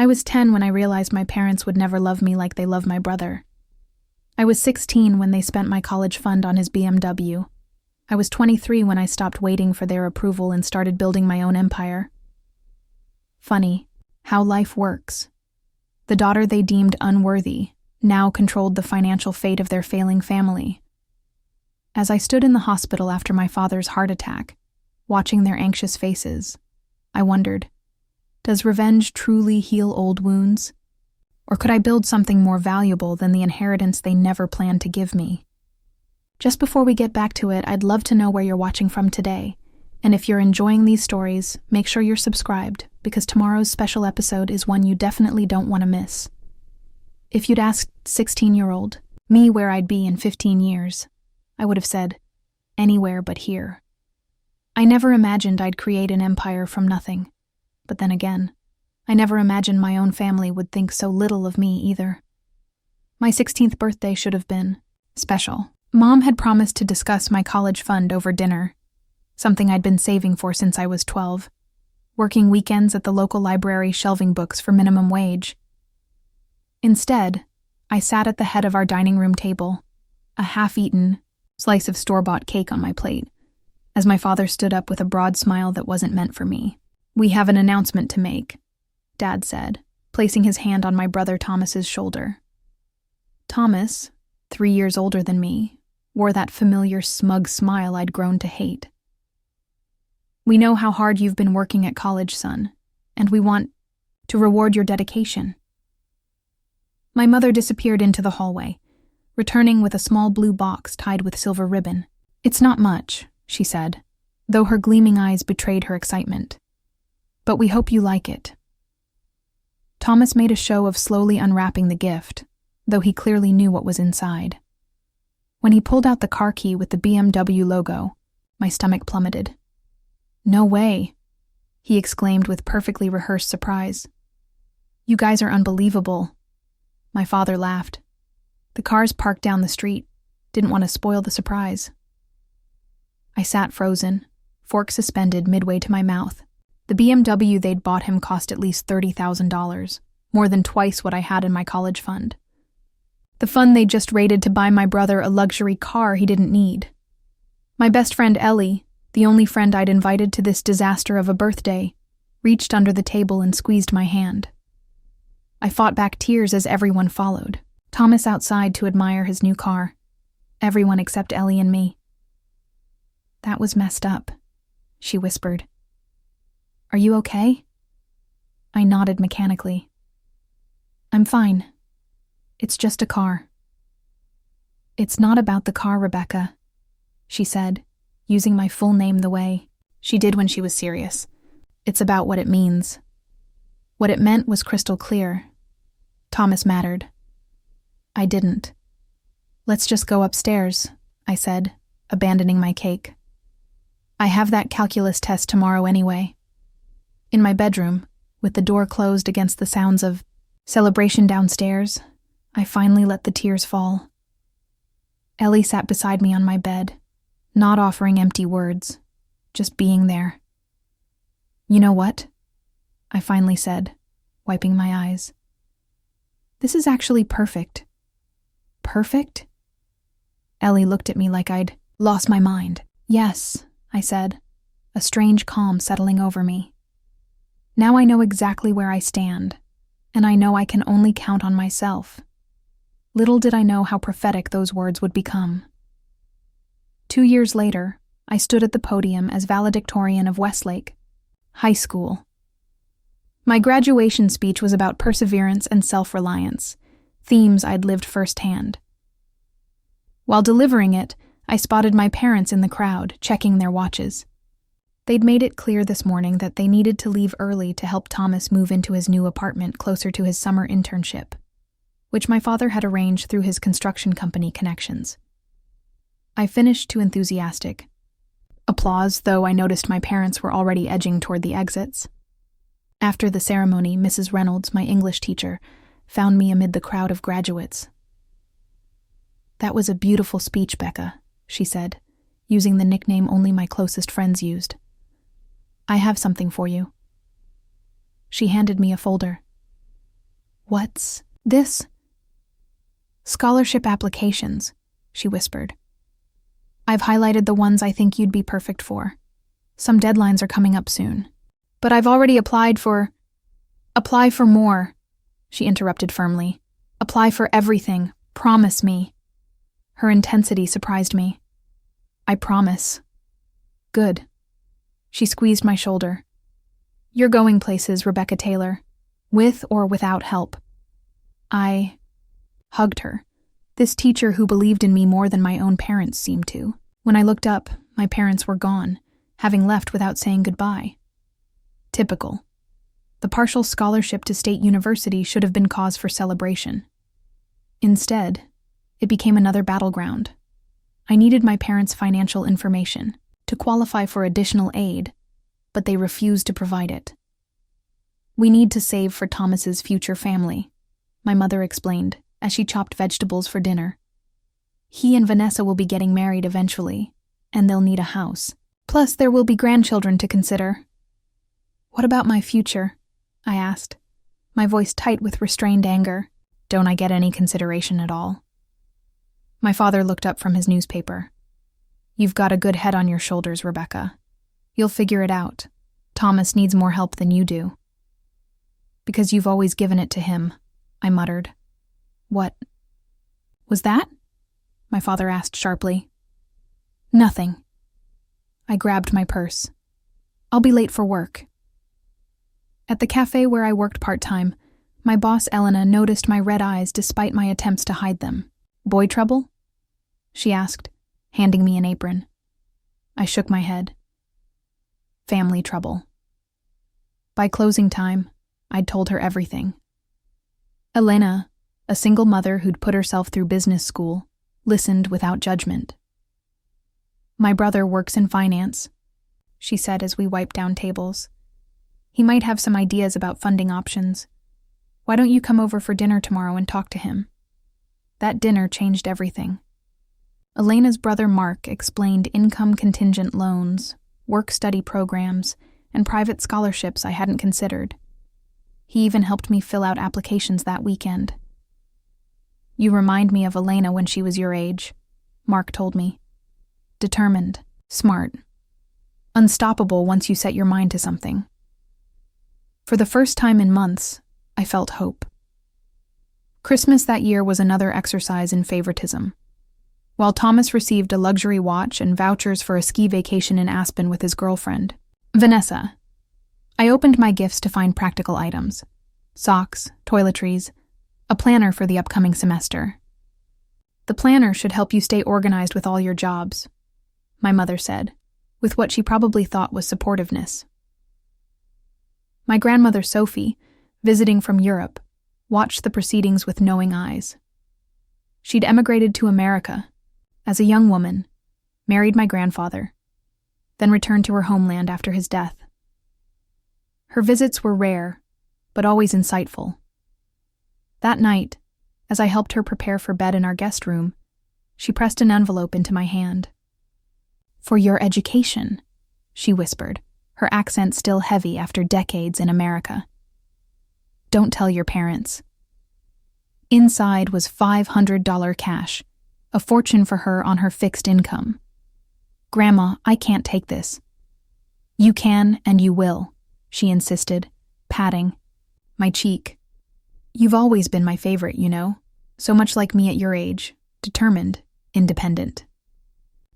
I was 10 when I realized my parents would never love me like they love my brother. I was 16 when they spent my college fund on his BMW. I was 23 when I stopped waiting for their approval and started building my own empire. Funny how life works. The daughter they deemed unworthy now controlled the financial fate of their failing family. As I stood in the hospital after my father's heart attack, watching their anxious faces, I wondered, does revenge truly heal old wounds? Or could I build something more valuable than the inheritance they never planned to give me? Just before we get back to it, I'd love to know where you're watching from today. And if you're enjoying these stories, make sure you're subscribed, because tomorrow's special episode is one you definitely don't want to miss. If you'd asked 16-year-old me where I'd be in 15 years, I would have said, anywhere but here. I never imagined I'd create an empire from nothing. But then again, I never imagined my own family would think so little of me either. My 16th birthday should have been special. Mom had promised to discuss my college fund over dinner, something I'd been saving for since I was 12, working weekends at the local library shelving books for minimum wage. Instead, I sat at the head of our dining room table, a half-eaten slice of store-bought cake on my plate, as my father stood up with a broad smile that wasn't meant for me. "We have an announcement to make," Dad said, placing his hand on my brother Thomas's shoulder. Thomas, 3 years older than me, wore that familiar smug smile I'd grown to hate. "We know how hard you've been working at college, son, and we want to reward your dedication." My mother disappeared into the hallway, returning with a small blue box tied with silver ribbon. "It's not much," she said, though her gleaming eyes betrayed her excitement. "But we hope you like it." Thomas made a show of slowly unwrapping the gift, though he clearly knew what was inside. When he pulled out the car key with the BMW logo, my stomach plummeted. "No way," he exclaimed with perfectly rehearsed surprise. "You guys are unbelievable." My father laughed. The cars parked down the street, didn't want to spoil the surprise. I sat frozen, fork suspended midway to my mouth. The BMW they'd bought him cost at least $30,000, more than twice what I had in my college fund. The fund they'd just raided to buy my brother a luxury car he didn't need. My best friend Ellie, the only friend I'd invited to this disaster of a birthday, reached under the table and squeezed my hand. I fought back tears as everyone followed. Thomas outside to admire his new car. Everyone except Ellie and me. "That was messed up," she whispered. "Are you okay?" I nodded mechanically. "I'm fine. It's just a car." "It's not about the car, Rebecca," she said, using my full name the way she did when she was serious. "It's about what it means." What it meant was crystal clear. Thomas mattered. I didn't. "Let's just go upstairs," I said, abandoning my cake. "I have that calculus test tomorrow anyway." In my bedroom, with the door closed against the sounds of celebration downstairs, I finally let the tears fall. Ellie sat beside me on my bed, not offering empty words, just being there. "You know what?" I finally said, wiping my eyes. "This is actually perfect." "Perfect?" Ellie looked at me like I'd lost my mind. "Yes," I said, a strange calm settling over me. "Now I know exactly where I stand, and I know I can only count on myself." Little did I know how prophetic those words would become. 2 years later, I stood at the podium as valedictorian of Westlake High School. My graduation speech was about perseverance and self-reliance, themes I'd lived firsthand. While delivering it, I spotted my parents in the crowd, checking their watches. They'd made it clear this morning that they needed to leave early to help Thomas move into his new apartment closer to his summer internship, which my father had arranged through his construction company connections. I finished too enthusiastic. Applause, though I noticed my parents were already edging toward the exits. After the ceremony, Mrs. Reynolds, my English teacher, found me amid the crowd of graduates. "That was a beautiful speech, Becca," she said, using the nickname only my closest friends used. "I have something for you." She handed me a folder. What's this? Scholarship applications, she whispered. I've highlighted the ones I think you'd be perfect for. Some deadlines are coming up soon. But I've already applied for… Apply for more, she interrupted firmly. Apply for everything. Promise me. Her intensity surprised me. I promise. Good. She squeezed my shoulder. You're going places, Rebecca Taylor, with or without help. I hugged her. This teacher who believed in me more than my own parents seemed to. When I looked up, my parents were gone, having left without saying goodbye. Typical. The partial scholarship to State University should have been cause for celebration. Instead, it became another battleground. I needed my parents' financial information to qualify for additional aid, but they refused to provide it. We need to save for Thomas's future family, my mother explained as she chopped vegetables for dinner. He and Vanessa will be getting married eventually, and they'll need a house. Plus, there will be grandchildren to consider. What about my future? I asked, my voice tight with restrained anger. Don't I get any consideration at all? My father looked up from his newspaper. You've got a good head on your shoulders, Rebecca. You'll figure it out. Thomas needs more help than you do. Because you've always given it to him, I muttered. What was that? My father asked sharply. Nothing. I grabbed my purse. I'll be late for work. At the cafe where I worked part-time, my boss Elena noticed my red eyes despite my attempts to hide them. Boy trouble? She asked, handing me an apron. I shook my head. Family trouble. By closing time, I'd told her everything. Elena, a single mother who'd put herself through business school, listened without judgment. My brother works in finance, she said as we wiped down tables. He might have some ideas about funding options. Why don't you come over for dinner tomorrow and talk to him? That dinner changed everything. Elena's brother Mark explained income contingent loans, work-study programs, and private scholarships I hadn't considered. He even helped me fill out applications that weekend. You remind me of Elena when she was your age, Mark told me. Determined, smart, unstoppable once you set your mind to something. For the first time in months, I felt hope. Christmas that year was another exercise in favoritism. While Thomas received a luxury watch and vouchers for a ski vacation in Aspen with his girlfriend, Vanessa, I opened my gifts to find practical items: socks, toiletries, a planner for the upcoming semester. The planner should help you stay organized with all your jobs, my mother said, with what she probably thought was supportiveness. My grandmother Sophie, visiting from Europe, watched the proceedings with knowing eyes. She'd emigrated to America as a young woman, married my grandfather, then returned to her homeland after his death. Her visits were rare, but always insightful. That night, as I helped her prepare for bed in our guest room, she pressed an envelope into my hand. For your education, she whispered, her accent still heavy after decades in America. Don't tell your parents. Inside was $500 cash, a fortune for her on her fixed income. Grandma, I can't take this. You can and you will, she insisted, patting my cheek. You've always been my favorite, you know, so much like me at your age, determined, independent.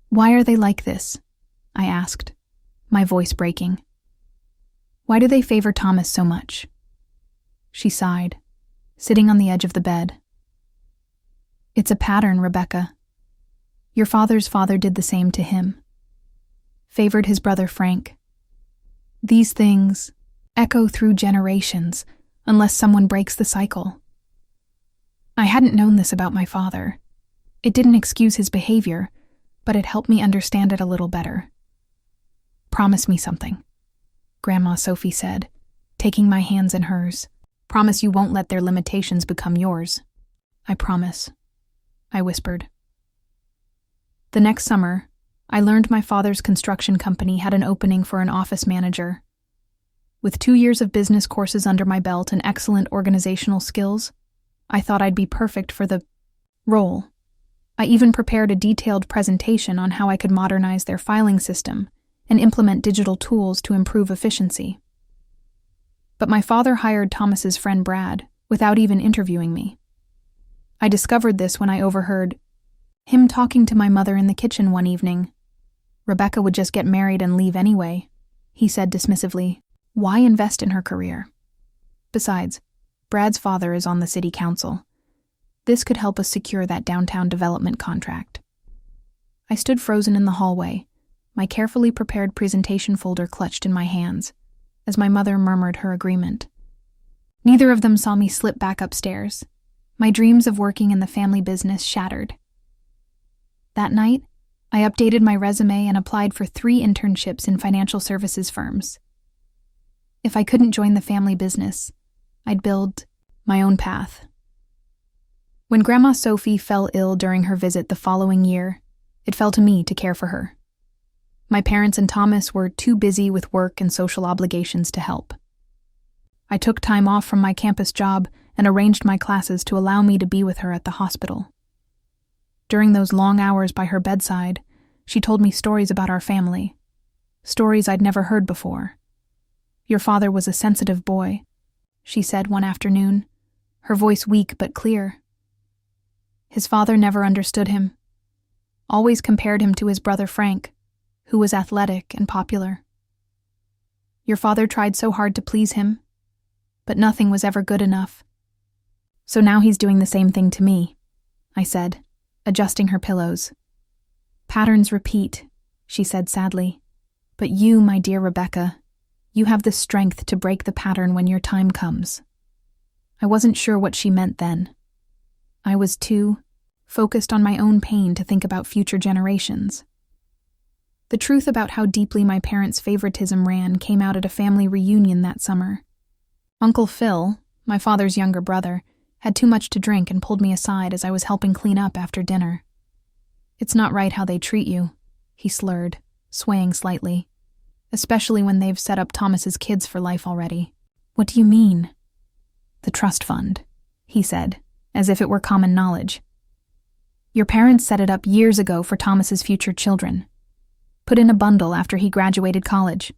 Why are they like this? I asked, my voice breaking. Why do they favor Thomas so much? She sighed, sitting on the edge of the bed. It's a pattern, Rebecca. Your father's father did the same to him. Favored his brother Frank. These things echo through generations unless someone breaks the cycle. I hadn't known this about my father. It didn't excuse his behavior, but it helped me understand it a little better. Promise me something, Grandma Sophie said, taking my hands in hers. Promise you won't let their limitations become yours. I promise, I whispered. The next summer, I learned my father's construction company had an opening for an office manager. With 2 years of business courses under my belt and excellent organizational skills, I thought I'd be perfect for the role. I even prepared a detailed presentation on how I could modernize their filing system and implement digital tools to improve efficiency. But my father hired Thomas's friend Brad without even interviewing me. I discovered this when I overheard him talking to my mother in the kitchen one evening. Rebecca would just get married and leave anyway, he said dismissively. Why invest in her career? Besides, Brad's father is on the city council. This could help us secure that downtown development contract. I stood frozen in the hallway, my carefully prepared presentation folder clutched in my hands, as my mother murmured her agreement. Neither of them saw me slip back upstairs. My dreams of working in the family business shattered. That night, I updated my resume and applied for 3 internships in financial services firms. If I couldn't join the family business, I'd build my own path. When Grandma Sophie fell ill during her visit the following year, it fell to me to care for her. My parents and Thomas were too busy with work and social obligations to help. I took time off from my campus job and arranged my classes to allow me to be with her at the hospital. During those long hours by her bedside, she told me stories about our family, stories I'd never heard before. Your father was a sensitive boy, she said one afternoon, her voice weak but clear. His father never understood him, always compared him to his brother Frank, who was athletic and popular. Your father tried so hard to please him, but nothing was ever good enough. So now he's doing the same thing to me, I said, adjusting her pillows. Patterns repeat, she said sadly. But you, my dear Rebecca, you have the strength to break the pattern when your time comes. I wasn't sure what she meant then. I was too focused on my own pain to think about future generations. The truth about how deeply my parents' favoritism ran came out at a family reunion that summer. Uncle Phil, my father's younger brother, had too much to drink and pulled me aside as I was helping clean up after dinner. It's not right how they treat you, he slurred, swaying slightly, especially when they've set up Thomas's kids for life already. What do you mean? The trust fund, he said, as if it were common knowledge. Your parents set it up years ago for Thomas's future children. Put in a bundle after he graduated college.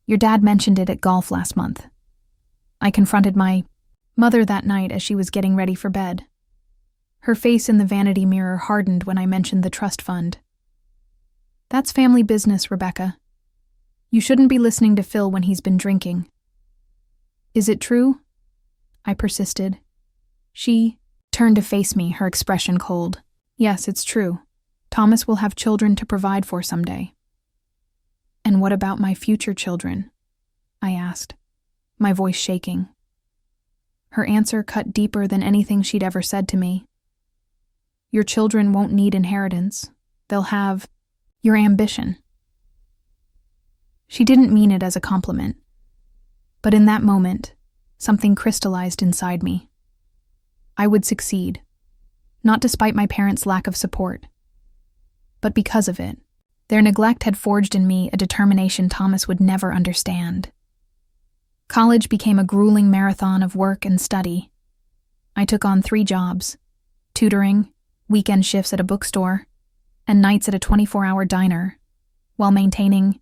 Your dad mentioned it at golf last month. I confronted my mother that night as she was getting ready for bed. Her face in the vanity mirror hardened when I mentioned the trust fund. That's family business, Rebecca. You shouldn't be listening to Phil when he's been drinking. Is it true? I persisted. She turned to face me, her expression cold. Yes, it's true. Thomas will have children to provide for someday. And what about my future children? I asked, my voice shaking. Her answer cut deeper than anything she'd ever said to me. Your children won't need inheritance. They'll have your ambition. She didn't mean it as a compliment, but in that moment, something crystallized inside me. I would succeed, not despite my parents' lack of support, but because of it. Their neglect had forged in me a determination Thomas would never understand. College became a grueling marathon of work and study. I took on 3 jobs: tutoring, weekend shifts at a bookstore, and nights at a 24-hour diner, while maintaining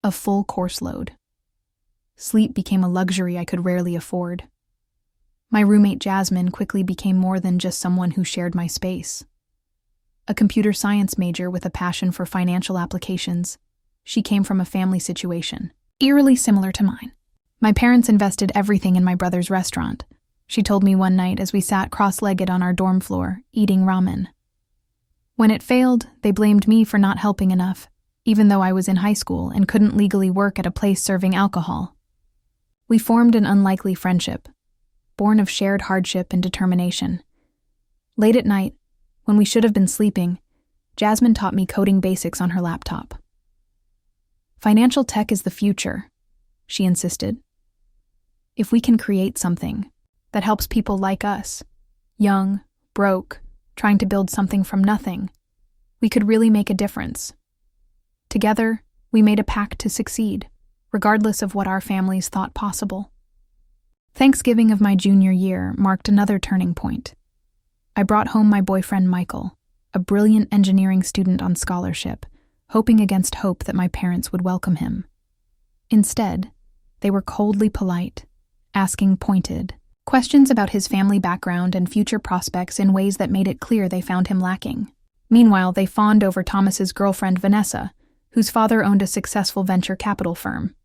a full course load. Sleep became a luxury I could rarely afford. My roommate Jasmine quickly became more than just someone who shared my space. A computer science major with a passion for financial applications, she came from a family situation eerily similar to mine. My parents invested everything in my brother's restaurant, she told me one night as we sat cross-legged on our dorm floor, eating ramen. When it failed, they blamed me for not helping enough, even though I was in high school and couldn't legally work at a place serving alcohol. We formed an unlikely friendship, born of shared hardship and determination. Late at night, when we should have been sleeping, Jasmine taught me coding basics on her laptop. Financial tech is the future, she insisted. If we can create something that helps people like us, young, broke, trying to build something from nothing, we could really make a difference. Together, we made a pact to succeed, regardless of what our families thought possible. Thanksgiving of my junior year marked another turning point. I brought home my boyfriend Michael, a brilliant engineering student on scholarship, hoping against hope that my parents would welcome him. Instead, they were coldly polite, asking pointed questions about his family background and future prospects in ways that made it clear they found him lacking. Meanwhile, they fawned over Thomas's girlfriend Vanessa, whose father owned a successful venture capital firm.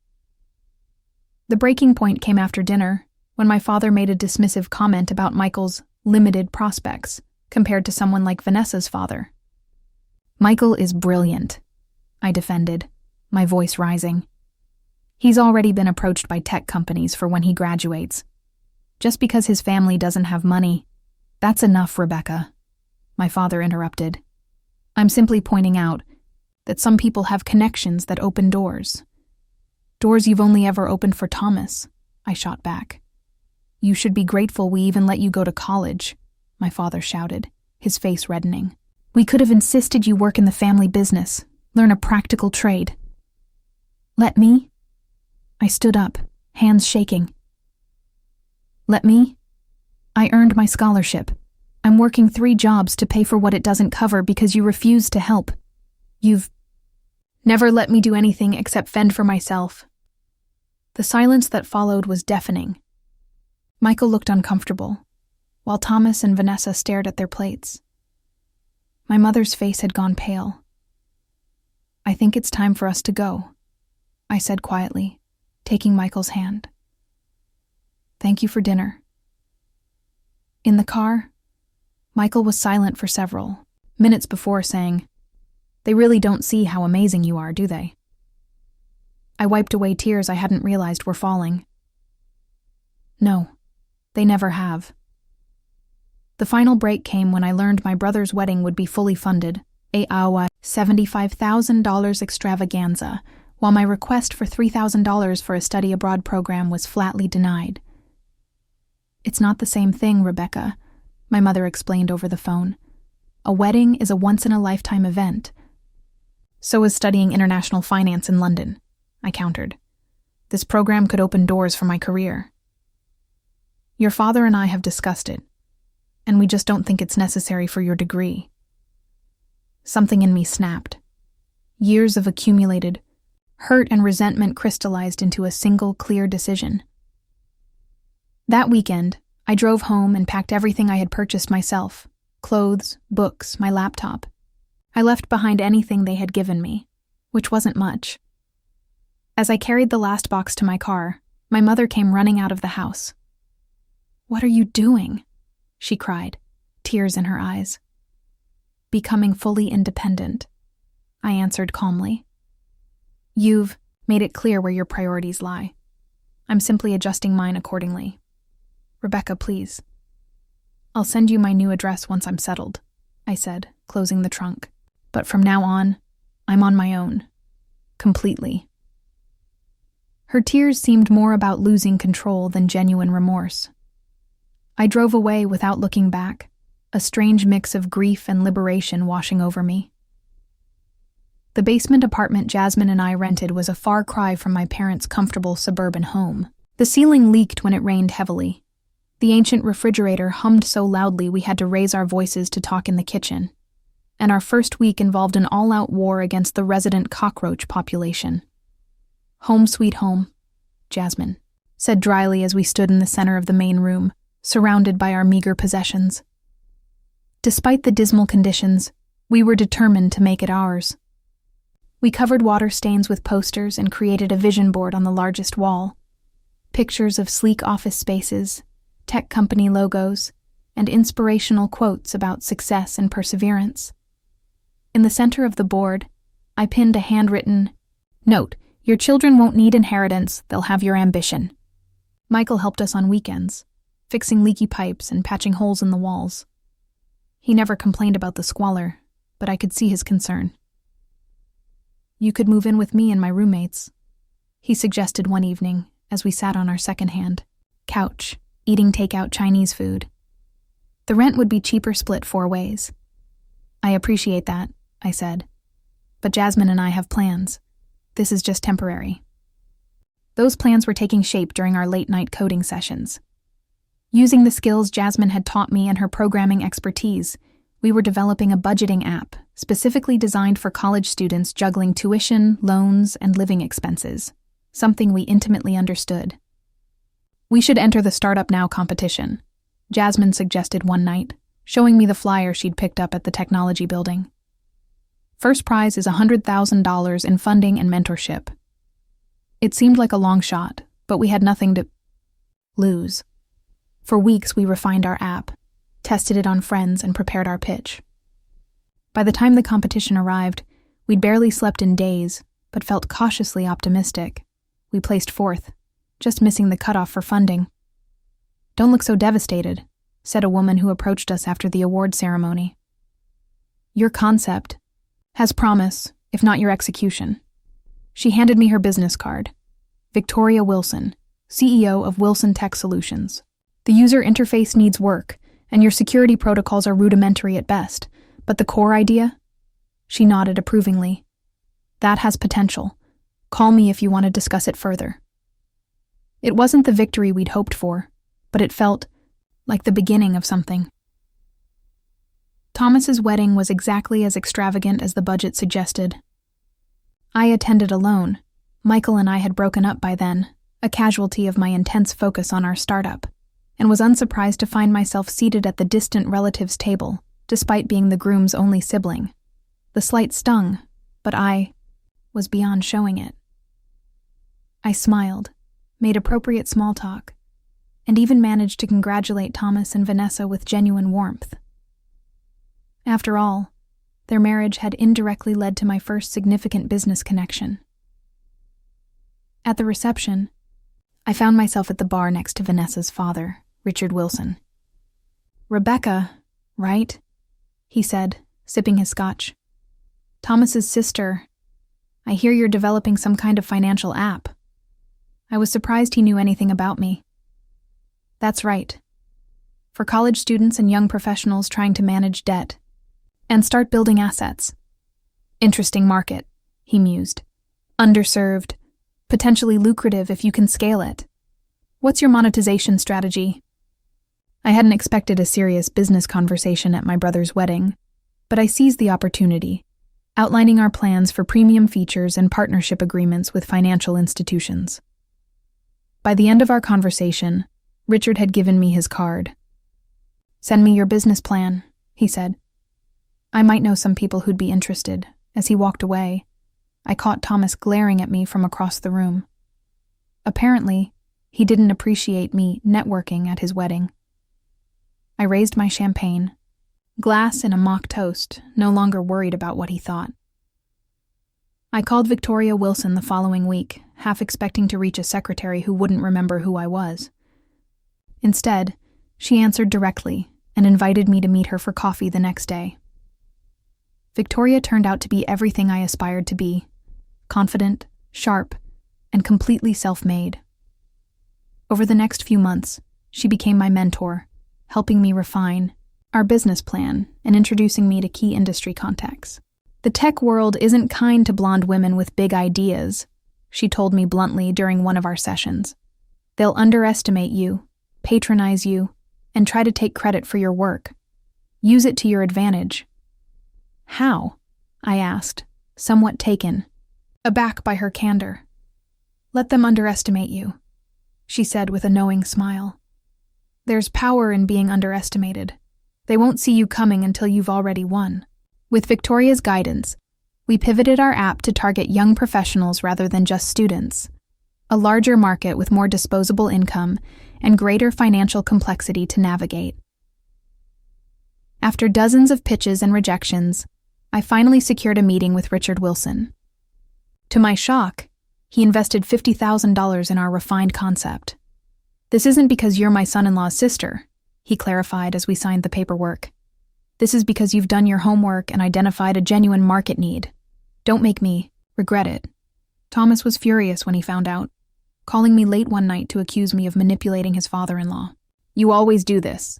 The breaking point came after dinner, when my father made a dismissive comment about Michael's limited prospects compared to someone like Vanessa's father. "Michael is brilliant," I defended, my voice rising. "He's already been approached by tech companies for when he graduates. Just because his family doesn't have money, that's enough, Rebecca," my father interrupted. "I'm simply pointing out that some people have connections that open doors. Doors you've only ever opened for Thomas," I shot back. "You should be grateful we even let you go to college," my father shouted, his face reddening. "We could have insisted you work in the family business, learn a practical trade." "Let me?" I stood up, hands shaking. "Let me? I earned my scholarship. I'm working 3 jobs to pay for what it doesn't cover because you refuse to help. You've never let me do anything except fend for myself." The silence that followed was deafening. Michael looked uncomfortable, while Thomas and Vanessa stared at their plates. My mother's face had gone pale. "I think it's time for us to go," I said quietly, taking Michael's hand. "Thank you for dinner." In the car, Michael was silent for several minutes before saying, "They really don't see how amazing you are, do they?" I wiped away tears I hadn't realized were falling. "No, they never have." The final break came when I learned my brother's wedding would be fully funded, a $75,000 extravaganza, while my request for $3,000 for a study abroad program was flatly denied. "It's not the same thing, Rebecca," my mother explained over the phone. "A wedding is a once-in-a-lifetime event." "So is studying international finance in London," I countered. "This program could open doors for my career." "Your father and I have discussed it, and we just don't think it's necessary for your degree." Something in me snapped. Years of accumulated hurt and resentment crystallized into a single clear decision. That weekend, I drove home and packed everything I had purchased myself: clothes, books, my laptop. I left behind anything they had given me, which wasn't much. As I carried the last box to my car, my mother came running out of the house. "What are you doing?" she cried, tears in her eyes. "Becoming fully independent," I answered calmly. "You've made it clear where your priorities lie. I'm simply adjusting mine accordingly. Rebecca, please." "I'll send you my new address once I'm settled," I said, closing the trunk. "But from now on, I'm on my own. Completely." Her tears seemed more about losing control than genuine remorse. I drove away without looking back, a strange mix of grief and liberation washing over me. The basement apartment Jasmine and I rented was a far cry from my parents' comfortable suburban home. The ceiling leaked when it rained heavily. The ancient refrigerator hummed so loudly we had to raise our voices to talk in the kitchen. And our first week involved an all-out war against the resident cockroach population. "Home sweet home," Jasmine said dryly as we stood in the center of the main room, surrounded by our meager possessions. Despite the dismal conditions, we were determined to make it ours. We covered water stains with posters and created a vision board on the largest wall. Pictures of sleek office spaces, tech company logos, and inspirational quotes about success and perseverance. In the center of the board, I pinned a handwritten note: "Your children won't need inheritance, they'll have your ambition." Michael helped us on weekends, fixing leaky pipes and patching holes in the walls. He never complained about the squalor, but I could see his concern. "You could move in with me and my roommates," he suggested one evening as we sat on our second-hand couch, eating takeout Chinese food. "The rent would be cheaper split 4 ways." "I appreciate that," I said. "But Jasmine and I have plans. This is just temporary." Those plans were taking shape during our late-night coding sessions. Using the skills Jasmine had taught me and her programming expertise, we were developing a budgeting app specifically designed for college students juggling tuition, loans, and living expenses, something we intimately understood. "We should enter the Startup Now competition," Jasmine suggested one night, showing me the flyer she'd picked up at the technology building. "First prize is $100,000 in funding and mentorship." It seemed like a long shot, but we had nothing to lose. For weeks, we refined our app, tested it on friends, and prepared our pitch. By the time the competition arrived, we'd barely slept in days, but felt cautiously optimistic. We placed fourth, just missing the cutoff for funding. "Don't look so devastated," said a woman who approached us after the award ceremony. "Your concept has promise, if not your execution." She handed me her business card. "Victoria Wilson, CEO of Wilson Tech Solutions. The user interface needs work, and your security protocols are rudimentary at best, but the core idea?" She nodded approvingly. "That has potential. Call me if you want to discuss it further." It wasn't the victory we'd hoped for, but it felt like the beginning of something. Thomas's wedding was exactly as extravagant as the budget suggested. I attended alone. Michael and I had broken up by then, a casualty of my intense focus on our startup, and was unsurprised to find myself seated at the distant relatives' table, despite being the groom's only sibling. The slight stung, but I was beyond showing it. I smiled, made appropriate small talk, and even managed to congratulate Thomas and Vanessa with genuine warmth. After all, their marriage had indirectly led to my first significant business connection. At the reception, I found myself at the bar next to Vanessa's father, Richard Wilson. "Rebecca, right?" he said, sipping his scotch. "Thomas's sister. I hear you're developing some kind of financial app." I was surprised he knew anything about me. "That's right. For college students and young professionals trying to manage debt and start building assets." "Interesting market," he mused. "Underserved, potentially lucrative if you can scale it. What's your monetization strategy?" I hadn't expected a serious business conversation at my brother's wedding, but I seized the opportunity, outlining our plans for premium features and partnership agreements with financial institutions. By the end of our conversation, Richard had given me his card. "Send me your business plan," he said. "I might know some people who'd be interested." As he walked away, I caught Thomas glaring at me from across the room. Apparently, he didn't appreciate me networking at his wedding. I raised my champagne, glass in a mock toast, no longer worried about what he thought. I called Victoria Wilson the following week, half expecting to reach a secretary who wouldn't remember who I was. Instead, she answered directly and invited me to meet her for coffee the next day. Victoria turned out to be everything I aspired to be: confident, sharp, and completely self-made. Over the next few months, she became my mentor, helping me refine our business plan and introducing me to key industry contacts. "The tech world isn't kind to blonde women with big ideas," she told me bluntly during one of our sessions. "They'll underestimate you, patronize you, and try to take credit for your work. Use it to your advantage." "How?" I asked, somewhat taken aback by her candor. "Let them underestimate you," she said with a knowing smile. "There's power in being underestimated. They won't see you coming until you've already won." With Victoria's guidance, we pivoted our app to target young professionals rather than just students, a larger market with more disposable income and greater financial complexity to navigate. After dozens of pitches and rejections, I finally secured a meeting with Richard Wilson. To my shock, he invested $50,000 in our refined concept. "This isn't because you're my son-in-law's sister," he clarified as we signed the paperwork. "This is because you've done your homework and identified a genuine market need. Don't make me regret it." Thomas was furious when he found out, calling me late one night to accuse me of manipulating his father-in-law. "You always do this,"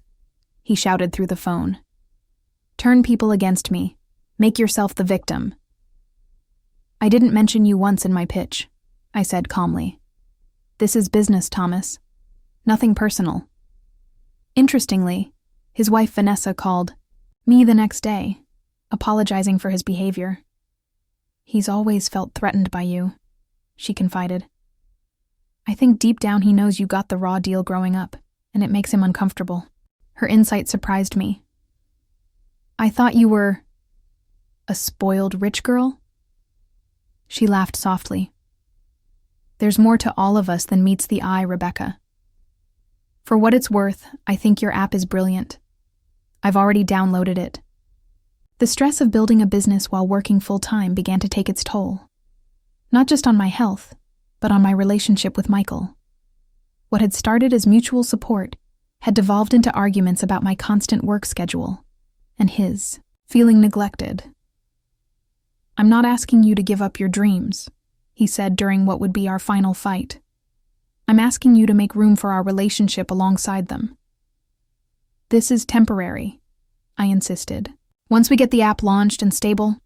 he shouted through the phone. "Turn people against me. Make yourself the victim." "I didn't mention you once in my pitch," I said calmly. This is business, Thomas. Nothing personal. Interestingly, his wife Vanessa called me the next day, apologizing for his behavior. He's always felt threatened by you, she confided. I think deep down he knows you got the raw deal growing up, and it makes him uncomfortable. Her insight surprised me. I thought you were a spoiled rich girl? She laughed softly. There's more to all of us than meets the eye, Rebecca. For what it's worth, I think your app is brilliant. I've already downloaded it. The stress of building a business while working full-time began to take its toll. Not just on my health, but on my relationship with Michael. What had started as mutual support had devolved into arguments about my constant work schedule, and his feeling neglected. I'm not asking you to give up your dreams, he said during what would be our final fight. I'm asking you to make room for our relationship alongside them. This is temporary, I insisted. Once we get the app launched and stable,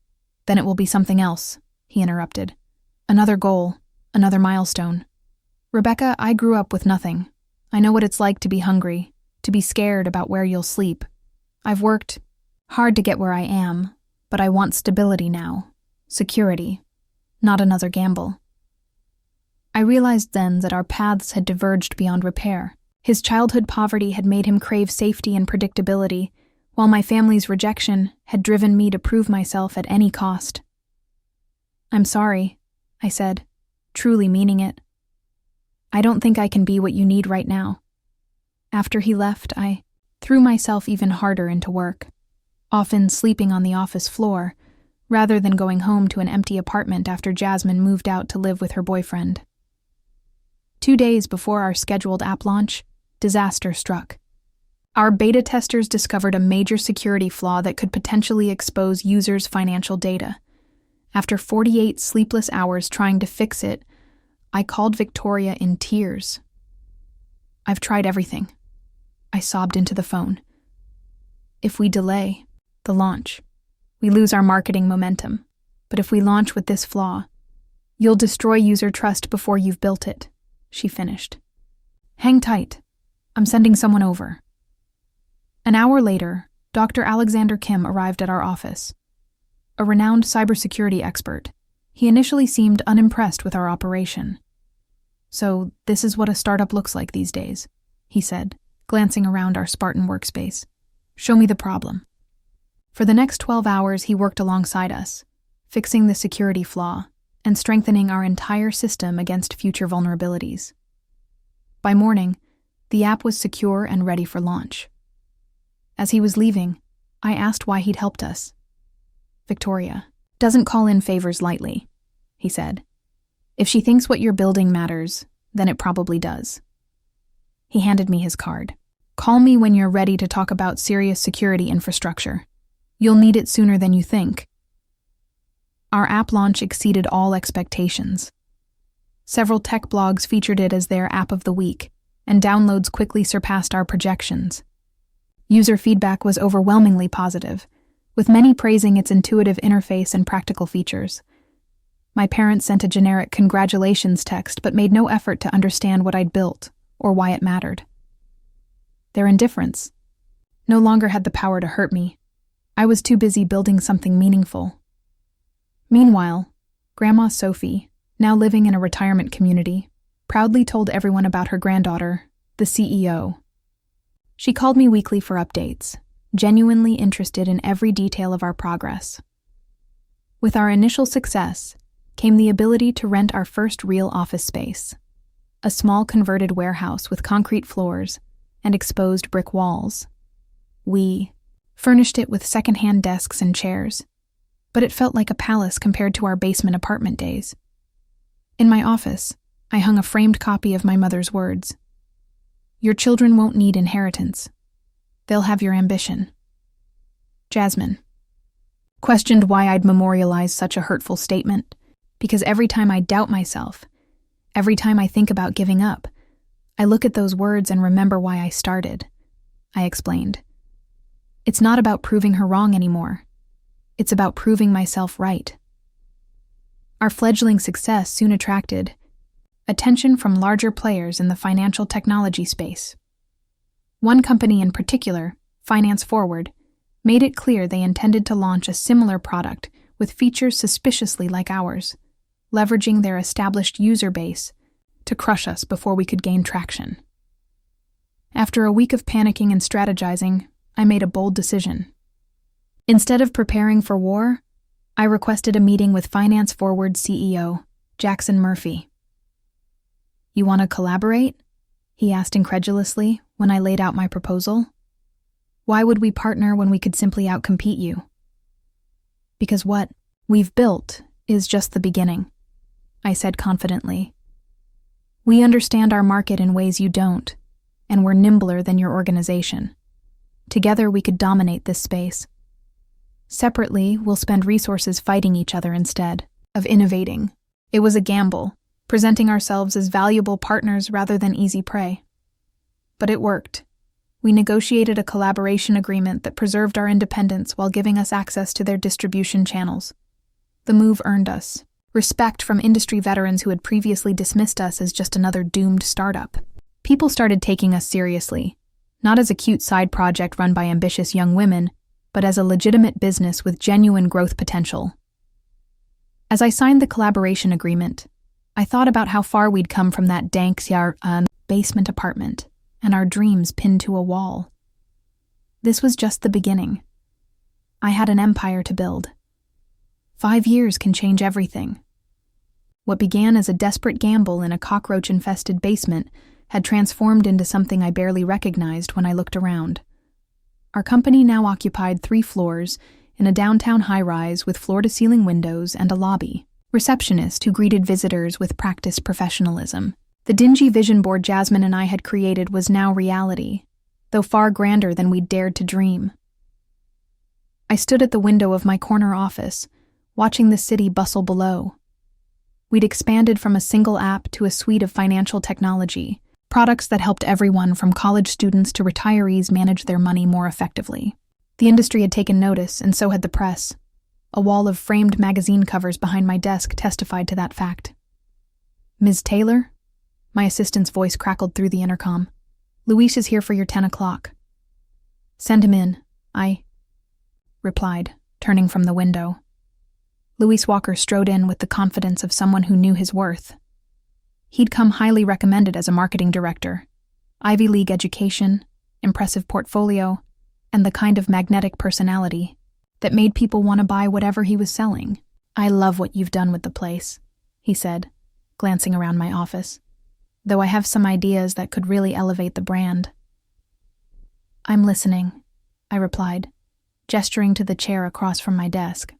then it will be something else, he interrupted. Another goal, another milestone. Rebecca, I grew up with nothing. I know what it's like to be hungry, to be scared about where you'll sleep. I've worked hard to get where I am, but I want stability now, security, not another gamble. I realized then that our paths had diverged beyond repair. His childhood poverty had made him crave safety and predictability, while my family's rejection had driven me to prove myself at any cost. I'm sorry, I said, truly meaning it. I don't think I can be what you need right now. After he left, I threw myself even harder into work, often sleeping on the office floor, rather than going home to an empty apartment after Jasmine moved out to live with her boyfriend. 2 days before our scheduled app launch, disaster struck. Our beta testers discovered a major security flaw that could potentially expose users' financial data. After 48 sleepless hours trying to fix it, I called Victoria in tears. I've tried everything, I sobbed into the phone. If we delay the launch, we lose our marketing momentum. But if we launch with this flaw, you'll destroy user trust before you've built it, she finished. Hang tight. I'm sending someone over. An hour later, Dr. Alexander Kim arrived at our office. A renowned cybersecurity expert, he initially seemed unimpressed with our operation. So, this is what a startup looks like these days, he said, glancing around our Spartan workspace. Show me the problem. For the next 12 hours, he worked alongside us, fixing the security flaw and strengthening our entire system against future vulnerabilities. By morning, the app was secure and ready for launch. As he was leaving, I asked why he'd helped us. Victoria doesn't call in favors lightly, he said. If she thinks what you're building matters, then it probably does. He handed me his card. Call me when you're ready to talk about serious security infrastructure. You'll need it sooner than you think. Our app launch exceeded all expectations. Several tech blogs featured it as their app of the week, and downloads quickly surpassed our projections. User feedback was overwhelmingly positive, with many praising its intuitive interface and practical features. My parents sent a generic congratulations text but made no effort to understand what I'd built or why it mattered. Their indifference no longer had the power to hurt me. I was too busy building something meaningful. Meanwhile, Grandma Sophie, now living in a retirement community, proudly told everyone about her granddaughter, the CEO. She called me weekly for updates, genuinely interested in every detail of our progress. With our initial success came the ability to rent our first real office space, a small converted warehouse with concrete floors and exposed brick walls. We furnished it with secondhand desks and chairs, but it felt like a palace compared to our basement apartment days. In my office, I hung a framed copy of my mother's words. Your children won't need inheritance. They'll have your ambition. Jasmine questioned why I'd memorialize such a hurtful statement, because every time I doubt myself, every time I think about giving up, I look at those words and remember why I started, I explained. It's not about proving her wrong anymore. It's about proving myself right. Our fledgling success soon attracted attention from larger players in the financial technology space. One company in particular, Finance Forward, made it clear they intended to launch a similar product with features suspiciously like ours, leveraging their established user base to crush us before we could gain traction. After a week of panicking and strategizing, I made a bold decision. Instead of preparing for war, I requested a meeting with Finance Forward CEO, Jackson Murphy. "You want to collaborate?" he asked incredulously when I laid out my proposal. "Why would we partner when we could simply outcompete you?" "Because what we've built is just the beginning," I said confidently. "We understand our market in ways you don't, and we're nimbler than your organization. Together we could dominate this space. Separately, we'll spend resources fighting each other instead of innovating." It was a gamble, presenting ourselves as valuable partners rather than easy prey. But it worked. We negotiated a collaboration agreement that preserved our independence while giving us access to their distribution channels. The move earned us respect from industry veterans who had previously dismissed us as just another doomed startup. People started taking us seriously, not as a cute side project run by ambitious young women, but as a legitimate business with genuine growth potential. As I signed the collaboration agreement, I thought about how far we'd come from that dank basement apartment and our dreams pinned to a wall. This was just the beginning. I had an empire to build. 5 years can change everything. What began as a desperate gamble in a cockroach-infested basement had transformed into something I barely recognized when I looked around. Our company now occupied 3 floors in a downtown high-rise with floor-to-ceiling windows and a lobby. Receptionist who greeted visitors with practiced professionalism. The dingy vision board Jasmine and I had created was now reality, though far grander than we'd dared to dream. I stood at the window of my corner office, watching the city bustle below. We'd expanded from a single app to a suite of financial technology, products that helped everyone from college students to retirees manage their money more effectively. The industry had taken notice, and so had the press. A wall of framed magazine covers behind my desk testified to that fact. "Ms. Taylor?" My assistant's voice crackled through the intercom. "Luis is here for your 10 o'clock. "Send him in," I replied, turning from the window. Luis Walker strode in with the confidence of someone who knew his worth. He'd come highly recommended as a marketing director. Ivy League education, impressive portfolio, and the kind of magnetic personality that made people want to buy whatever he was selling. "I love what you've done with the place," he said, glancing around my office, "though I have some ideas that could really elevate the brand." "I'm listening," I replied, gesturing to the chair across from my desk.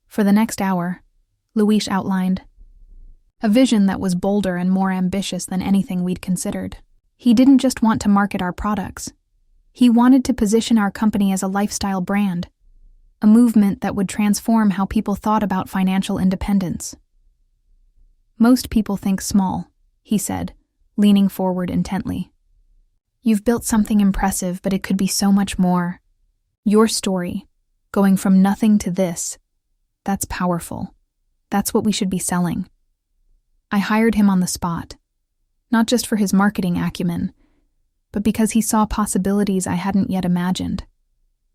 For the next hour, Luis outlined a vision that was bolder and more ambitious than anything we'd considered. He didn't just want to market our products. He wanted to position our company as a lifestyle brand, a movement that would transform how people thought about financial independence. "Most people think small," he said, leaning forward intently. "You've built something impressive, but it could be so much more. Your story, going from nothing to this, that's powerful. That's what we should be selling." I hired him on the spot, not just for his marketing acumen, but because he saw possibilities I hadn't yet imagined.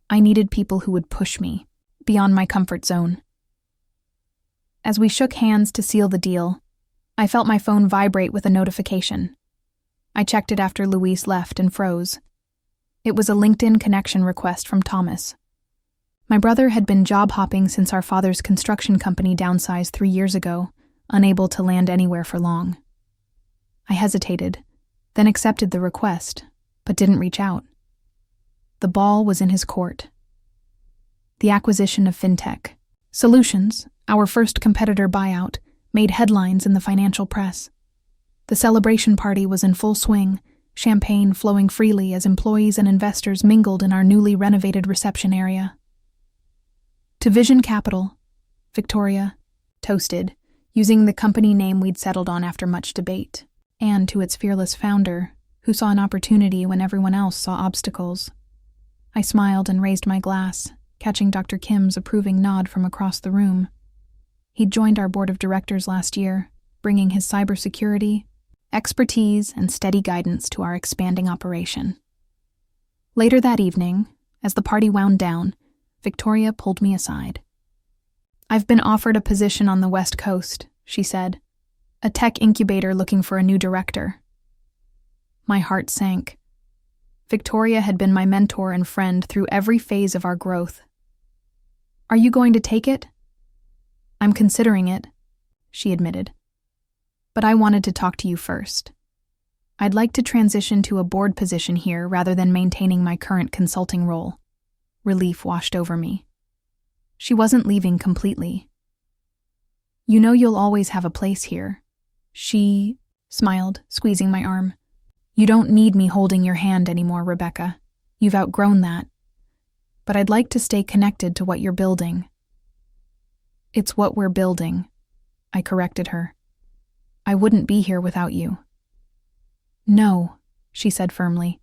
I needed people who would push me beyond my comfort zone. As we shook hands to seal the deal, I felt my phone vibrate with a notification. I checked it after Luis left and froze. It was a LinkedIn connection request from Thomas. My brother had been job hopping since our father's construction company downsized 3 years ago, unable to land anywhere for long. I hesitated, then accepted the request, but didn't reach out. The ball was in his court. The acquisition of FinTech Solutions, our first competitor buyout, made headlines in the financial press. The celebration party was in full swing, champagne flowing freely as employees and investors mingled in our newly renovated reception area. To Vision Capital, Victoria, toasted, using the company name we'd settled on after much debate, and to its fearless founder, who saw an opportunity when everyone else saw obstacles. I smiled and raised my glass, catching Dr. Kim's approving nod from across the room. He'd joined our board of directors last year, bringing his cybersecurity, expertise, and steady guidance to our expanding operation. Later that evening, as the party wound down, Victoria pulled me aside. "I've been offered a position on the West Coast," she said. "A tech incubator looking for a new director." My heart sank. Victoria had been my mentor and friend through every phase of our growth. "Are you going to take it?" "I'm considering it," she admitted. "But I wanted to talk to you first. I'd like to transition to a board position here rather than maintaining my current consulting role." Relief washed over me. She wasn't leaving completely. "You know you'll always have a place here." She smiled, squeezing my arm. "You don't need me holding your hand anymore, Rebecca. You've outgrown that. But I'd like to stay connected to what you're building." "It's what we're building," I corrected her. "I wouldn't be here without you." "No," she said firmly.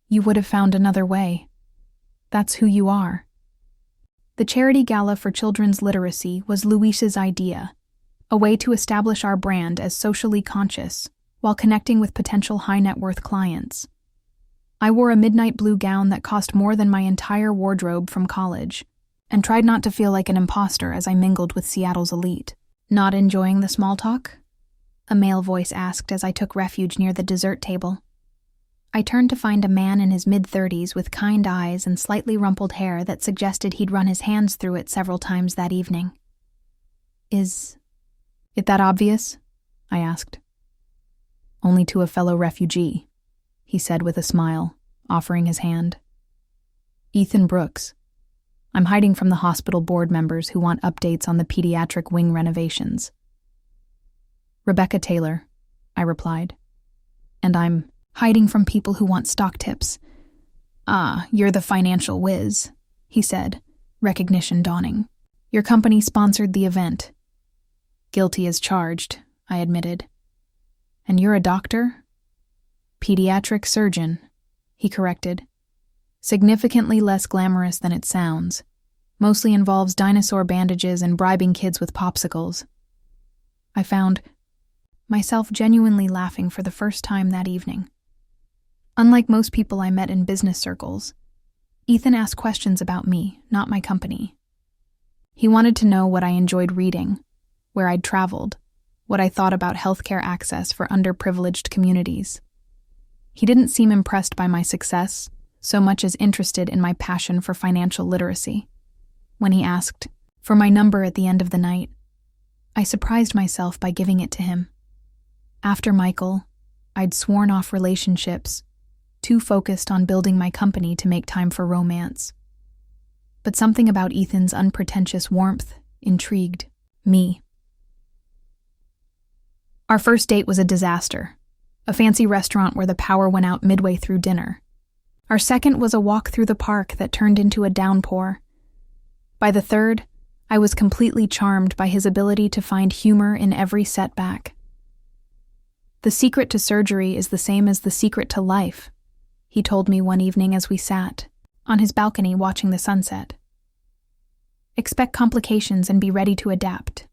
"You would have found another way. That's who you are." The Charity Gala for Children's Literacy was Luis's idea, a way to establish our brand as socially conscious while connecting with potential high-net-worth clients. I wore a midnight blue gown that cost more than my entire wardrobe from college, and tried not to feel like an imposter as I mingled with Seattle's elite. "Not enjoying the small talk?" a male voice asked as I took refuge near the dessert table. I turned to find a man in his mid-30s with kind eyes and slightly rumpled hair that suggested he'd run his hands through it several times that evening. Is it that obvious?" I asked. "Only to a fellow refugee," he said with a smile, offering his hand. "Ethan Brooks. I'm hiding from the hospital board members who want updates on the pediatric wing renovations." "Rebecca Taylor," I replied. "And I'm hiding from people who want stock tips." "Ah, you're the financial whiz," he said, recognition dawning. "Your company sponsored the event." "Guilty as charged," I admitted. "And you're a doctor?" "Pediatric surgeon," he corrected. "Significantly less glamorous than it sounds. Mostly involves dinosaur bandages and bribing kids with popsicles." I found myself genuinely laughing for the first time that evening. Unlike most people I met in business circles, Ethan asked questions about me, not my company. He wanted to know what I enjoyed reading, where I'd traveled, what I thought about healthcare access for underprivileged communities. He didn't seem impressed by my success, so much as interested in my passion for financial literacy. When he asked for my number at the end of the night, I surprised myself by giving it to him. After Michael, I'd sworn off relationships, too focused on building my company to make time for romance. But something about Ethan's unpretentious warmth intrigued me. Our first date was a disaster, a fancy restaurant where the power went out midway through dinner. Our second was a walk through the park that turned into a downpour. By the third, I was completely charmed by his ability to find humor in every setback. "The secret to surgery is the same as the secret to life," he told me one evening as we sat on his balcony watching the sunset. "Expect complications and be ready to adapt."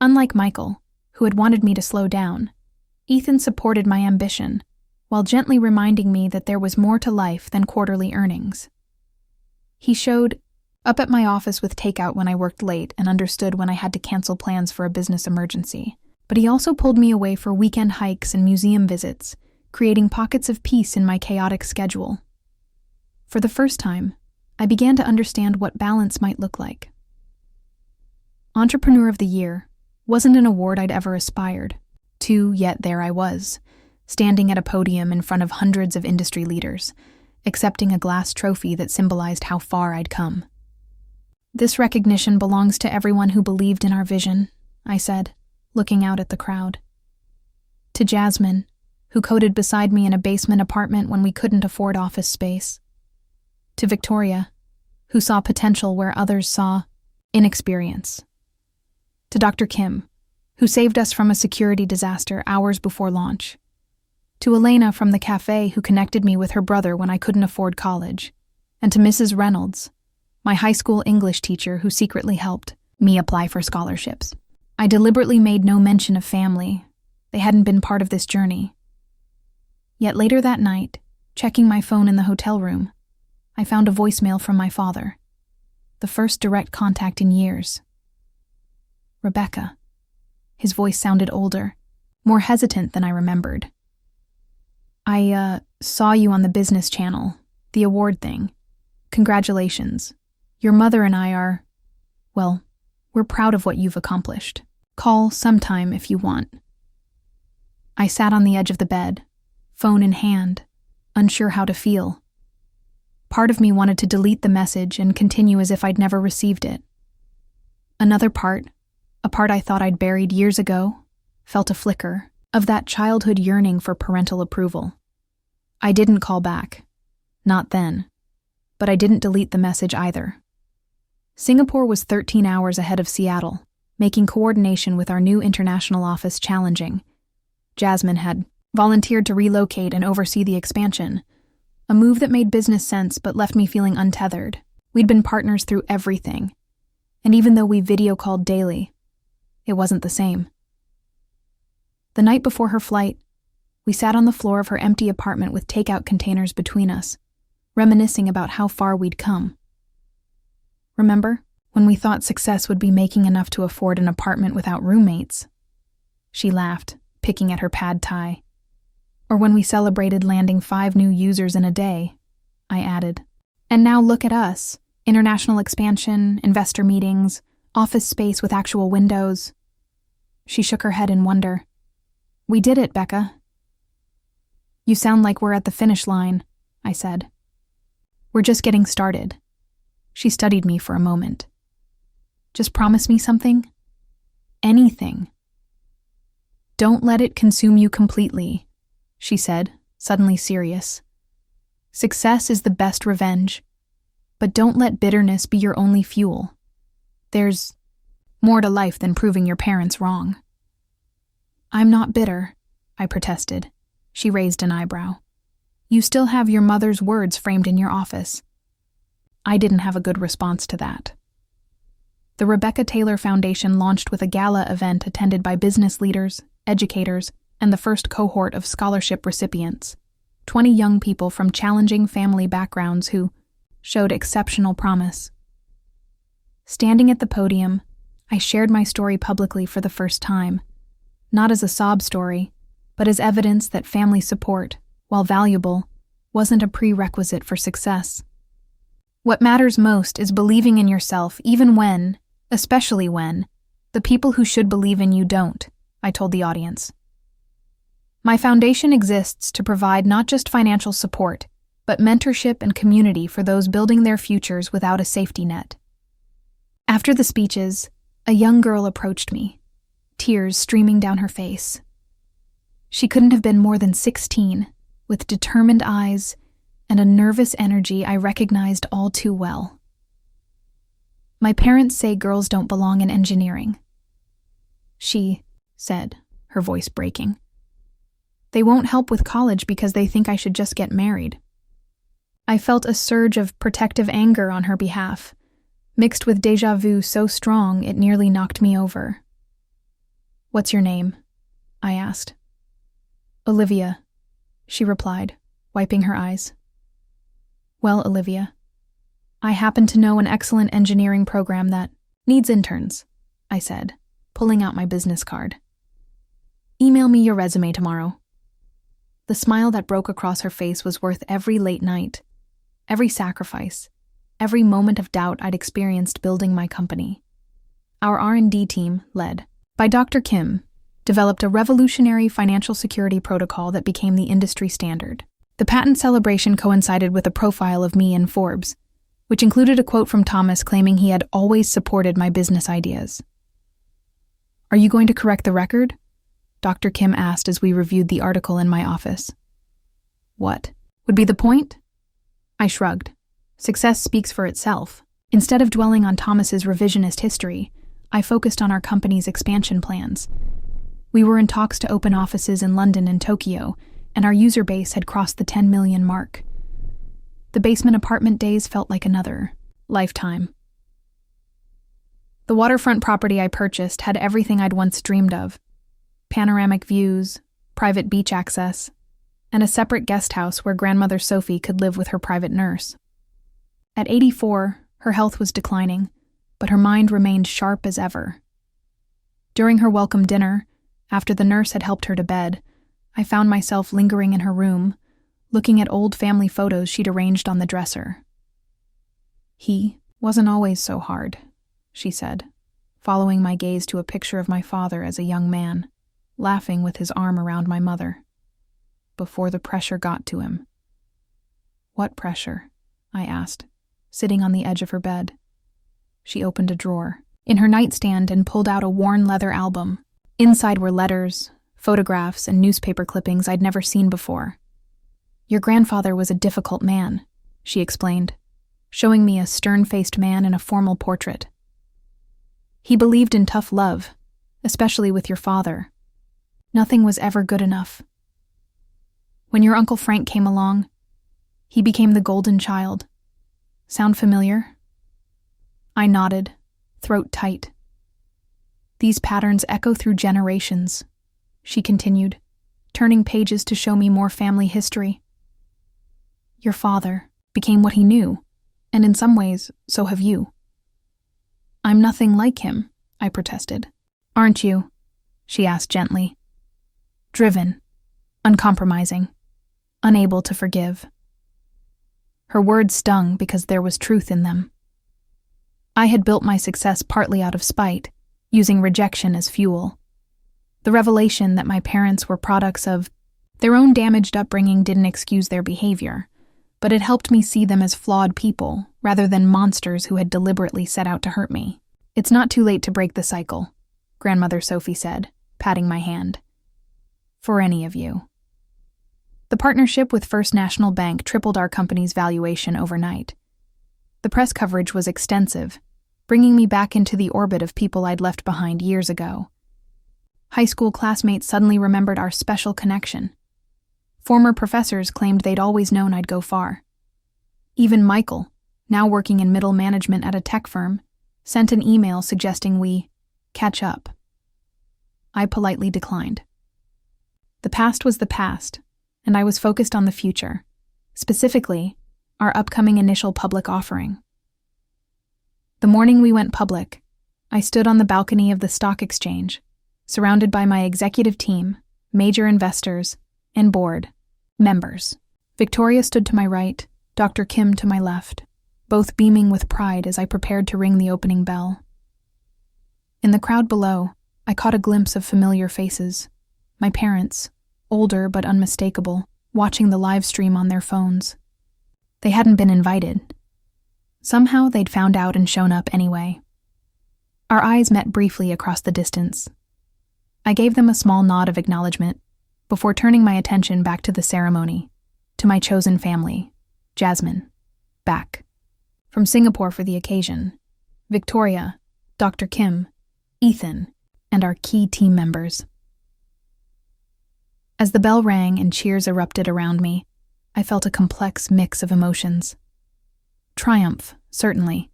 Unlike Michael, who had wanted me to slow down, Ethan supported my ambition, while gently reminding me that there was more to life than quarterly earnings. He showed up at my office with takeout when I worked late and understood when I had to cancel plans for a business emergency. But he also pulled me away for weekend hikes and museum visits, creating pockets of peace in my chaotic schedule. For the first time, I began to understand what balance might look like. Entrepreneur of the Year wasn't an award I'd ever aspired to, yet there I was, standing at a podium in front of hundreds of industry leaders, accepting a glass trophy that symbolized how far I'd come. "This recognition belongs to everyone who believed in our vision," I said, looking out at the crowd. To Jasmine, who coded beside me in a basement apartment when we couldn't afford office space. To Victoria, who saw potential where others saw inexperience. To Dr. Kim, who saved us from a security disaster hours before launch. To Elena from the cafe, who connected me with her brother when I couldn't afford college. And to Mrs. Reynolds, my high school English teacher who secretly helped me apply for scholarships. I deliberately made no mention of family. They hadn't been part of this journey. Yet later that night, checking my phone in the hotel room, I found a voicemail from my father. The first direct contact in years. Rebecca. His voice sounded older, more hesitant than I remembered. I saw you on the business channel, the award thing. Congratulations. Your mother and I are, well, we're proud of what you've accomplished. Call sometime if you want. I sat on the edge of the bed, phone in hand, unsure how to feel. Part of me wanted to delete the message and continue as if I'd never received it. Another part, a part I thought I'd buried years ago, felt a flicker of that childhood yearning for parental approval. I didn't call back. Not then. But I didn't delete the message either. Singapore was 13 hours ahead of Seattle, making coordination with our new international office challenging. Jasmine had volunteered to relocate and oversee the expansion, a move that made business sense but left me feeling untethered. We'd been partners through everything, and even though we video called daily, it wasn't the same. The night before her flight, we sat on the floor of her empty apartment with takeout containers between us, reminiscing about how far we'd come. Remember, when we thought success would be making enough to afford an apartment without roommates? She laughed, picking at her pad thai. Or when we celebrated landing 5 new users in a day, I added. And now look at us. International expansion, investor meetings, office space with actual windows. She shook her head in wonder. We did it, Becca. You sound like we're at the finish line, I said. We're just getting started. She studied me for a moment. Just promise me something? Anything. Don't let it consume you completely, she said, suddenly serious. Success is the best revenge, but don't let bitterness be your only fuel. There's more to life than proving your parents wrong. I'm not bitter, I protested. She raised an eyebrow. You still have your mother's words framed in your office. I didn't have a good response to that. The Rebecca Taylor Foundation launched with a gala event attended by business leaders, educators, and the first cohort of scholarship recipients, 20 young people from challenging family backgrounds who showed exceptional promise. Standing at the podium, I shared my story publicly for the first time, not as a sob story, but as evidence that family support, while valuable, wasn't a prerequisite for success. What matters most is believing in yourself even when, especially when, the people who should believe in you don't, I told the audience. My foundation exists to provide not just financial support, but mentorship and community for those building their futures without a safety net. After the speeches, a young girl approached me, tears streaming down her face. She couldn't have been more than 16, with determined eyes and a nervous energy I recognized all too well. My parents say girls don't belong in engineering. She said, her voice breaking. They won't help with college because they think I should just get married. I felt a surge of protective anger on her behalf, mixed with déjà vu so strong it nearly knocked me over. What's your name? I asked. Olivia, she replied, wiping her eyes. Well, Olivia, I happen to know an excellent engineering program that needs interns, I said, pulling out my business card. Email me your resume tomorrow. The smile that broke across her face was worth every late night, every sacrifice, every moment of doubt I'd experienced building my company. Our R&D team, led by Dr. Kim, developed a revolutionary financial security protocol that became the industry standard. The patent celebration coincided with a profile of me in Forbes, which included a quote from Thomas claiming he had always supported my business ideas. Are you going to correct the record? Dr. Kim asked as we reviewed the article in my office. What would be the point? I shrugged. Success speaks for itself. Instead of dwelling on Thomas's revisionist history, I focused on our company's expansion plans. We were in talks to open offices in London and Tokyo, and our user base had crossed the 10 million mark. The basement apartment days felt like another lifetime. The waterfront property I purchased had everything I'd once dreamed of: panoramic views, private beach access, and a separate guest house where grandmother Sophie could live with her private nurse. At 84, her health was declining, but her mind remained sharp as ever. During her welcome dinner, after the nurse had helped her to bed, I found myself lingering in her room, looking at old family photos she'd arranged on the dresser. "He wasn't always so hard," she said, following my gaze to a picture of my father as a young man, laughing with his arm around my mother. "Before the pressure got to him." "What pressure?" I asked, sitting on the edge of her bed. She opened a drawer in her nightstand and pulled out a worn leather album. Inside were letters, photographs, and newspaper clippings I'd never seen before. "Your grandfather was a difficult man," she explained, showing me a stern-faced man in a formal portrait. "He believed in tough love, especially with your father. Nothing was ever good enough. When your Uncle Frank came along, he became the golden child. Sound familiar?" I nodded, throat tight. "These patterns echo through generations," she continued, turning pages to show me more family history. "Your father became what he knew, and in some ways, so have you." "I'm nothing like him," I protested. "Aren't you?" she asked gently. "Driven, uncompromising, unable to forgive." Her words stung because there was truth in them. I had built my success partly out of spite, using rejection as fuel. The revelation that my parents were products of their own damaged upbringing didn't excuse their behavior, but it helped me see them as flawed people rather than monsters who had deliberately set out to hurt me. "It's not too late to break the cycle," Grandmother Sophie said, patting my hand. "For any of you." The partnership with First National Bank tripled our company's valuation overnight. The press coverage was extensive, bringing me back into the orbit of people I'd left behind years ago. High school classmates suddenly remembered our special connection. Former professors claimed they'd always known I'd go far. Even Michael, now working in middle management at a tech firm, sent an email suggesting we catch up. I politely declined. The past was the past, and I was focused on the future, specifically our upcoming initial public offering. The morning we went public, I stood on the balcony of the stock exchange, surrounded by my executive team, major investors, and board members. Victoria stood to my right, Dr. Kim to my left, both beaming with pride as I prepared to ring the opening bell. In the crowd below, I caught a glimpse of familiar faces, my parents, older but unmistakable, watching the live stream on their phones. They hadn't been invited. Somehow they'd found out and shown up anyway. Our eyes met briefly across the distance. I gave them a small nod of acknowledgement before turning my attention back to the ceremony, to my chosen family, Jasmine, back from Singapore for the occasion, Victoria, Dr. Kim, Ethan, and our key team members. As the bell rang and cheers erupted around me, I felt a complex mix of emotions. Triumph, certainly.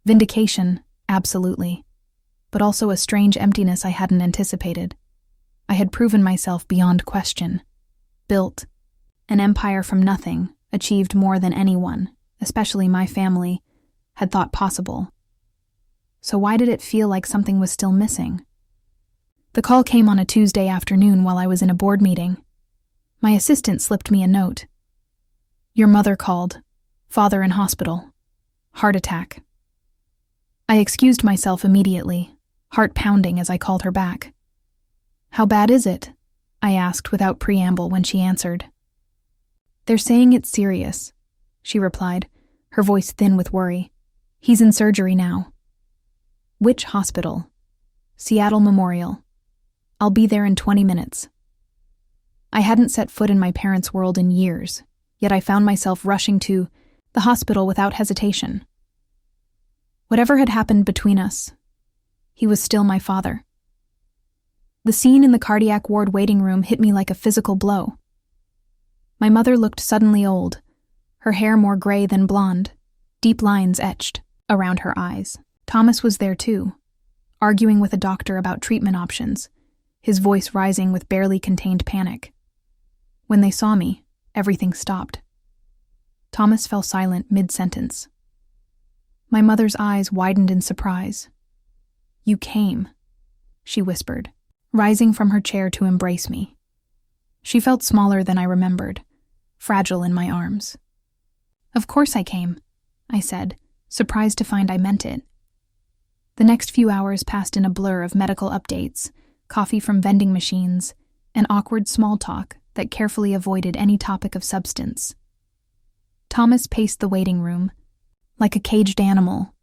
Vindication, absolutely. But also a strange emptiness I hadn't anticipated. I had proven myself beyond question. Built an empire from nothing, achieved more than anyone, especially my family, had thought possible. So why did it feel like something was still missing? The call came on a Tuesday afternoon while I was in a board meeting. My assistant slipped me a note. "Your mother called. Father in hospital. Heart attack." I excused myself immediately, heart pounding as I called her back. "How bad is it?" I asked without preamble when she answered. "They're saying it's serious," she replied, her voice thin with worry. "He's in surgery now." "Which hospital?" "Seattle Memorial. I'll be there in 20 minutes. I hadn't set foot in my parents' world in years, yet I found myself rushing to the hospital without hesitation. Whatever had happened between us, he was still my father. The scene in the cardiac ward waiting room hit me like a physical blow. My mother looked suddenly old, her hair more gray than blonde, deep lines etched around her eyes. Thomas was there too, arguing with a doctor about treatment options, his voice rising with barely contained panic. When they saw me, everything stopped. Thomas fell silent mid-sentence. My mother's eyes widened in surprise. "You came," she whispered, rising from her chair to embrace me. She felt smaller than I remembered, fragile in my arms. "Of course I came," I said, surprised to find I meant it. The next few hours passed in a blur of medical updates, coffee from vending machines, and awkward small talk that carefully avoided any topic of substance. Thomas paced the waiting room, like a caged animal,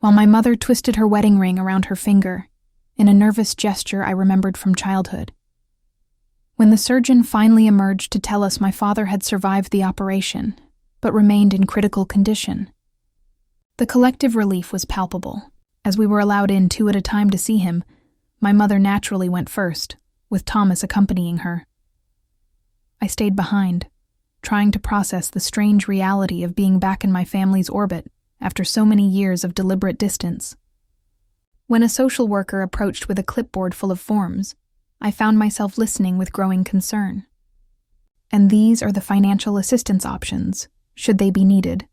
while my mother twisted her wedding ring around her finger, in a nervous gesture I remembered from childhood. When the surgeon finally emerged to tell us my father had survived the operation, but remained in critical condition, the collective relief was palpable. As we were allowed in 2 at a time to see him, my mother naturally went first, with Thomas accompanying her. I stayed behind, trying to process the strange reality of being back in my family's orbit after so many years of deliberate distance. When a social worker approached with a clipboard full of forms, I found myself listening with growing concern. "And these are the financial assistance options, should they be needed,"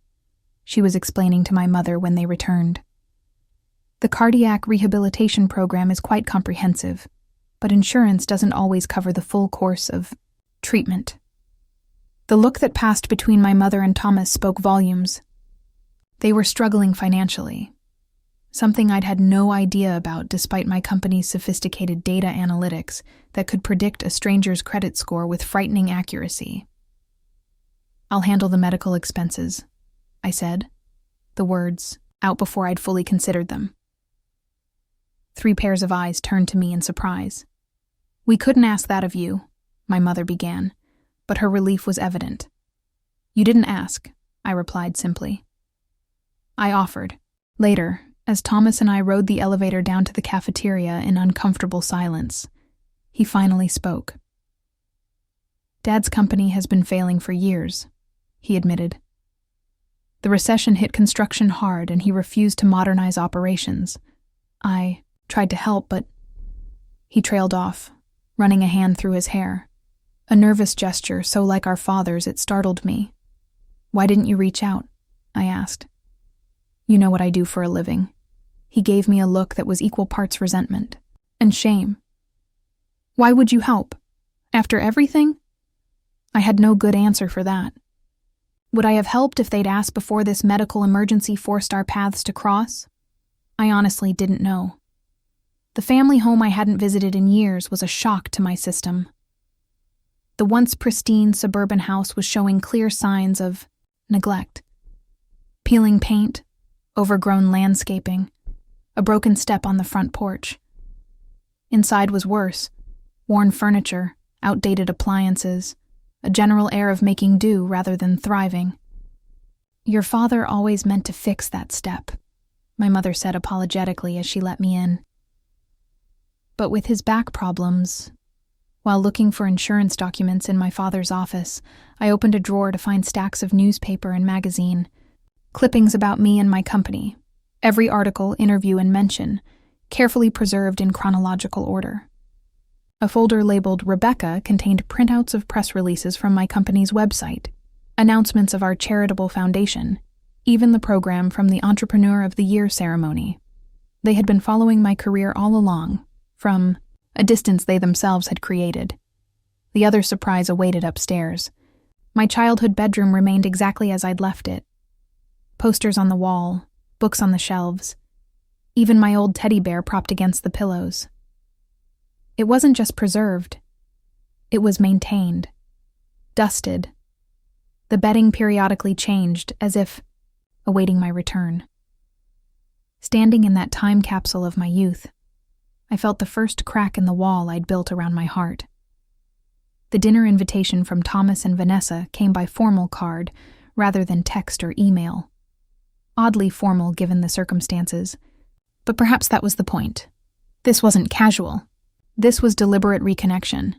she was explaining to my mother when they returned. "The cardiac rehabilitation program is quite comprehensive, but insurance doesn't always cover the full course of treatment." The look that passed between my mother and Thomas spoke volumes. They were struggling financially, something I'd had no idea about despite my company's sophisticated data analytics that could predict a stranger's credit score with frightening accuracy. "I'll handle the medical expenses," I said, the words out before I'd fully considered them. 3 pairs of eyes turned to me in surprise. "We couldn't ask that of you," my mother began, but her relief was evident. "You didn't ask," I replied simply. I offered. Later, as Thomas and I rode the elevator down to the cafeteria in uncomfortable silence, he finally spoke. "Dad's company has been failing for years," he admitted. "The recession hit construction hard and he refused to modernize operations. I tried to help, but..." He trailed off, running a hand through his hair. A nervous gesture so like our father's it startled me. "Why didn't you reach out?" I asked. "You know what I do for a living." He gave me a look that was equal parts resentment and shame. "Why would you help? After everything?" I had no good answer for that. Would I have helped if they'd asked before this medical emergency forced our paths to cross? I honestly didn't know. The family home I hadn't visited in years was a shock to my system. The once pristine suburban house was showing clear signs of neglect. Peeling paint, overgrown landscaping, a broken step on the front porch. Inside was worse: worn furniture, outdated appliances, a general air of making do rather than thriving. "Your father always meant to fix that step," my mother said apologetically as she let me in. But with his back problems, while looking for insurance documents in my father's office, I opened a drawer to find stacks of newspaper and magazine, clippings about me and my company, every article, interview, and mention, carefully preserved in chronological order. A folder labeled Rebecca contained printouts of press releases from my company's website, announcements of our charitable foundation, even the program from the Entrepreneur of the Year ceremony. They had been following my career all along, from a distance they themselves had created. The other surprise awaited upstairs. My childhood bedroom remained exactly as I'd left it. Posters on the wall, books on the shelves, even my old teddy bear propped against the pillows. It wasn't just preserved. It was maintained, dusted. The bedding periodically changed, as if awaiting my return. Standing in that time capsule of my youth, I felt the first crack in the wall I'd built around my heart. The dinner invitation from Thomas and Vanessa came by formal card rather than text or email. Oddly formal given the circumstances, but perhaps that was the point. This wasn't casual. This was deliberate reconnection.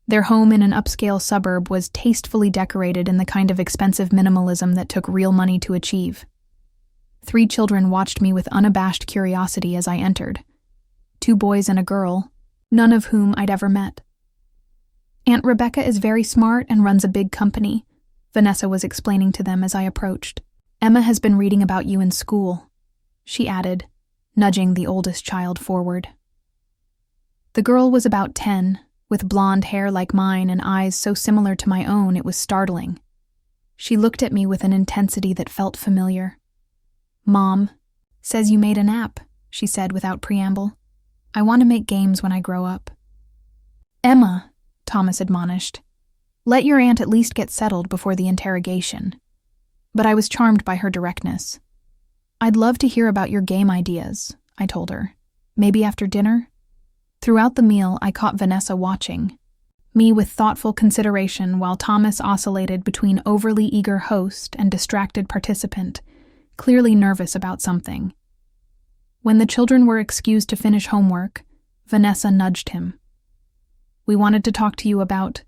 Their home in an upscale suburb was tastefully decorated in the kind of expensive minimalism that took real money to achieve. 3 children watched me with unabashed curiosity as I entered, 2 boys and a girl, none of whom I'd ever met. Aunt Rebecca is very smart and runs a big company, Vanessa was explaining to them as I approached. Emma has been reading about you in school, she added, nudging the oldest child forward. The girl was about 10, with blonde hair like mine and eyes so similar to my own it was startling. She looked at me with an intensity that felt familiar. "Mom says you made an app," she said without preamble. "I want to make games when I grow up." "Emma," Thomas admonished, "let your aunt at least get settled before the interrogation." But I was charmed by her directness. "I'd love to hear about your game ideas," I told her. "Maybe after dinner?" Throughout the meal, I caught Vanessa watching, me with thoughtful consideration while Thomas oscillated between overly eager host and distracted participant, clearly nervous about something. When the children were excused to finish homework, Vanessa nudged him. "We wanted to talk to you about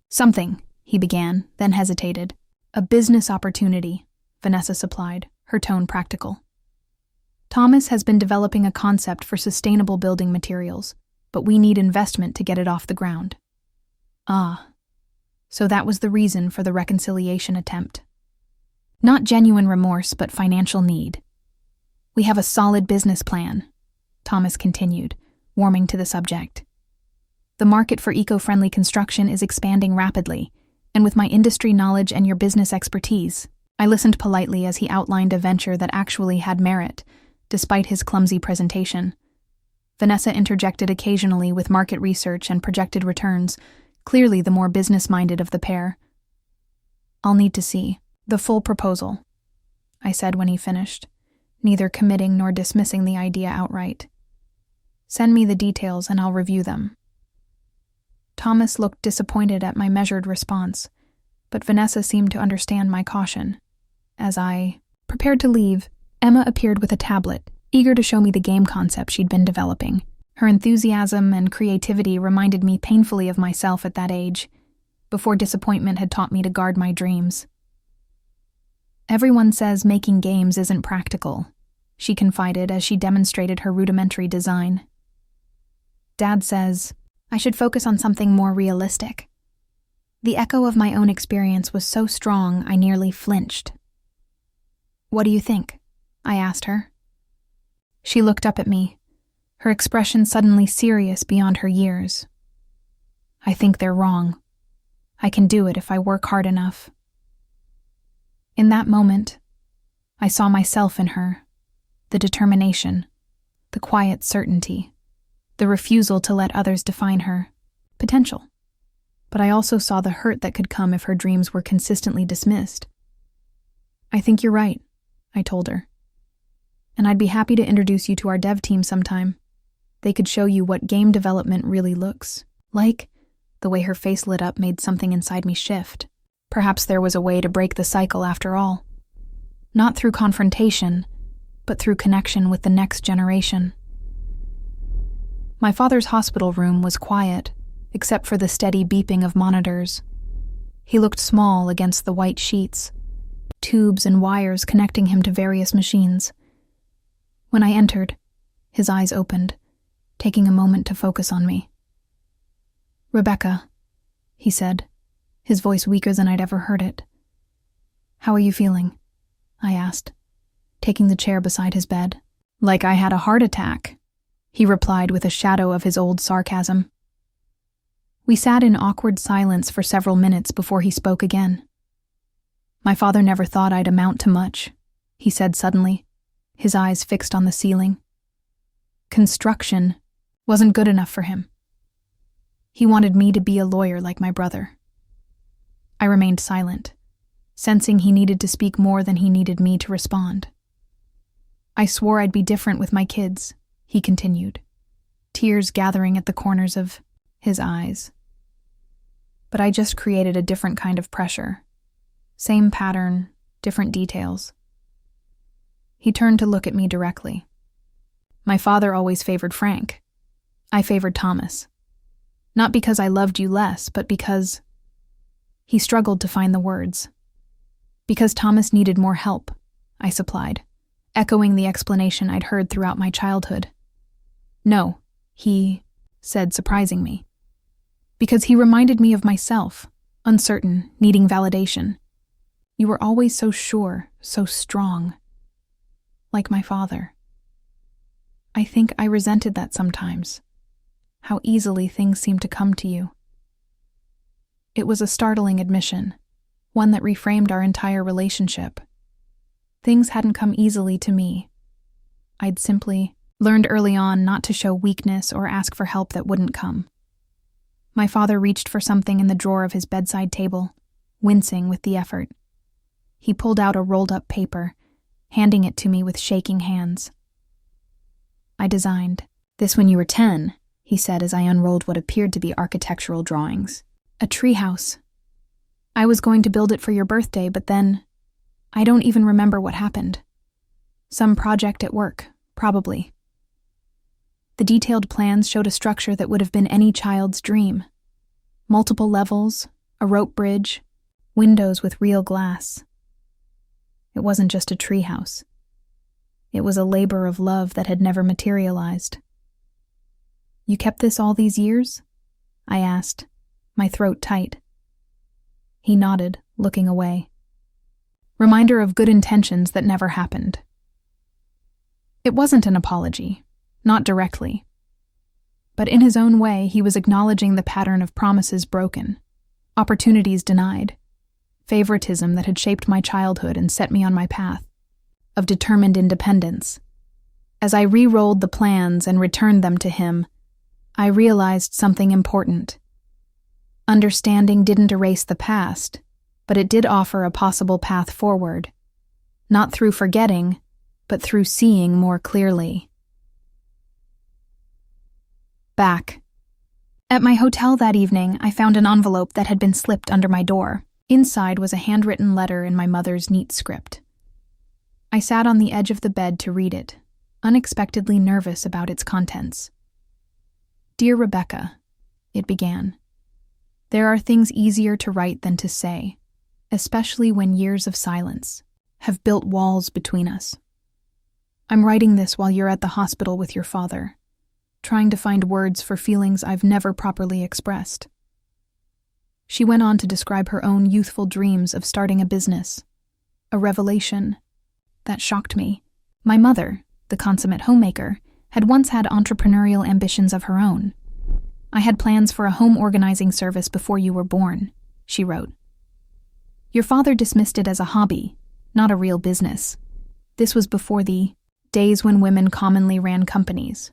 something," he began, then hesitated. "A business opportunity," Vanessa supplied, her tone practical. "Thomas has been developing a concept for sustainable building materials, but we need investment to get it off the ground." Ah, so that was the reason for the reconciliation attempt. Not genuine remorse, but financial need. "We have a solid business plan," Thomas continued, warming to the subject. "The market for eco-friendly construction is expanding rapidly, and with my industry knowledge and your business expertise," I listened politely as he outlined a venture that actually had merit, despite his clumsy presentation. Vanessa interjected occasionally with market research and projected returns, clearly the more business-minded of the pair. "I'll need to see the full proposal," I said when he finished, neither committing nor dismissing the idea outright. "Send me the details and I'll review them." Thomas looked disappointed at my measured response, but Vanessa seemed to understand my caution. As I prepared to leave, Emma appeared with a tablet, eager to show me the game concept she'd been developing. Her enthusiasm and creativity reminded me painfully of myself at that age, before disappointment had taught me to guard my dreams. "Everyone says making games isn't practical," she confided as she demonstrated her rudimentary design. "Dad says I should focus on something more realistic." The echo of my own experience was so strong I nearly flinched. "What do you think?" I asked her. She looked up at me, her expression suddenly serious beyond her years. "I think they're wrong. I can do it if I work hard enough." In that moment, I saw myself in her, the determination, the quiet certainty, the refusal to let others define her potential. But I also saw the hurt that could come if her dreams were consistently dismissed. "I think you're right," I told her. "And I'd be happy to introduce you to our dev team sometime. They could show you what game development really looks like." The way her face lit up made something inside me shift. Perhaps there was a way to break the cycle after all. Not through confrontation, but through connection with the next generation. My father's hospital room was quiet, except for the steady beeping of monitors. He looked small against the white sheets, tubes and wires connecting him to various machines. When I entered, his eyes opened, taking a moment to focus on me. "Rebecca," he said, his voice weaker than I'd ever heard it. "How are you feeling?" I asked, taking the chair beside his bed. "Like I had a heart attack," he replied with a shadow of his old sarcasm. We sat in awkward silence for several minutes before he spoke again. "My father never thought I'd amount to much," he said suddenly, his eyes fixed on the ceiling. Construction wasn't good enough for him. He wanted me to be a lawyer like my brother. I remained silent, sensing he needed to speak more than he needed me to respond. "I swore I'd be different with my kids," he continued, tears gathering at the corners of his eyes. "But I just created a different kind of pressure. Same pattern, different details." He turned to look at me directly. "My father always favored Frank. I favored Thomas. Not because I loved you less, but because—" He struggled to find the words. "Because Thomas needed more help," I supplied, echoing the explanation I'd heard throughout my childhood. "No," he said, surprising me. Because he reminded me of myself, uncertain, needing validation. You were always so sure, so strong. Like my father. I think I resented that sometimes. How easily things seemed to come to you. It was a startling admission, one that reframed our entire relationship. Things hadn't come easily to me. I'd simply learned early on not to show weakness or ask for help that wouldn't come. My father reached for something in the drawer of his bedside table, wincing with the effort. He pulled out a rolled-up paper, handing it to me with shaking hands. I designed this when you were 10, he said as I unrolled what appeared to be architectural drawings. A treehouse. I was going to build it for your birthday, but then I don't even remember what happened. Some project at work, probably. The detailed plans showed a structure that would have been any child's dream. Multiple levels, a rope bridge, windows with real glass. It wasn't just a treehouse. It was a labor of love that had never materialized. You kept this all these years? I asked, my throat tight. He nodded, looking away. Reminder of good intentions that never happened. It wasn't an apology, not directly. But in his own way, he was acknowledging the pattern of promises broken, opportunities denied, favoritism that had shaped my childhood and set me on my path of determined independence. As I re-rolled the plans and returned them to him, I realized something important. Understanding didn't erase the past, but it did offer a possible path forward, not through forgetting, but through seeing more clearly. Back. At my hotel that evening, I found an envelope that had been slipped under my door. Inside was a handwritten letter in my mother's neat script. I sat on the edge of the bed to read it, unexpectedly nervous about its contents. Dear Rebecca, it began. There are things easier to write than to say, especially when years of silence have built walls between us. I'm writing this while you're at the hospital with your father, trying to find words for feelings I've never properly expressed. She went on to describe her own youthful dreams of starting a business, a revelation that shocked me. My mother, the consummate homemaker, had once had entrepreneurial ambitions of her own. I had plans for a home organizing service before you were born, she wrote. Your father dismissed it as a hobby, not a real business. This was before the days when women commonly ran companies.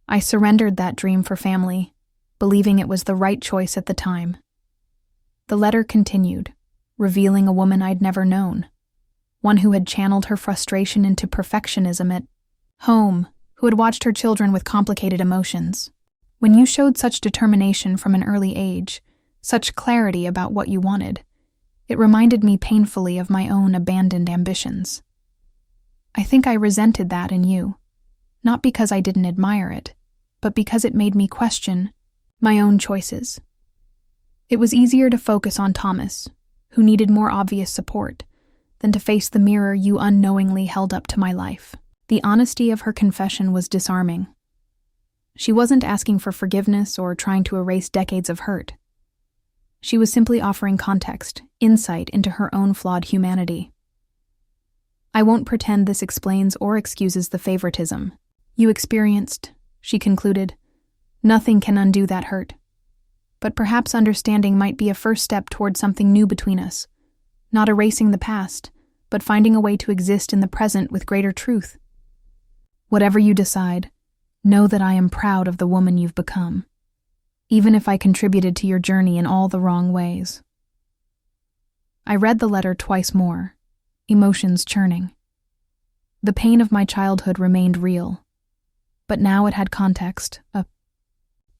I surrendered that dream for family, believing it was the right choice at the time. The letter continued, revealing a woman I'd never known, one who had channeled her frustration into perfectionism at home, who had watched her children with complicated emotions. When you showed such determination from an early age, such clarity about what you wanted, it reminded me painfully of my own abandoned ambitions. I think I resented that in you, not because I didn't admire it, but because it made me question my own choices. It was easier to focus on Thomas, who needed more obvious support, than to face the mirror you unknowingly held up to my life. The honesty of her confession was disarming. She wasn't asking for forgiveness or trying to erase decades of hurt. She was simply offering context, insight into her own flawed humanity. I won't pretend this explains or excuses the favoritism you experienced, she concluded. Nothing can undo that hurt. But perhaps understanding might be a first step toward something new between us, not erasing the past, but finding a way to exist in the present with greater truth. Whatever you decide, know that I am proud of the woman you've become, even if I contributed to your journey in all the wrong ways. I read the letter twice more, emotions churning. The pain of my childhood remained real, but now it had context, a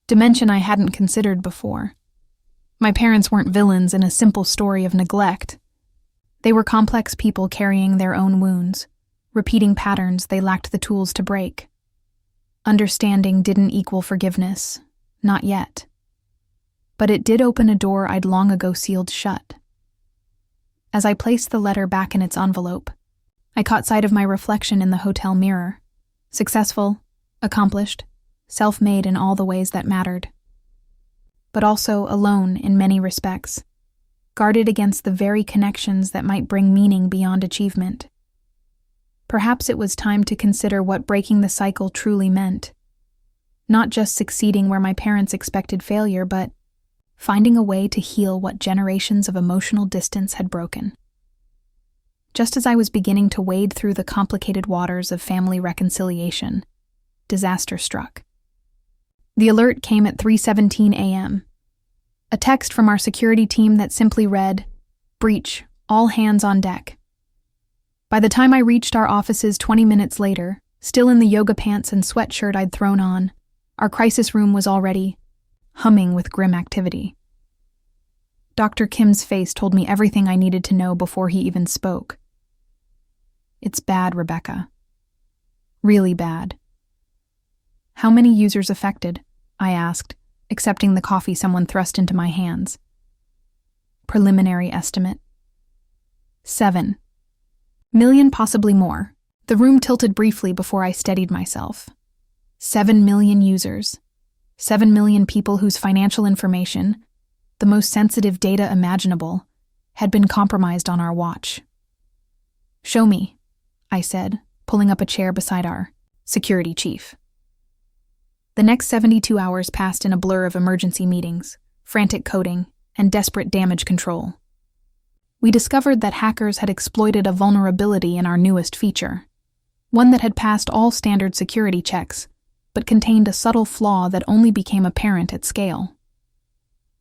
dimension I hadn't considered before. My parents weren't villains in a simple story of neglect. They were complex people carrying their own wounds, repeating patterns they lacked the tools to break. Understanding didn't equal forgiveness, not yet. But it did open a door I'd long ago sealed shut. As I placed the letter back in its envelope, I caught sight of my reflection in the hotel mirror. Successful, accomplished, self-made in all the ways that mattered, but also alone in many respects, guarded against the very connections that might bring meaning beyond achievement. Perhaps it was time to consider what breaking the cycle truly meant. Not just succeeding where my parents expected failure, but finding a way to heal what generations of emotional distance had broken. Just as I was beginning to wade through the complicated waters of family reconciliation, disaster struck. The alert came at 3:17 a.m. A text from our security team that simply read, "Breach, all hands on deck." By the time I reached our offices 20 minutes later, still in the yoga pants and sweatshirt I'd thrown on, our crisis room was already humming with grim activity. Dr. Kim's face told me everything I needed to know before he even spoke. "It's bad, Rebecca. Really bad." "How many users affected?" I asked, accepting the coffee someone thrust into my hands. "Preliminary estimate. 7 million, possibly more." The room tilted briefly before I steadied myself. 7 million users. 7 million people whose financial information, the most sensitive data imaginable, had been compromised on our watch. "Show me," I said, pulling up a chair beside our security chief. The next 72 hours passed in a blur of emergency meetings, frantic coding, and desperate damage control. We discovered that hackers had exploited a vulnerability in our newest feature, one that had passed all standard security checks, but contained a subtle flaw that only became apparent at scale.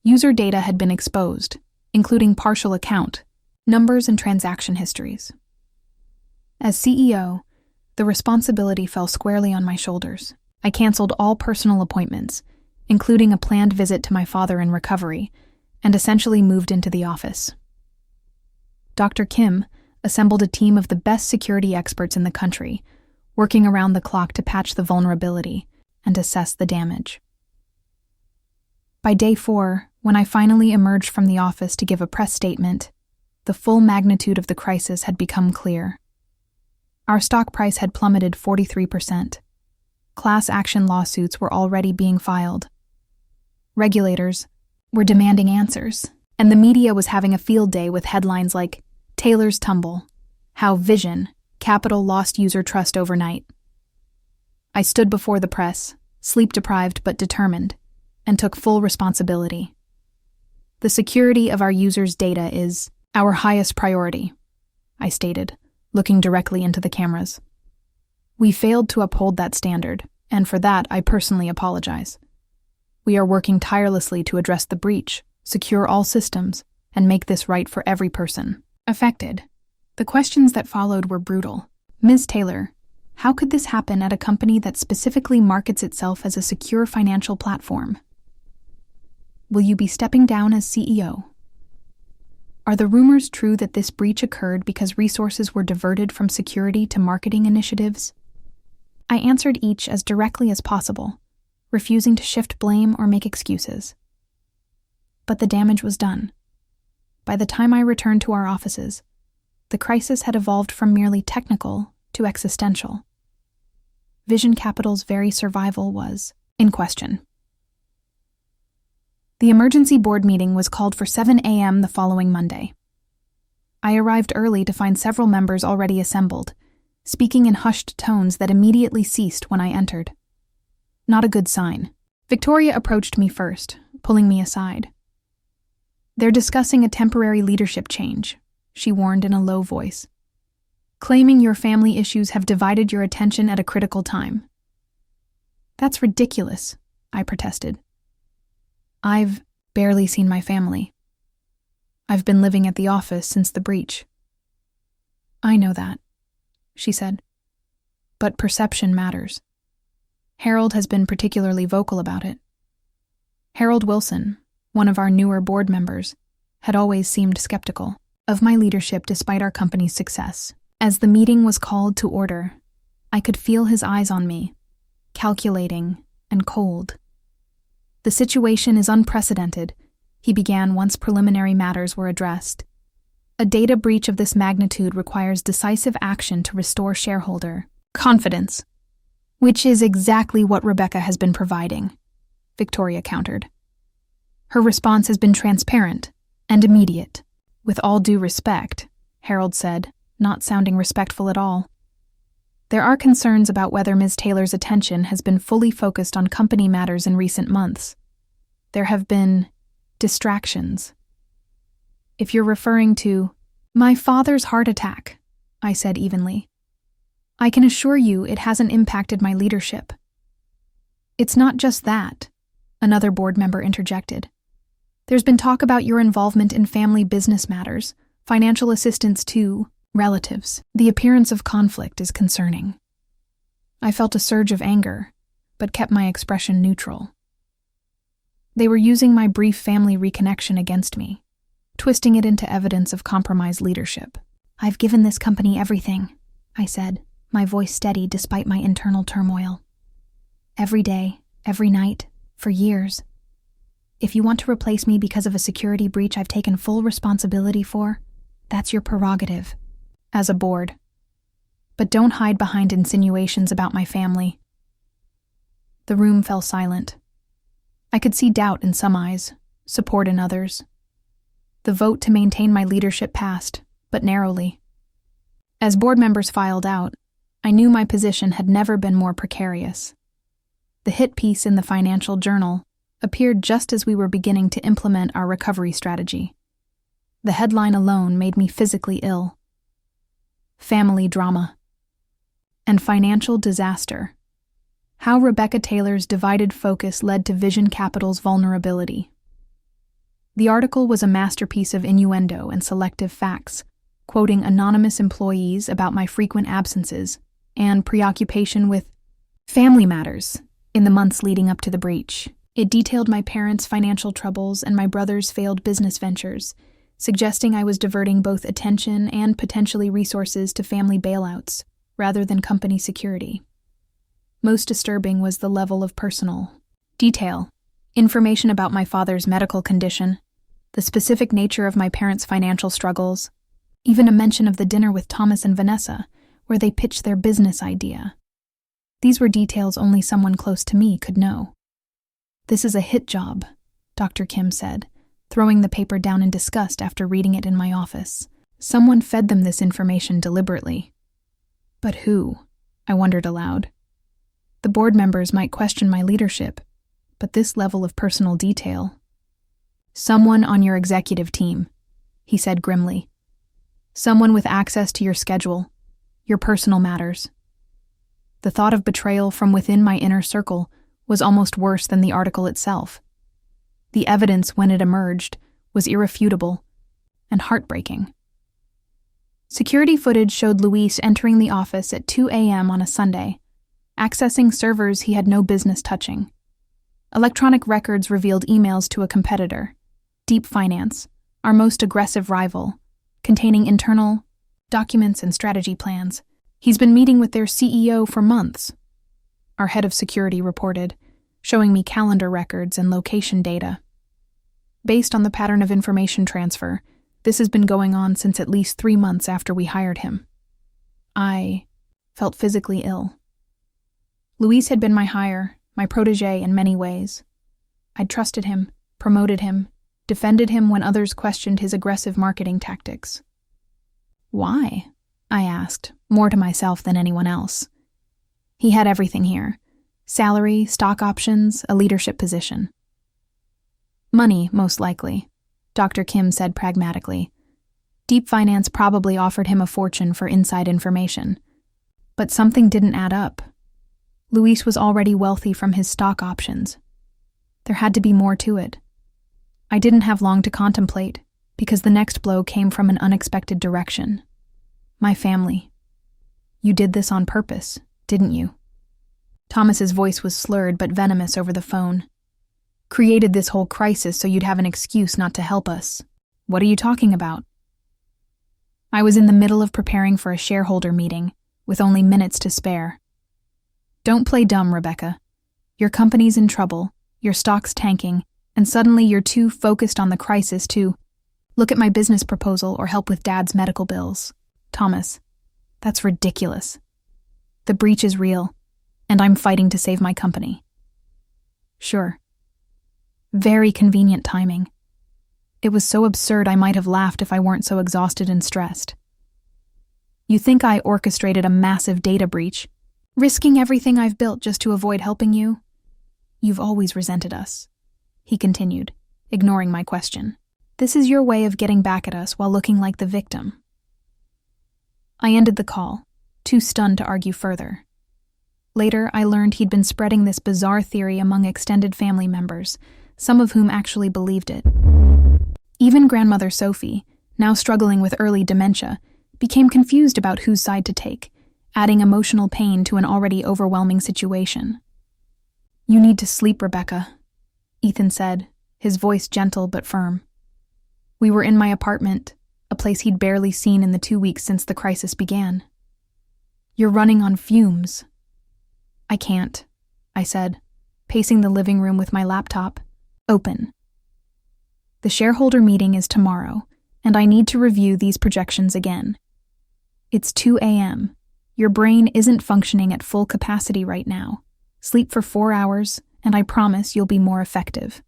User data had been exposed, including partial account, numbers, and transaction histories. As CEO, the responsibility fell squarely on my shoulders. I canceled all personal appointments, including a planned visit to my father in recovery, and essentially moved into the office. Dr. Kim assembled a team of the best security experts in the country, working around the clock to patch the vulnerability and assess the damage. By day 4, when I finally emerged from the office to give a press statement, the full magnitude of the crisis had become clear. Our stock price had plummeted 43%. Class action lawsuits were already being filed. Regulators were demanding answers, and the media was having a field day with headlines like "Taylor's Tumble," "How Vision, Capital Lost User Trust Overnight." I stood before the press, sleep-deprived but determined, and took full responsibility. "The security of our users' data is our highest priority," I stated, looking directly into the cameras. "We failed to uphold that standard, and for that I personally apologize. We are working tirelessly to address the breach, secure all systems, and make this right for every person affected." The questions that followed were brutal. "Ms. Taylor, how could this happen at a company that specifically markets itself as a secure financial platform? Will you be stepping down as CEO? Are the rumors true that this breach occurred because resources were diverted from security to marketing initiatives?" I answered each as directly as possible, refusing to shift blame or make excuses. But the damage was done. By the time I returned to our offices, the crisis had evolved from merely technical to existential. Vision Capital's very survival was in question. The emergency board meeting was called for 7 a.m. the following Monday. I arrived early to find several members already assembled, speaking in hushed tones that immediately ceased when I entered. Not a good sign. Victoria approached me first, pulling me aside. "They're discussing a temporary leadership change," she warned in a low voice, "claiming your family issues have divided your attention at a critical time." "That's ridiculous," I protested. "I've barely seen my family. I've been living at the office since the breach." "I know that," she said. "But perception matters. Harold has been particularly vocal about it." Harold Wilson, one of our newer board members, had always seemed skeptical of my leadership despite our company's success. As the meeting was called to order, I could feel his eyes on me, calculating and cold. "The situation is unprecedented," he began once preliminary matters were addressed. "A data breach of this magnitude requires decisive action to restore shareholder confidence. Which is exactly what Rebecca has been providing, Victoria countered. Her response has been transparent and immediate. With all due respect, Harold said, not sounding respectful at all. There are concerns about whether Ms. Taylor's attention has been fully focused on company matters in recent months. There have been distractions. If you're referring to my father's heart attack, I said evenly, I can assure you it hasn't impacted my leadership. It's not just that, another board member interjected. There's been talk about your involvement in family business matters, financial assistance to relatives. The appearance of conflict is concerning. I felt a surge of anger, but kept my expression neutral. They were using my brief family reconnection against me, twisting it into evidence of compromised leadership. I've given this company everything, I said, my voice steady despite my internal turmoil. Every day, every night, for years. If you want to replace me because of a security breach I've taken full responsibility for, that's your prerogative, as a board. But don't hide behind insinuations about my family. The room fell silent. I could see doubt in some eyes, support in others. The vote to maintain my leadership passed, but narrowly. As board members filed out, I knew my position had never been more precarious. The hit piece in the Financial Journal appeared just as we were beginning to implement our recovery strategy. The headline alone made me physically ill. Family drama. And financial disaster. How Rebecca Taylor's divided focus led to Vision Capital's vulnerability. The article was a masterpiece of innuendo and selective facts, quoting anonymous employees about my frequent absences and preoccupation with family matters in the months leading up to the breach. It detailed my parents' financial troubles and my brother's failed business ventures, suggesting I was diverting both attention and potentially resources to family bailouts, rather than company security. Most disturbing was the level of personal detail, information about my father's medical condition, the specific nature of my parents' financial struggles, even a mention of the dinner with Thomas and Vanessa, where they pitched their business idea. These were details only someone close to me could know. This is a hit job, Dr. Kim said, throwing the paper down in disgust after reading it in my office. Someone fed them this information deliberately. But who? I wondered aloud. The board members might question my leadership, but this level of personal detail. Someone on your executive team, he said grimly. Someone with access to your schedule, your personal matters. The thought of betrayal from within my inner circle was almost worse than the article itself. The evidence, when it emerged, was irrefutable and heartbreaking. Security footage showed Luis entering the office at 2 a.m. on a Sunday, accessing servers he had no business touching. Electronic records revealed emails to a competitor, Deep Finance, our most aggressive rival, containing internal documents and strategy plans. He's been meeting with their CEO for months, our head of security reported, showing me calendar records and location data. Based on the pattern of information transfer, this has been going on since at least 3 months after we hired him. I felt physically ill. Luis had been my hire, my protégé in many ways. I'd trusted him, promoted him, defended him when others questioned his aggressive marketing tactics. Why? I asked, more to myself than anyone else. He had everything here: salary, stock options, a leadership position. Money, most likely, Dr. Kim said pragmatically. Deep Finance probably offered him a fortune for inside information. But something didn't add up. Luis was already wealthy from his stock options. There had to be more to it. I didn't have long to contemplate, because the next blow came from an unexpected direction. My family. You did this on purpose, didn't you? Thomas's voice was slurred but venomous over the phone. Created this whole crisis so you'd have an excuse not to help us. What are you talking about? I was in the middle of preparing for a shareholder meeting, with only minutes to spare. Don't play dumb, Rebecca. Your company's in trouble, your stock's tanking, and suddenly you're too focused on the crisis to look at my business proposal or help with Dad's medical bills. Thomas, that's ridiculous. The breach is real. And I'm fighting to save my company. Sure. Very convenient timing. It was so absurd I might have laughed if I weren't so exhausted and stressed. You think I orchestrated a massive data breach, risking everything I've built just to avoid helping you? You've always resented us, he continued, ignoring my question. This is your way of getting back at us while looking like the victim. I ended the call, too stunned to argue further. Later, I learned he'd been spreading this bizarre theory among extended family members, some of whom actually believed it. Even grandmother Sophie, now struggling with early dementia, became confused about whose side to take, adding emotional pain to an already overwhelming situation. You need to sleep, Rebecca, Ethan said, his voice gentle but firm. We were in my apartment, a place he'd barely seen in the 2 weeks since the crisis began. You're running on fumes. I can't, I said, pacing the living room with my laptop open. The shareholder meeting is tomorrow, and I need to review these projections again. It's 2 a.m. Your brain isn't functioning at full capacity right now. Sleep for 4 hours, and I promise you'll be more effective.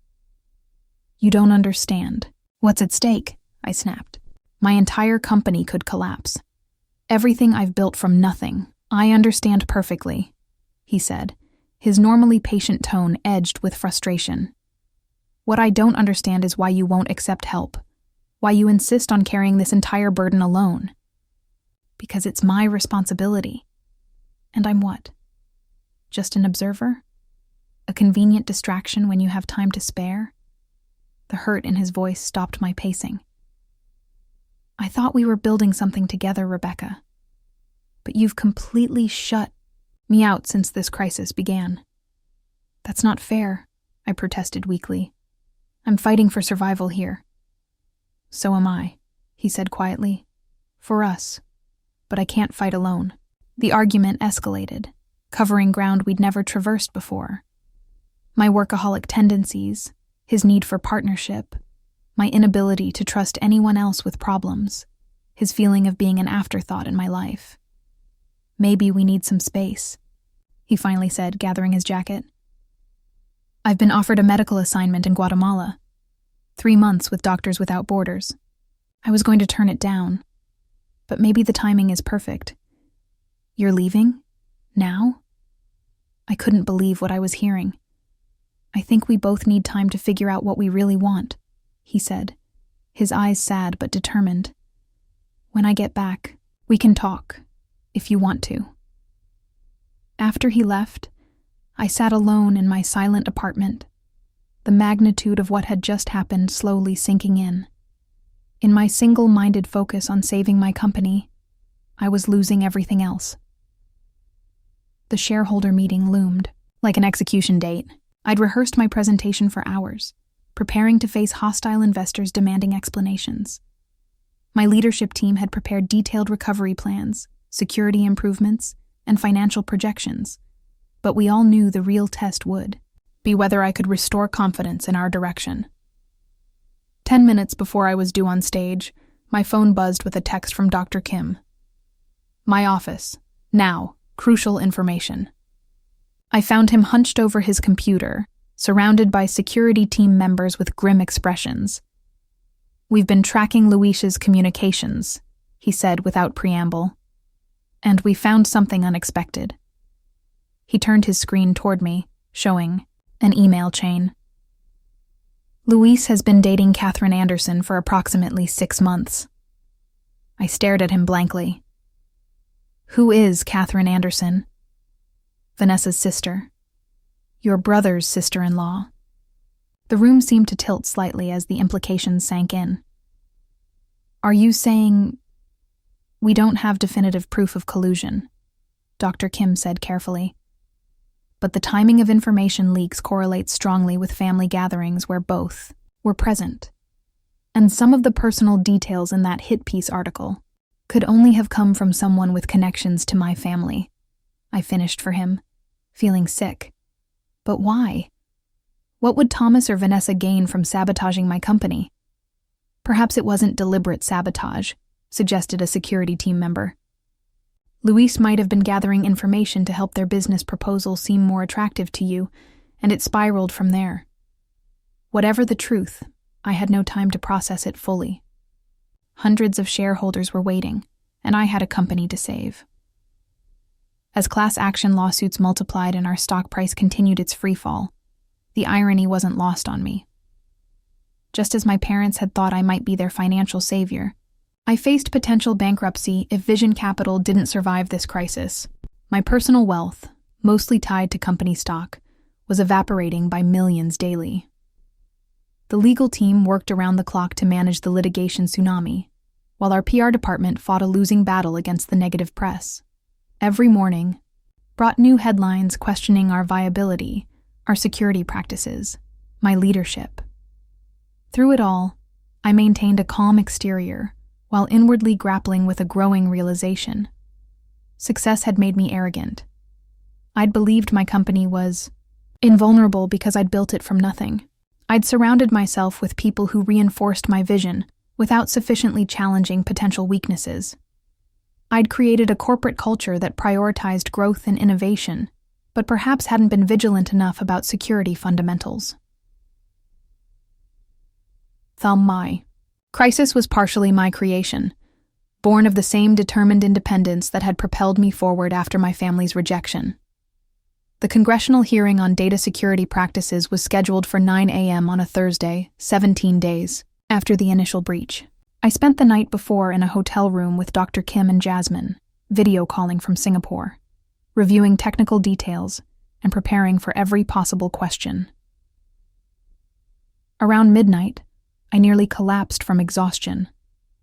You don't understand. What's at stake? I snapped. My entire company could collapse. Everything I've built from nothing. I understand perfectly, he said, his normally patient tone edged with frustration. What I don't understand is why you won't accept help, why you insist on carrying this entire burden alone. Because it's my responsibility. And I'm what? Just an observer? A convenient distraction when you have time to spare? The hurt in his voice stopped my pacing. I thought we were building something together, Rebecca. But you've completely shut me out since this crisis began. That's not fair, I protested weakly. I'm fighting for survival here. So am I, he said quietly. For us. But I can't fight alone. The argument escalated, covering ground we'd never traversed before. My workaholic tendencies, his need for partnership, my inability to trust anyone else with problems, his feeling of being an afterthought in my life. Maybe we need some space, he finally said, gathering his jacket. I've been offered a medical assignment in Guatemala. 3 months with Doctors Without Borders. I was going to turn it down, but maybe the timing is perfect. You're leaving? Now? I couldn't believe what I was hearing. I think we both need time to figure out what we really want, he said, his eyes sad but determined. When I get back, we can talk, if you want to. After he left, I sat alone in my silent apartment, the magnitude of what had just happened slowly sinking in. In my single-minded focus on saving my company, I was losing everything else. The shareholder meeting loomed, like an execution date. I'd rehearsed my presentation for hours, preparing to face hostile investors demanding explanations. My leadership team had prepared detailed recovery plans, security improvements, and financial projections, but we all knew the real test would be whether I could restore confidence in our direction. 10 minutes before I was due on stage, my phone buzzed with a text from Dr. Kim. My office. Now. Crucial information. I found him hunched over his computer, surrounded by security team members with grim expressions. We've been tracking Luis's communications, he said without preamble. And we found something unexpected. He turned his screen toward me, showing an email chain. Luis has been dating Catherine Anderson for approximately 6 months. I stared at him blankly. Who is Catherine Anderson? Vanessa's sister. Your brother's sister-in-law. The room seemed to tilt slightly as the implications sank in. Are you saying we don't have definitive proof of collusion? Dr. Kim said carefully. But the timing of information leaks correlates strongly with family gatherings where both were present. And some of the personal details in that hit piece article could only have come from someone with connections to my family. I finished for him, feeling sick. But why? What would Thomas or Vanessa gain from sabotaging my company? Perhaps it wasn't deliberate sabotage, suggested a security team member. Luis might have been gathering information to help their business proposal seem more attractive to you, and it spiraled from there. Whatever the truth, I had no time to process it fully. Hundreds of shareholders were waiting, and I had a company to save. As class action lawsuits multiplied and our stock price continued its freefall, the irony wasn't lost on me. Just as my parents had thought I might be their financial savior, I faced potential bankruptcy if Vision Capital didn't survive this crisis. My personal wealth, mostly tied to company stock, was evaporating by millions daily. The legal team worked around the clock to manage the litigation tsunami, while our PR department fought a losing battle against the negative press. Every morning brought new headlines questioning our viability, our security practices, my leadership. Through it all, I maintained a calm exterior, while inwardly grappling with a growing realization. Success had made me arrogant. I'd believed my company was invulnerable because I'd built it from nothing. I'd surrounded myself with people who reinforced my vision without sufficiently challenging potential weaknesses. I'd created a corporate culture that prioritized growth and innovation, but perhaps hadn't been vigilant enough about security fundamentals. My crisis was partially my creation, born of the same determined independence that had propelled me forward after my family's rejection. The congressional hearing on data security practices was scheduled for 9 a.m. on a Thursday, 17 days after the initial breach. I spent the night before in a hotel room with Dr. Kim and Jasmine, video calling from Singapore, reviewing technical details and preparing for every possible question. Around midnight, I nearly collapsed from exhaustion,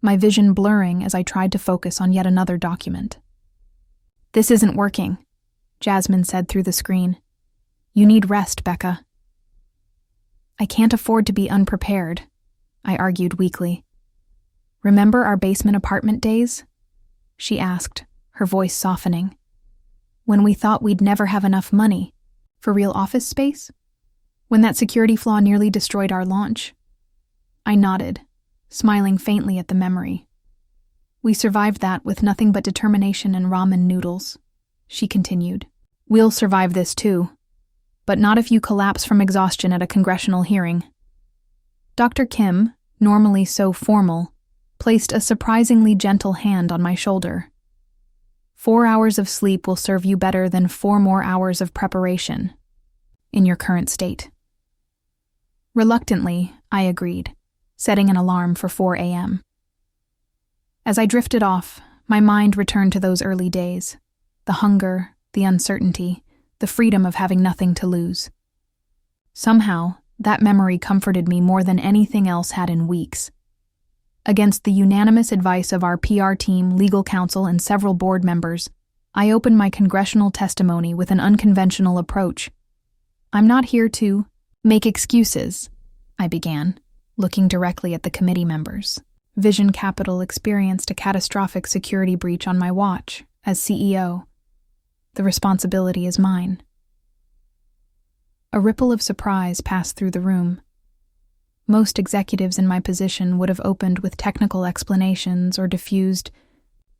my vision blurring as I tried to focus on yet another document. "This isn't working," Jasmine said through the screen. "You need rest, Becca." "I can't afford to be unprepared," I argued weakly. "Remember our basement apartment days?" she asked, her voice softening. "When we thought we'd never have enough money for real office space? When that security flaw nearly destroyed our launch?" I nodded, smiling faintly at the memory. "We survived that with nothing but determination and ramen noodles," she continued. "We'll survive this too, but not if you collapse from exhaustion at a congressional hearing." Dr. Kim, normally so formal, placed a surprisingly gentle hand on my shoulder. 4 hours of sleep will serve you better than 4 more hours of preparation in your current state. Reluctantly, I agreed, setting an alarm for 4 a.m. As I drifted off, my mind returned to those early days, the hunger, the uncertainty, the freedom of having nothing to lose. Somehow, that memory comforted me more than anything else had in weeks. Against the unanimous advice of our PR team, legal counsel, and several board members, I opened my congressional testimony with an unconventional approach. "I'm not here to make excuses," I began, looking directly at the committee members. "Vision Capital experienced a catastrophic security breach on my watch as CEO. The responsibility is mine." A ripple of surprise passed through the room. Most executives in my position would have opened with technical explanations or diffused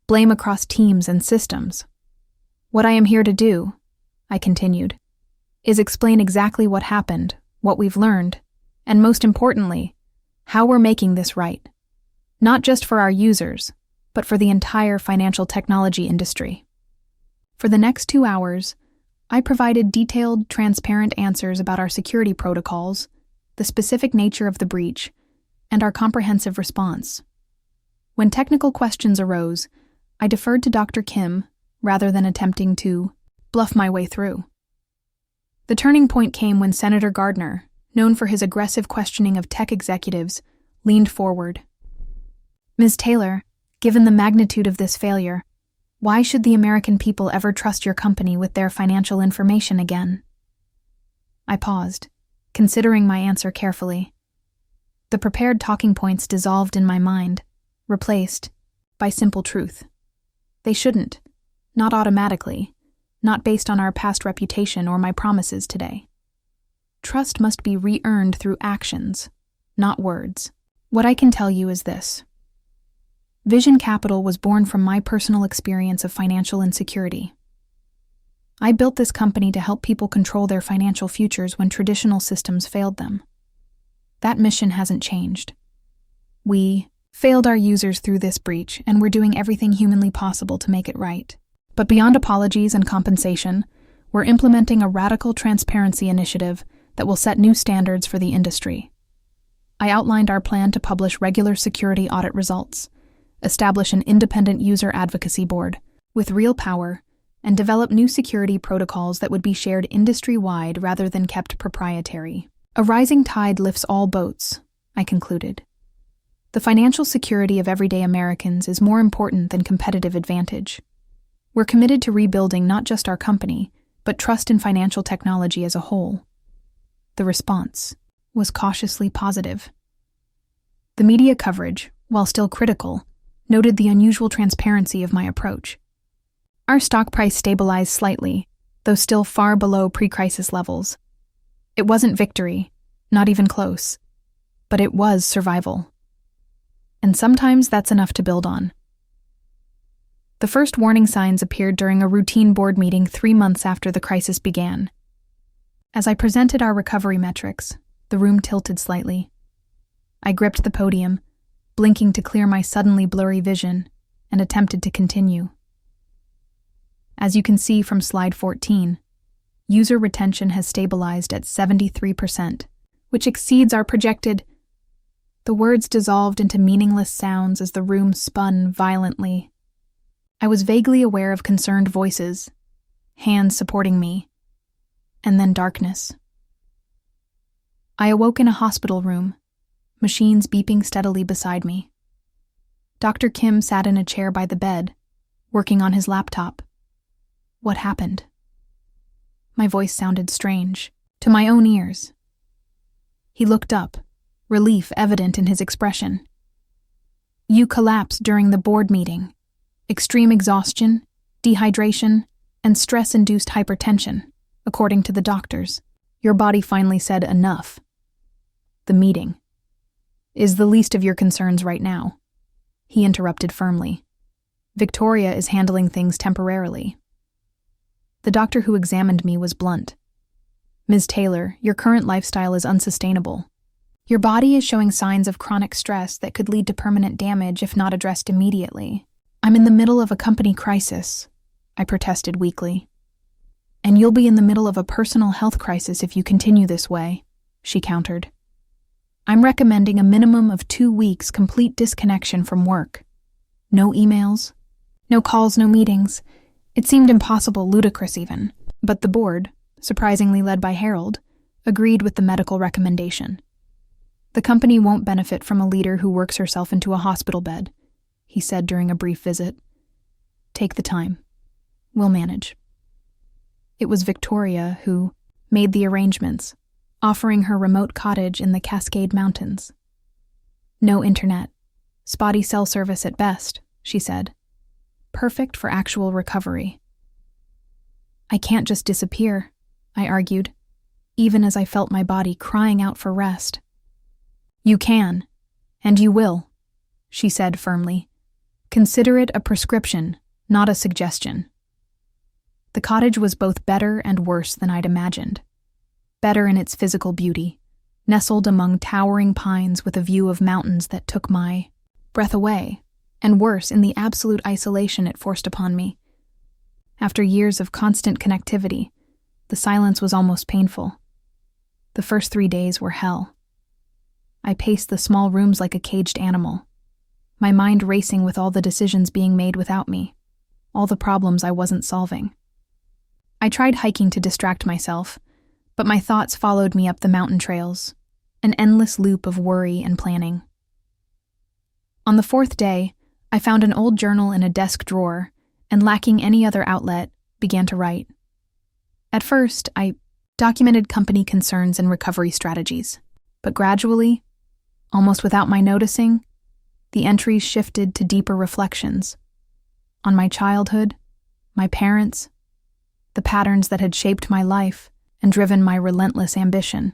blame across teams and systems. "What I am here to do," I continued, "is explain exactly what happened, what we've learned, and most importantly, how we're making this right. Not just for our users, but for the entire financial technology industry." For the next 2 hours, I provided detailed, transparent answers about our security protocols, the specific nature of the breach, and our comprehensive response. When technical questions arose, I deferred to Dr. Kim rather than attempting to bluff my way through. The turning point came when Senator Gardner, known for his aggressive questioning of tech executives, leaned forward. "Ms. Taylor, given the magnitude of this failure, why should the American people ever trust your company with their financial information again?" I paused, considering my answer carefully. The prepared talking points dissolved in my mind, replaced by simple truth. They shouldn't, not automatically, not based on our past reputation or my promises today. Trust must be re-earned through actions, not words. What I can tell you is this. Vision Capital was born from my personal experience of financial insecurity. I built this company to help people control their financial futures when traditional systems failed them. That mission hasn't changed. We failed our users through this breach, and we're doing everything humanly possible to make it right. But beyond apologies and compensation, we're implementing a radical transparency initiative that will set new standards for the industry. I outlined our plan to publish regular security audit results, establish an independent user advocacy board with real power, and develop new security protocols that would be shared industry-wide rather than kept proprietary. A rising tide lifts all boats, I concluded. The financial security of everyday Americans is more important than competitive advantage. We're committed to rebuilding not just our company, but trust in financial technology as a whole. The response was cautiously positive. The media coverage, while still critical, noted the unusual transparency of my approach. Our stock price stabilized slightly, though still far below pre-crisis levels. It wasn't victory, not even close, but it was survival. And sometimes that's enough to build on. The first warning signs appeared during a routine board meeting 3 months after the crisis began. As I presented our recovery metrics, the room tilted slightly. I gripped the podium, blinking to clear my suddenly blurry vision, and attempted to continue. As you can see from slide 14, user retention has stabilized at 73%, which exceeds our projected. The words dissolved into meaningless sounds as the room spun violently. I was vaguely aware of concerned voices, hands supporting me, and then darkness. I awoke in a hospital room, machines beeping steadily beside me. Dr. Kim sat in a chair by the bed, working on his laptop. What happened? My voice sounded strange, to my own ears. He looked up, relief evident in his expression. You collapsed during the board meeting. Extreme exhaustion, dehydration, and stress-induced hypertension, according to the doctors. Your body finally said enough. The meeting is the least of your concerns right now, he interrupted firmly. Victoria is handling things temporarily. The doctor who examined me was blunt. Ms. Taylor, your current lifestyle is unsustainable. Your body is showing signs of chronic stress that could lead to permanent damage if not addressed immediately. I'm in the middle of a company crisis, I protested weakly. And you'll be in the middle of a personal health crisis if you continue this way, she countered. I'm recommending a minimum of 2 weeks complete disconnection from work. No emails, no calls, no meetings. It seemed impossible, ludicrous even, but the board, surprisingly led by Harold, agreed with the medical recommendation. The company won't benefit from a leader who works herself into a hospital bed, he said during a brief visit. Take the time. We'll manage. It was Victoria who made the arrangements, offering her remote cottage in the Cascade Mountains. No internet, spotty cell service at best, she said. Perfect for actual recovery. I can't just disappear, I argued, even as I felt my body crying out for rest. You can, and you will, she said firmly. Consider it a prescription, not a suggestion. The cottage was both better and worse than I'd imagined. Better in its physical beauty, nestled among towering pines with a view of mountains that took my breath away, and worse in the absolute isolation it forced upon me. After years of constant connectivity, the silence was almost painful. The first 3 days were hell. I paced the small rooms like a caged animal, my mind racing with all the decisions being made without me, all the problems I wasn't solving. I tried hiking to distract myself, but my thoughts followed me up the mountain trails, an endless loop of worry and planning. On the 4th day, I found an old journal in a desk drawer, and lacking any other outlet, began to write. At first, I documented company concerns and recovery strategies, but gradually, almost without my noticing, the entries shifted to deeper reflections on my childhood, my parents, the patterns that had shaped my life and driven my relentless ambition.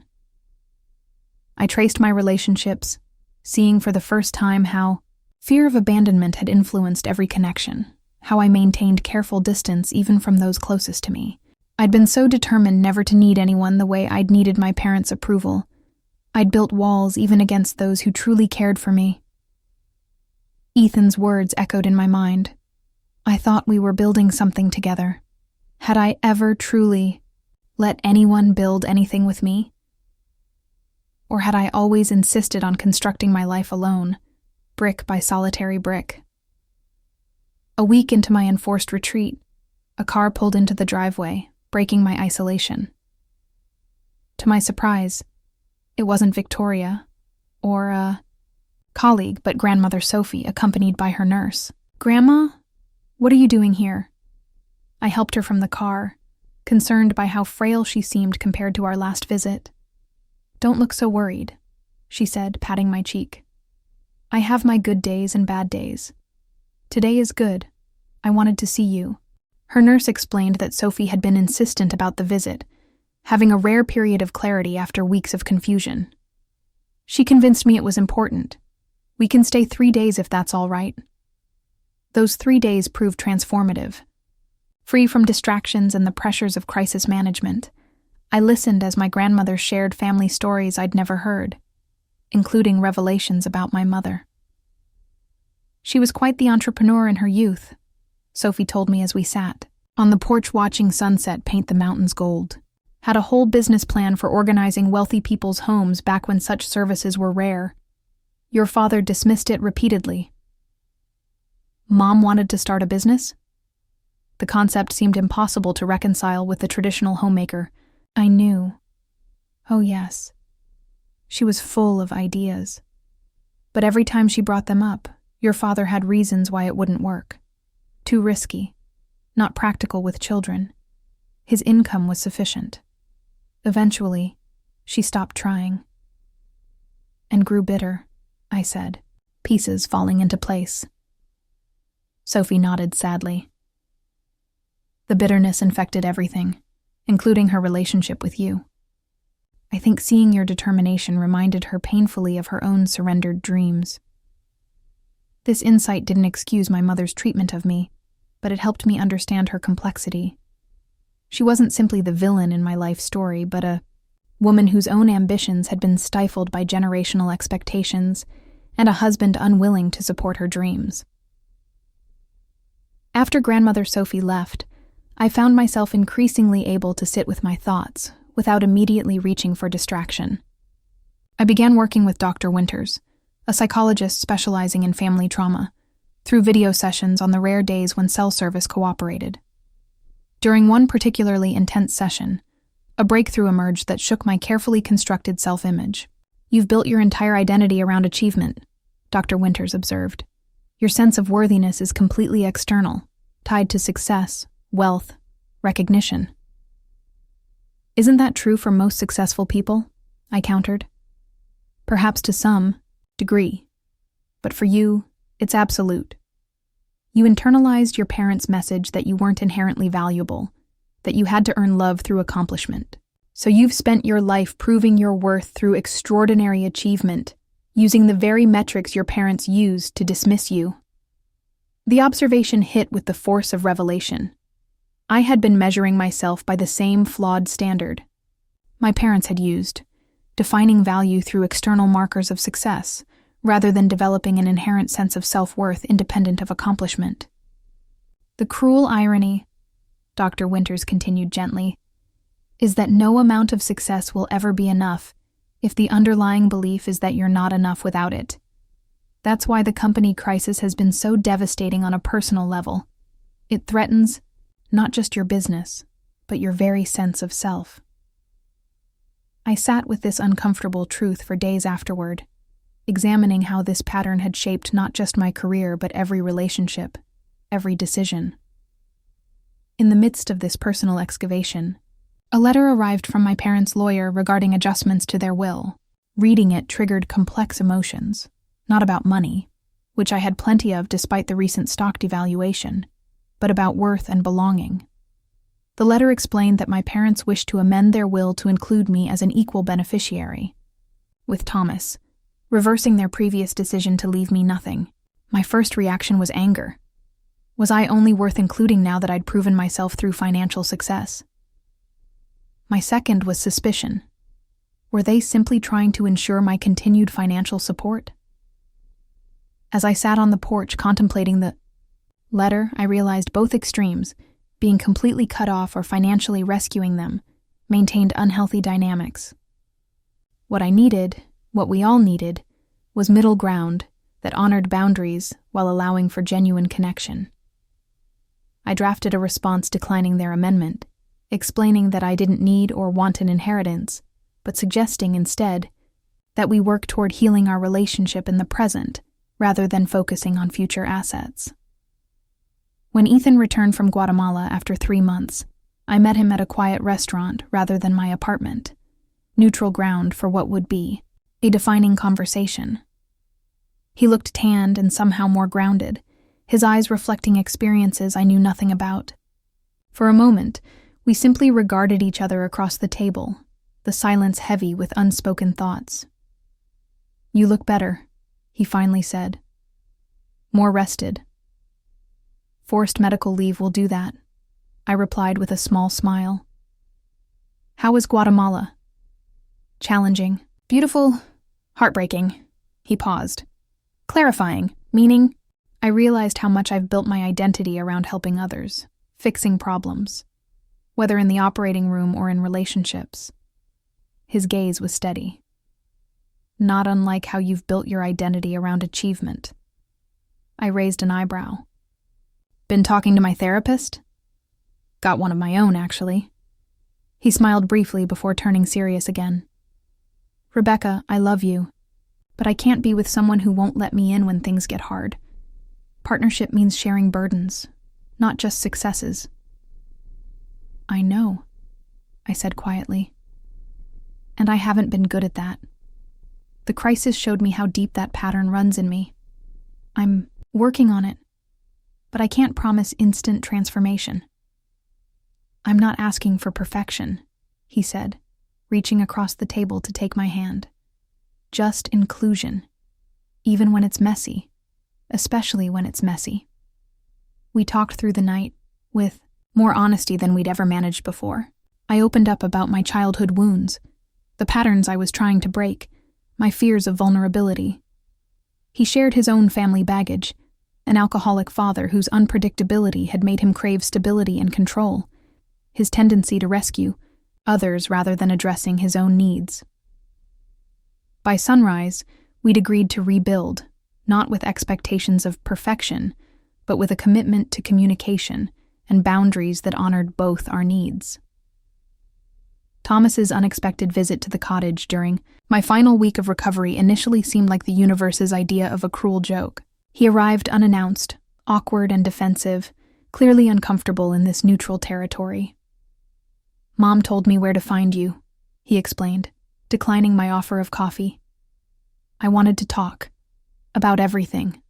I traced my relationships, seeing for the first time how Fear of abandonment had influenced every connection, how I maintained careful distance even from those closest to me. I'd been so determined never to need anyone the way I'd needed my parents' approval. I'd built walls even against those who truly cared for me. Ethan's words echoed in my mind. I thought we were building something together. Had I ever truly let anyone build anything with me? Or had I always insisted on constructing my life alone, brick by solitary brick? A week into my enforced retreat, a car pulled into the driveway, breaking my isolation. To my surprise, it wasn't Victoria or a colleague, but grandmother Sophie, accompanied by her nurse. "Grandma, what are you doing here?" I helped her from the car, concerned by how frail she seemed compared to our last visit. "Don't look so worried," she said, patting my cheek. "I have my good days and bad days. Today is good. I wanted to see you." Her nurse explained that Sophie had been insistent about the visit, having a rare period of clarity after weeks of confusion. She convinced me it was important. "We can stay 3 days if that's all right." Those 3 days proved transformative. Free from distractions and the pressures of crisis management, I listened as my grandmother shared family stories I'd never heard, including revelations about my mother. She was quite the entrepreneur in her youth, Sophie told me as we sat on the porch watching sunset paint the mountains gold. Had a whole business plan for organizing wealthy people's homes back when such services were rare. Your father dismissed it repeatedly. Mom wanted to start a business? The concept seemed impossible to reconcile with the traditional homemaker. I knew. Oh yes. She was full of ideas. But every time she brought them up, your father had reasons why it wouldn't work. Too risky. Not practical with children. His income was sufficient. Eventually, she stopped trying. And grew bitter, I said, pieces falling into place. Sophie nodded sadly. The bitterness infected everything, including her relationship with you. I think seeing your determination reminded her painfully of her own surrendered dreams. This insight didn't excuse my mother's treatment of me, but it helped me understand her complexity. She wasn't simply the villain in my life story, but a woman whose own ambitions had been stifled by generational expectations and a husband unwilling to support her dreams. After grandmother Sophie left, I found myself increasingly able to sit with my thoughts without immediately reaching for distraction. I began working with Dr. Winters, a psychologist specializing in family trauma, through video sessions on the rare days when cell service cooperated. During one particularly intense session, a breakthrough emerged that shook my carefully constructed self-image. "You've built your entire identity around achievement," Dr. Winters observed. "Your sense of worthiness is completely external, tied to success, wealth, recognition." "Isn't that true for most successful people?" I countered. "Perhaps to some degree, but for you, it's absolute. You internalized your parents' message that you weren't inherently valuable, that you had to earn love through accomplishment. So you've spent your life proving your worth through extraordinary achievement, using the very metrics your parents used to dismiss you." The observation hit with the force of revelation. I had been measuring myself by the same flawed standard my parents had used, defining value through external markers of success, rather than developing an inherent sense of self-worth independent of accomplishment. "The cruel irony," Dr. Winters continued gently, "is that no amount of success will ever be enough if the underlying belief is that you're not enough without it. That's why the company crisis has been so devastating on a personal level. It threatens not just your business, but your very sense of self." I sat with this uncomfortable truth for days afterward, examining how this pattern had shaped not just my career but every relationship, every decision. In the midst of this personal excavation, a letter arrived from my parents' lawyer regarding adjustments to their will. Reading it triggered complex emotions, not about money, which I had plenty of despite the recent stock devaluation, but about worth and belonging. The letter explained that my parents wished to amend their will to include me as an equal beneficiary, with Thomas, reversing their previous decision to leave me nothing. My first reaction was anger. Was I only worth including now that I'd proven myself through financial success? My second was suspicion. Were they simply trying to ensure my continued financial support? As I sat on the porch contemplating the letter, I realized both extremes, being completely cut off or financially rescuing them, maintained unhealthy dynamics. What I needed, what we all needed, was middle ground that honored boundaries while allowing for genuine connection. I drafted a response declining their amendment, explaining that I didn't need or want an inheritance, but suggesting instead that we work toward healing our relationship in the present rather than focusing on future assets. When Ethan returned from Guatemala after 3 months, I met him at a quiet restaurant rather than my apartment, neutral ground for what would be a defining conversation. He looked tanned and somehow more grounded, his eyes reflecting experiences I knew nothing about. For a moment, we simply regarded each other across the table, the silence heavy with unspoken thoughts. "You look better," he finally said. "More rested." "Forced medical leave will do that," I replied with a small smile. "How is Guatemala?" "Challenging. Beautiful. Heartbreaking." He paused. "Clarifying, meaning?" I realized how much I've built my identity around helping others, fixing problems, whether in the operating room or in relationships. His gaze was steady. "Not unlike how you've built your identity around achievement." I raised an eyebrow. "Been talking to my therapist?" "Got one of my own, actually." He smiled briefly before turning serious again. "Rebecca, I love you, but I can't be with someone who won't let me in when things get hard. Partnership means sharing burdens, not just successes." "I know," I said quietly. "And I haven't been good at that. The crisis showed me how deep that pattern runs in me. I'm working on it, but I can't promise instant transformation." "I'm not asking for perfection," he said, reaching across the table to take my hand. "Just inclusion, even when it's messy, especially when it's messy." We talked through the night, with more honesty than we'd ever managed before. I opened up about my childhood wounds, the patterns I was trying to break, my fears of vulnerability. He shared his own family baggage, an alcoholic father whose unpredictability had made him crave stability and control, his tendency to rescue others rather than addressing his own needs. By sunrise, we'd agreed to rebuild, not with expectations of perfection, but with a commitment to communication and boundaries that honored both our needs. Thomas's unexpected visit to the cottage during my final week of recovery initially seemed like the universe's idea of a cruel joke. He arrived unannounced, awkward and defensive, clearly uncomfortable in this neutral territory. "Mom told me where to find you," he explained, declining my offer of coffee. "I wanted to talk. About everything."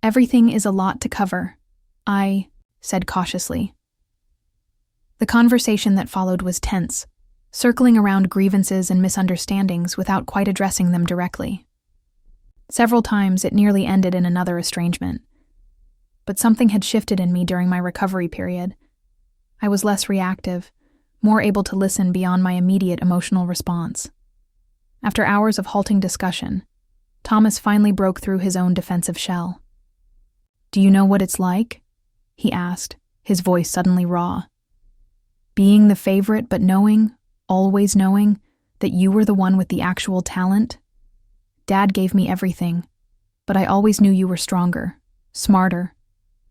"Everything is a lot to cover," I said cautiously. The conversation that followed was tense, circling around grievances and misunderstandings without quite addressing them directly. Several times it nearly ended in another estrangement. But something had shifted in me during my recovery period. I was less reactive, more able to listen beyond my immediate emotional response. After hours of halting discussion, Thomas finally broke through his own defensive shell. "Do you know what it's like?" he asked, his voice suddenly raw. "Being the favorite but knowing, always knowing, that you were the one with the actual talent? Dad gave me everything, but I always knew you were stronger, smarter,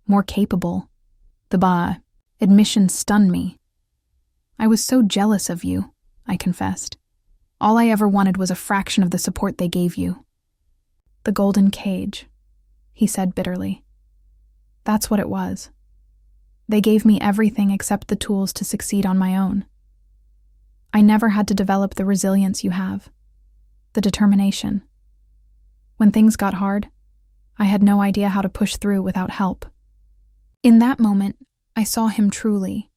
more capable." The admission stunned me. "I was so jealous of you," I confessed. "All I ever wanted was a fraction of the support they gave you." "The golden cage," he said bitterly. "That's what it was. They gave me everything except the tools to succeed on my own. I never had to develop the resilience you have, the determination. When things got hard, I had no idea how to push through without help." In that moment, I saw him truly,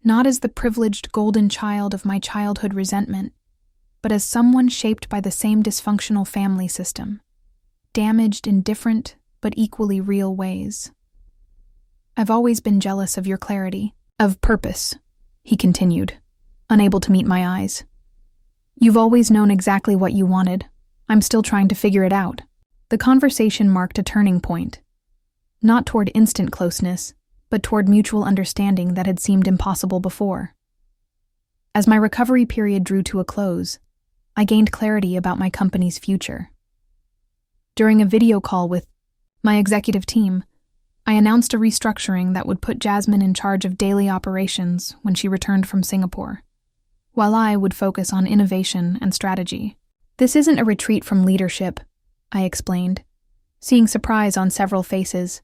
not as the privileged golden child of my childhood resentment, but as someone shaped by the same dysfunctional family system. damaged in different but equally real ways. I've always been jealous of your clarity, of purpose, he continued, unable to meet my eyes. You've always known exactly what you wanted. I'm still trying to figure it out. The conversation marked a turning point, not toward instant closeness, but toward mutual understanding that had seemed impossible before. As my recovery period drew to a close, I gained clarity about my company's future. During a video call with my executive team, I announced a restructuring that would put Jasmine in charge of daily operations when she returned from Singapore, while I would focus on innovation and strategy. This isn't a retreat from leadership, I explained, seeing surprise on several faces.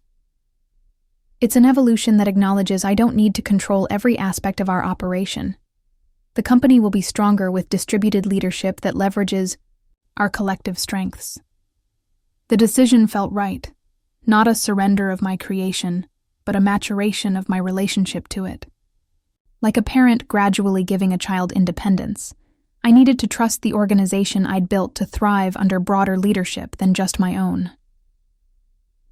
It's an evolution that acknowledges I don't need to control every aspect of our operation. The company will be stronger with distributed leadership that leverages our collective strengths. The decision felt right, not a surrender of my creation, but a maturation of my relationship to it. Like a parent gradually giving a child independence, I needed to trust the organization I'd built to thrive under broader leadership than just my own.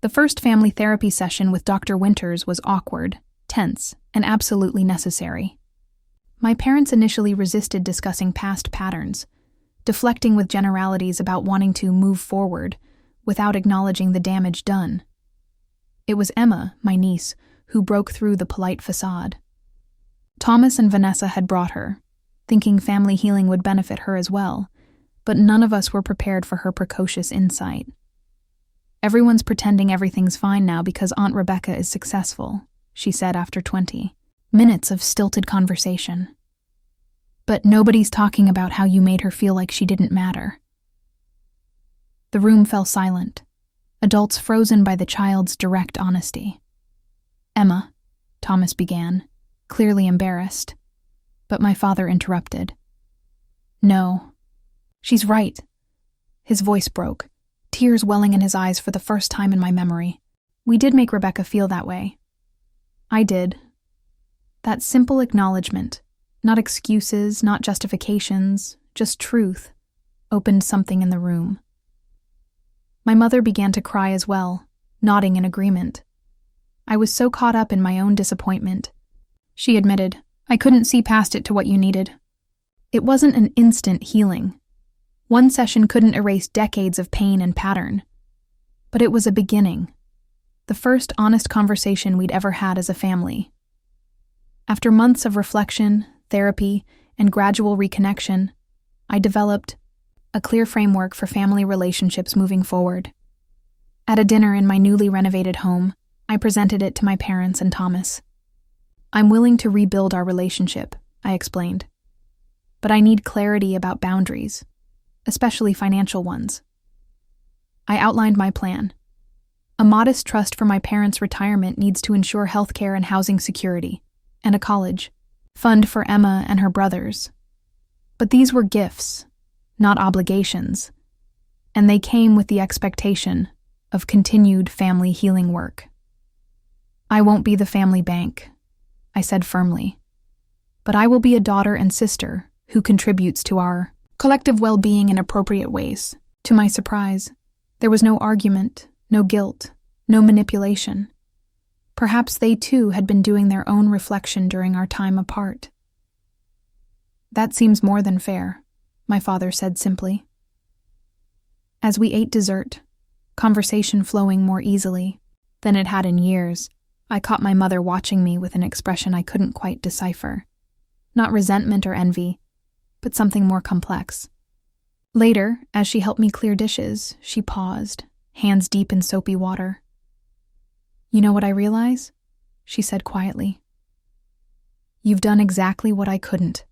The first family therapy session with Dr. Winters was awkward, tense, and absolutely necessary. My parents initially resisted discussing past patterns, deflecting with generalities about wanting to move forward without acknowledging the damage done. It was Emma, my niece, who broke through the polite facade. Thomas and Vanessa had brought her, thinking family healing would benefit her as well, but none of us were prepared for her precocious insight. Everyone's pretending everything's fine now because Aunt Rebecca is successful, she said after 20 minutes of stilted conversation. But nobody's talking about how you made her feel like she didn't matter. The room fell silent, adults frozen by the child's direct honesty. Emma, Thomas began, clearly embarrassed, but my father interrupted. No, she's right. His voice broke, tears welling in his eyes for the first time in my memory. We did make Rebecca feel that way. I did. That simple acknowledgement, not excuses, not justifications, just truth, opened something in the room. My mother began to cry as well, nodding in agreement. I was so caught up in my own disappointment. She admitted, I couldn't see past it to what you needed. It wasn't an instant healing. One session couldn't erase decades of pain and pattern. But it was a beginning. The first honest conversation we'd ever had as a family. After months of reflection, therapy, and gradual reconnection, I developed a clear framework for family relationships moving forward. At a dinner in my newly renovated home, I presented it to my parents and Thomas. I'm willing to rebuild our relationship, I explained. But I need clarity about boundaries, especially financial ones. I outlined my plan. A modest trust for my parents' retirement needs to ensure healthcare and housing security, and a college fund for Emma and her brothers. But these were gifts, not obligations, and they came with the expectation of continued family healing work. I won't be the family bank, I said firmly, but I will be a daughter and sister who contributes to our collective well-being in appropriate ways. To my surprise, there was no argument, no guilt, no manipulation. Perhaps they too had been doing their own reflection during our time apart. That seems more than fair, my father said simply. As we ate dessert, conversation flowing more easily than it had in years, I caught my mother watching me with an expression I couldn't quite decipher. Not resentment or envy, but something more complex. Later, as she helped me clear dishes, she paused, hands deep in soapy water. You know what I realize? She said quietly. You've done exactly what I couldn't.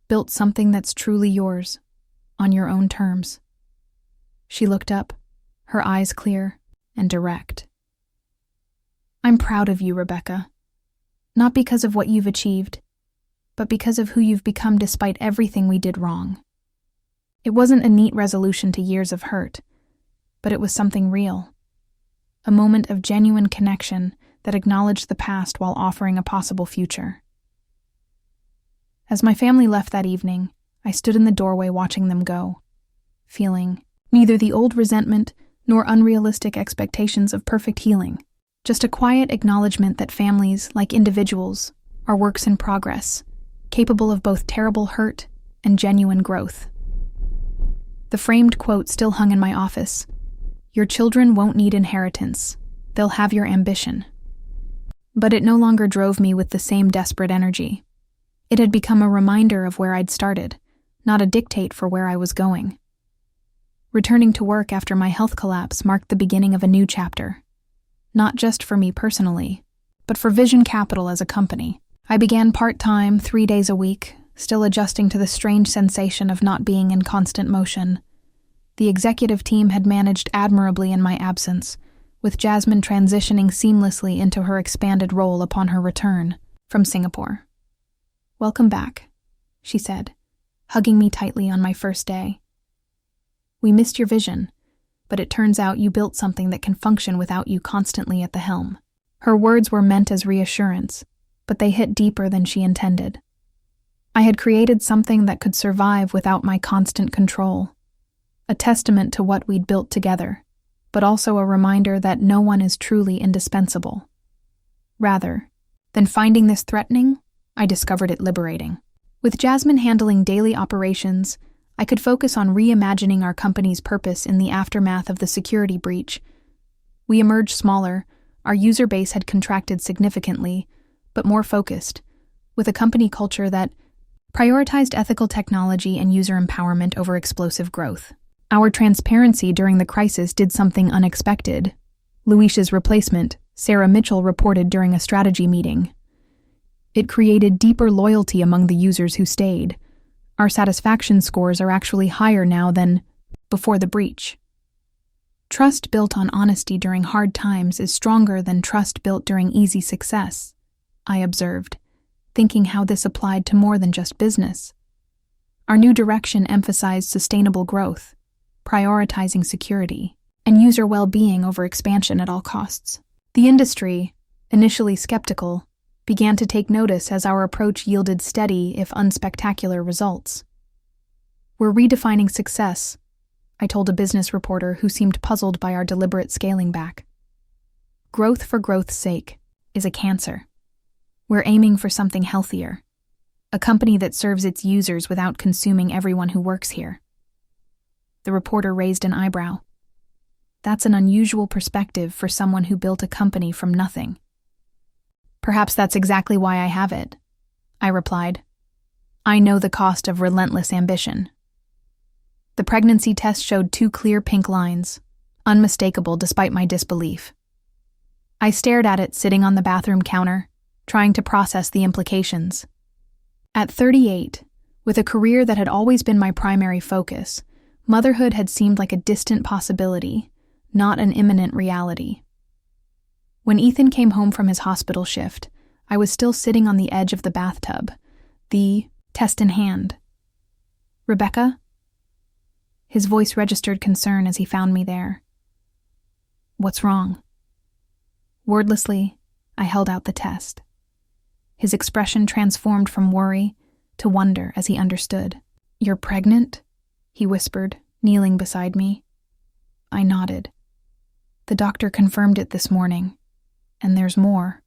Built something that's truly yours, on your own terms. She looked up, her eyes clear and direct. I'm proud of you, Rebecca. Not because of what you've achieved, but because of who you've become despite everything we did wrong. It wasn't a neat resolution to years of hurt, but it was something real. A moment of genuine connection that acknowledged the past while offering a possible future. As my family left that evening, I stood in the doorway watching them go, feeling neither the old resentment nor unrealistic expectations of perfect healing. Just a quiet acknowledgement that families, like individuals, are works in progress, capable of both terrible hurt and genuine growth. The framed quote still hung in my office. "Your children won't need inheritance. They'll have your ambition." But it no longer drove me with the same desperate energy. It had become a reminder of where I'd started, not a dictate for where I was going. Returning to work after my health collapse marked the beginning of a new chapter. Not just for me personally, but for Vision Capital as a company. I began part-time, 3 days a week, still adjusting to the strange sensation of not being in constant motion. The executive team had managed admirably in my absence, with Jasmine transitioning seamlessly into her expanded role upon her return from Singapore. "Welcome back," she said, hugging me tightly on my first day. "We missed your vision, but it turns out you built something that can function without you constantly at the helm." Her words were meant as reassurance, but they hit deeper than she intended. I had created something that could survive without my constant control, a testament to what we'd built together, but also a reminder that no one is truly indispensable. Rather than finding this threatening, I discovered it liberating. With Jasmine handling daily operations, I could focus on reimagining our company's purpose in the aftermath of the security breach. We emerged smaller, our user base had contracted significantly, but more focused, with a company culture that prioritized ethical technology and user empowerment over explosive growth. Our transparency during the crisis did something unexpected. Luisha's replacement, Sarah Mitchell, reported during a strategy meeting. It created deeper loyalty among the users who stayed. Our satisfaction scores are actually higher now than before the breach. Trust built on honesty during hard times is stronger than trust built during easy success, I observed, thinking how this applied to more than just business. Our new direction emphasized sustainable growth, prioritizing security, and user well-being over expansion at all costs. The industry, initially skeptical, began to take notice as our approach yielded steady, if unspectacular, results. "We're redefining success," I told a business reporter who seemed puzzled by our deliberate scaling back. "Growth for growth's sake is a cancer. We're aiming for something healthier, a company that serves its users without consuming everyone who works here." The reporter raised an eyebrow. "That's an unusual perspective for someone who built a company from nothing." "Perhaps that's exactly why I have it," I replied. "I know the cost of relentless ambition." The pregnancy test showed 2 clear pink lines, unmistakable despite my disbelief. I stared at it sitting on the bathroom counter, trying to process the implications. At 38, with a career that had always been my primary focus, motherhood had seemed like a distant possibility, not an imminent reality. When Ethan came home from his hospital shift, I was still sitting on the edge of the bathtub, the test in hand. "Rebecca?" His voice registered concern as he found me there. "What's wrong?" Wordlessly, I held out the test. His expression transformed from worry to wonder as he understood. "You're pregnant?" he whispered, kneeling beside me. I nodded. "The doctor confirmed it this morning. And there's more."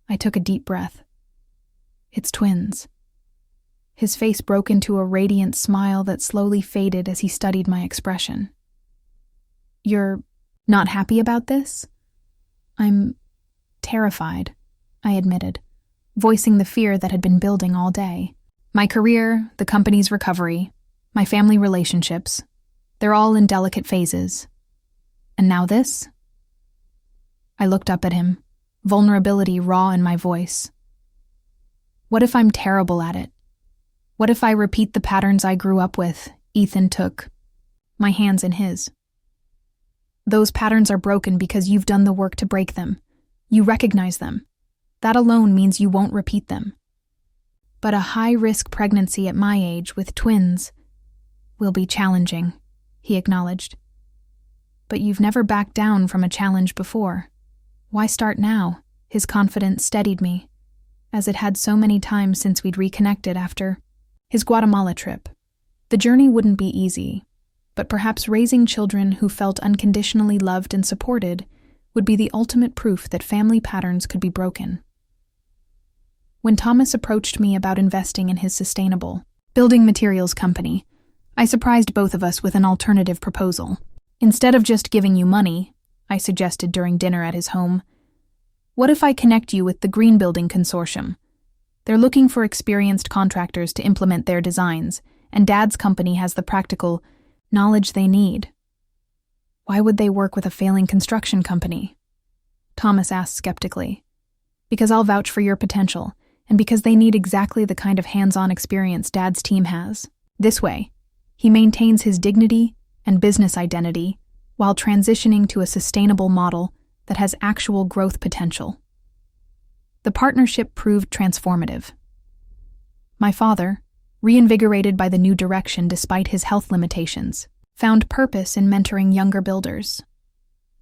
I took a deep breath. "It's twins." His face broke into a radiant smile that slowly faded as he studied my expression. "You're not happy about this?" "I'm terrified," I admitted, voicing the fear that had been building all day. My career, the company's recovery, my family relationships, they're all in delicate phases. And now this? I looked up at him, vulnerability raw in my voice. "What if I'm terrible at it? What if I repeat the patterns I grew up with?" Ethan took my hands in his. "Those patterns are broken because you've done the work to break them. You recognize them. That alone means you won't repeat them. But a high-risk pregnancy at my age with twins will be challenging," he acknowledged. "But you've never backed down from a challenge before. Why start now?" His confidence steadied me, as it had so many times since we'd reconnected after his Guatemala trip. The journey wouldn't be easy, but perhaps raising children who felt unconditionally loved and supported would be the ultimate proof that family patterns could be broken. When Thomas approached me about investing in his sustainable building materials company, I surprised both of us with an alternative proposal. Instead of just giving you money, I suggested during dinner at his home, what if I connect you with the Green Building Consortium? They're looking for experienced contractors to implement their designs, and Dad's company has the practical knowledge they need. Why would they work with a failing construction company? Thomas asked skeptically. Because I'll vouch for your potential, and because they need exactly the kind of hands-on experience Dad's team has. This way, he maintains his dignity and business identity while transitioning to a sustainable model that has actual growth potential. The partnership proved transformative. My father, reinvigorated by the new direction despite his health limitations, found purpose in mentoring younger builders.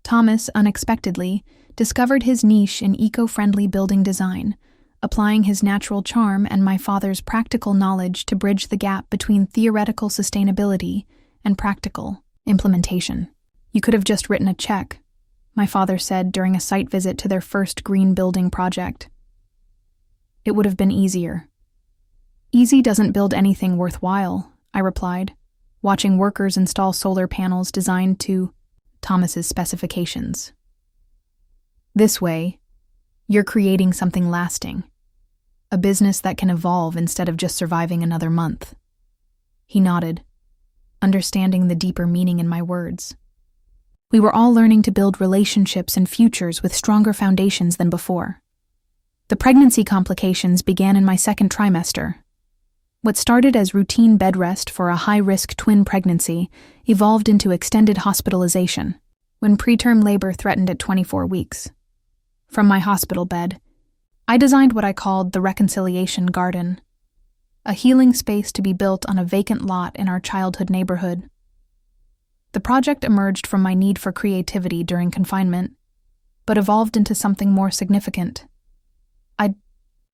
Thomas, unexpectedly, discovered his niche in eco-friendly building design, applying his natural charm and my father's practical knowledge to bridge the gap between theoretical sustainability and practical implementation. You could have just written a check, my father said during a site visit to their first green building project. It would have been easier. Easy doesn't build anything worthwhile, I replied, watching workers install solar panels designed to Thomas's specifications. This way, you're creating something lasting, a business that can evolve instead of just surviving another month. He nodded, understanding the deeper meaning in my words. We were all learning to build relationships and futures with stronger foundations than before. The pregnancy complications began in my second trimester. What started as routine bed rest for a high-risk twin pregnancy evolved into extended hospitalization when preterm labor threatened at 24 weeks. From my hospital bed, I designed what I called the Reconciliation Garden, a healing space to be built on a vacant lot in our childhood neighborhood. The project emerged from my need for creativity during confinement, but evolved into something more significant. I'd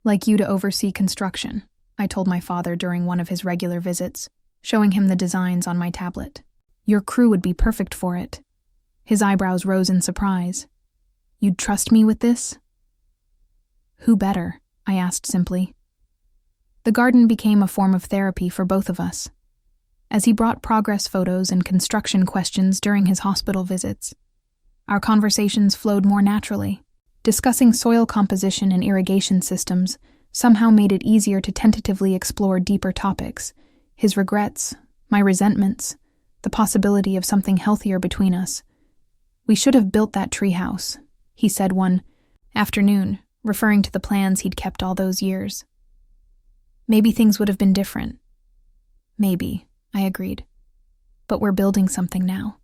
like you to oversee construction, I told my father during one of his regular visits, showing him the designs on my tablet. Your crew would be perfect for it. His eyebrows rose in surprise. You'd trust me with this? Who better? I asked simply. The garden became a form of therapy for both of us. As he brought progress photos and construction questions during his hospital visits, our conversations flowed more naturally. Discussing soil composition and irrigation systems somehow made it easier to tentatively explore deeper topics, his regrets, my resentments, the possibility of something healthier between us. We should have built that treehouse, he said one afternoon, referring to the plans he'd kept all those years. Maybe things would have been different. Maybe, I agreed. But we're building something now.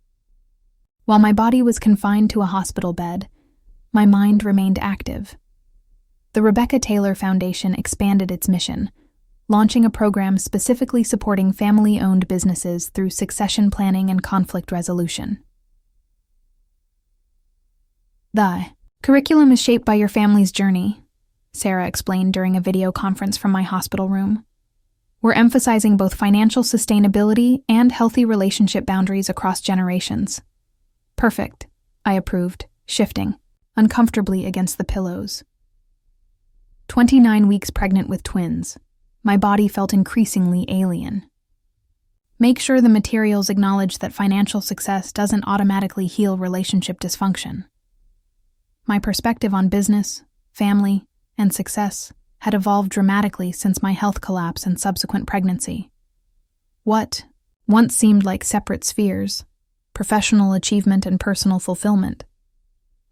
While my body was confined to a hospital bed, my mind remained active. The Rebecca Taylor Foundation expanded its mission, launching a program specifically supporting family-owned businesses through succession planning and conflict resolution. The curriculum is shaped by your family's journey, Sarah explained during a video conference from my hospital room. We're emphasizing both financial sustainability and healthy relationship boundaries across generations. Perfect, I approved, shifting uncomfortably against the pillows. 29 weeks pregnant with twins, my body felt increasingly alien. Make sure the materials acknowledge that financial success doesn't automatically heal relationship dysfunction. My perspective on business, family, and success had evolved dramatically since my health collapse and subsequent pregnancy. What once seemed like separate spheres, professional achievement and personal fulfillment,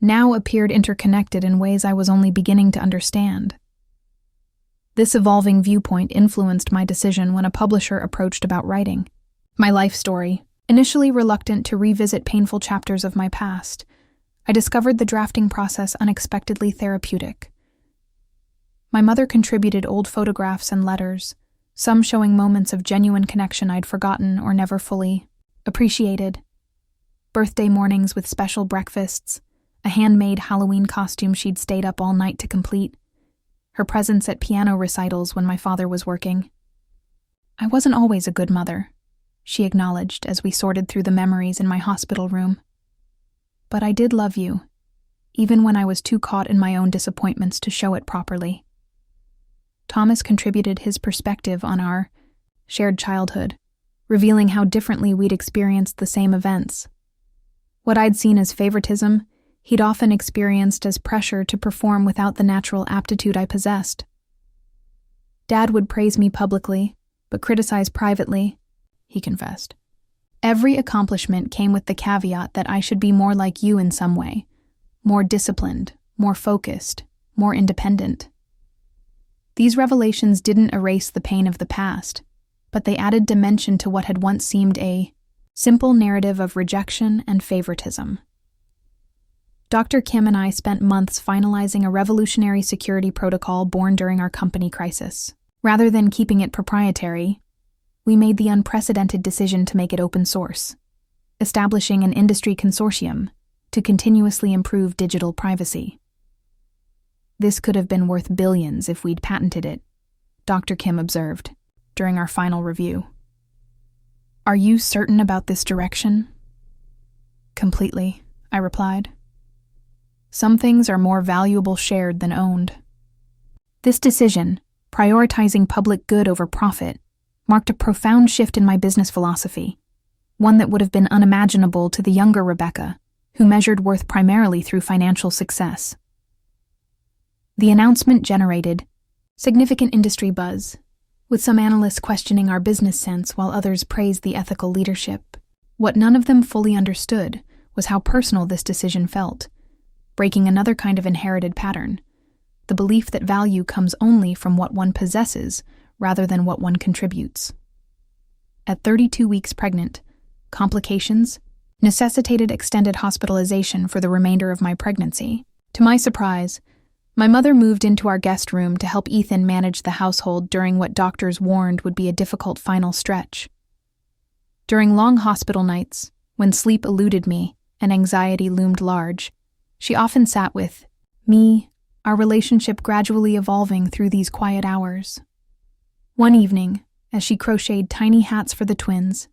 now appeared interconnected in ways I was only beginning to understand. This evolving viewpoint influenced my decision when a publisher approached about writing my life story. Initially reluctant to revisit painful chapters of my past, I discovered the drafting process unexpectedly therapeutic. My mother contributed old photographs and letters, some showing moments of genuine connection I'd forgotten or never fully appreciated. Birthday mornings with special breakfasts, a handmade Halloween costume she'd stayed up all night to complete, her presence at piano recitals when my father was working. I wasn't always a good mother, she acknowledged as we sorted through the memories in my hospital room. But I did love you, even when I was too caught in my own disappointments to show it properly. Thomas contributed his perspective on our shared childhood, revealing how differently we'd experienced the same events. What I'd seen as favoritism, he'd often experienced as pressure to perform without the natural aptitude I possessed. Dad would praise me publicly, but criticize privately, he confessed. Every accomplishment came with the caveat that I should be more like you in some way, more disciplined, more focused, more independent. These revelations didn't erase the pain of the past, but they added dimension to what had once seemed a simple narrative of rejection and favoritism. Dr. Kim and I spent months finalizing a revolutionary security protocol born during our company crisis. Rather than keeping it proprietary, we made the unprecedented decision to make it open source, establishing an industry consortium to continuously improve digital privacy. This could have been worth billions if we'd patented it, Dr. Kim observed during our final review. Are you certain about this direction? Completely, I replied. Some things are more valuable shared than owned. This decision, prioritizing public good over profit, marked a profound shift in my business philosophy, one that would have been unimaginable to the younger Rebecca, who measured worth primarily through financial success. The announcement generated significant industry buzz, with some analysts questioning our business sense while others praised the ethical leadership. What none of them fully understood was how personal this decision felt, breaking another kind of inherited pattern, the belief that value comes only from what one possesses rather than what one contributes. At 32 weeks pregnant, complications necessitated extended hospitalization for the remainder of my pregnancy. To my surprise, my mother moved into our guest room to help Ethan manage the household during what doctors warned would be a difficult final stretch. During long hospital nights, when sleep eluded me and anxiety loomed large, she often sat with me, our relationship gradually evolving through these quiet hours. One evening, as she crocheted tiny hats for the twins,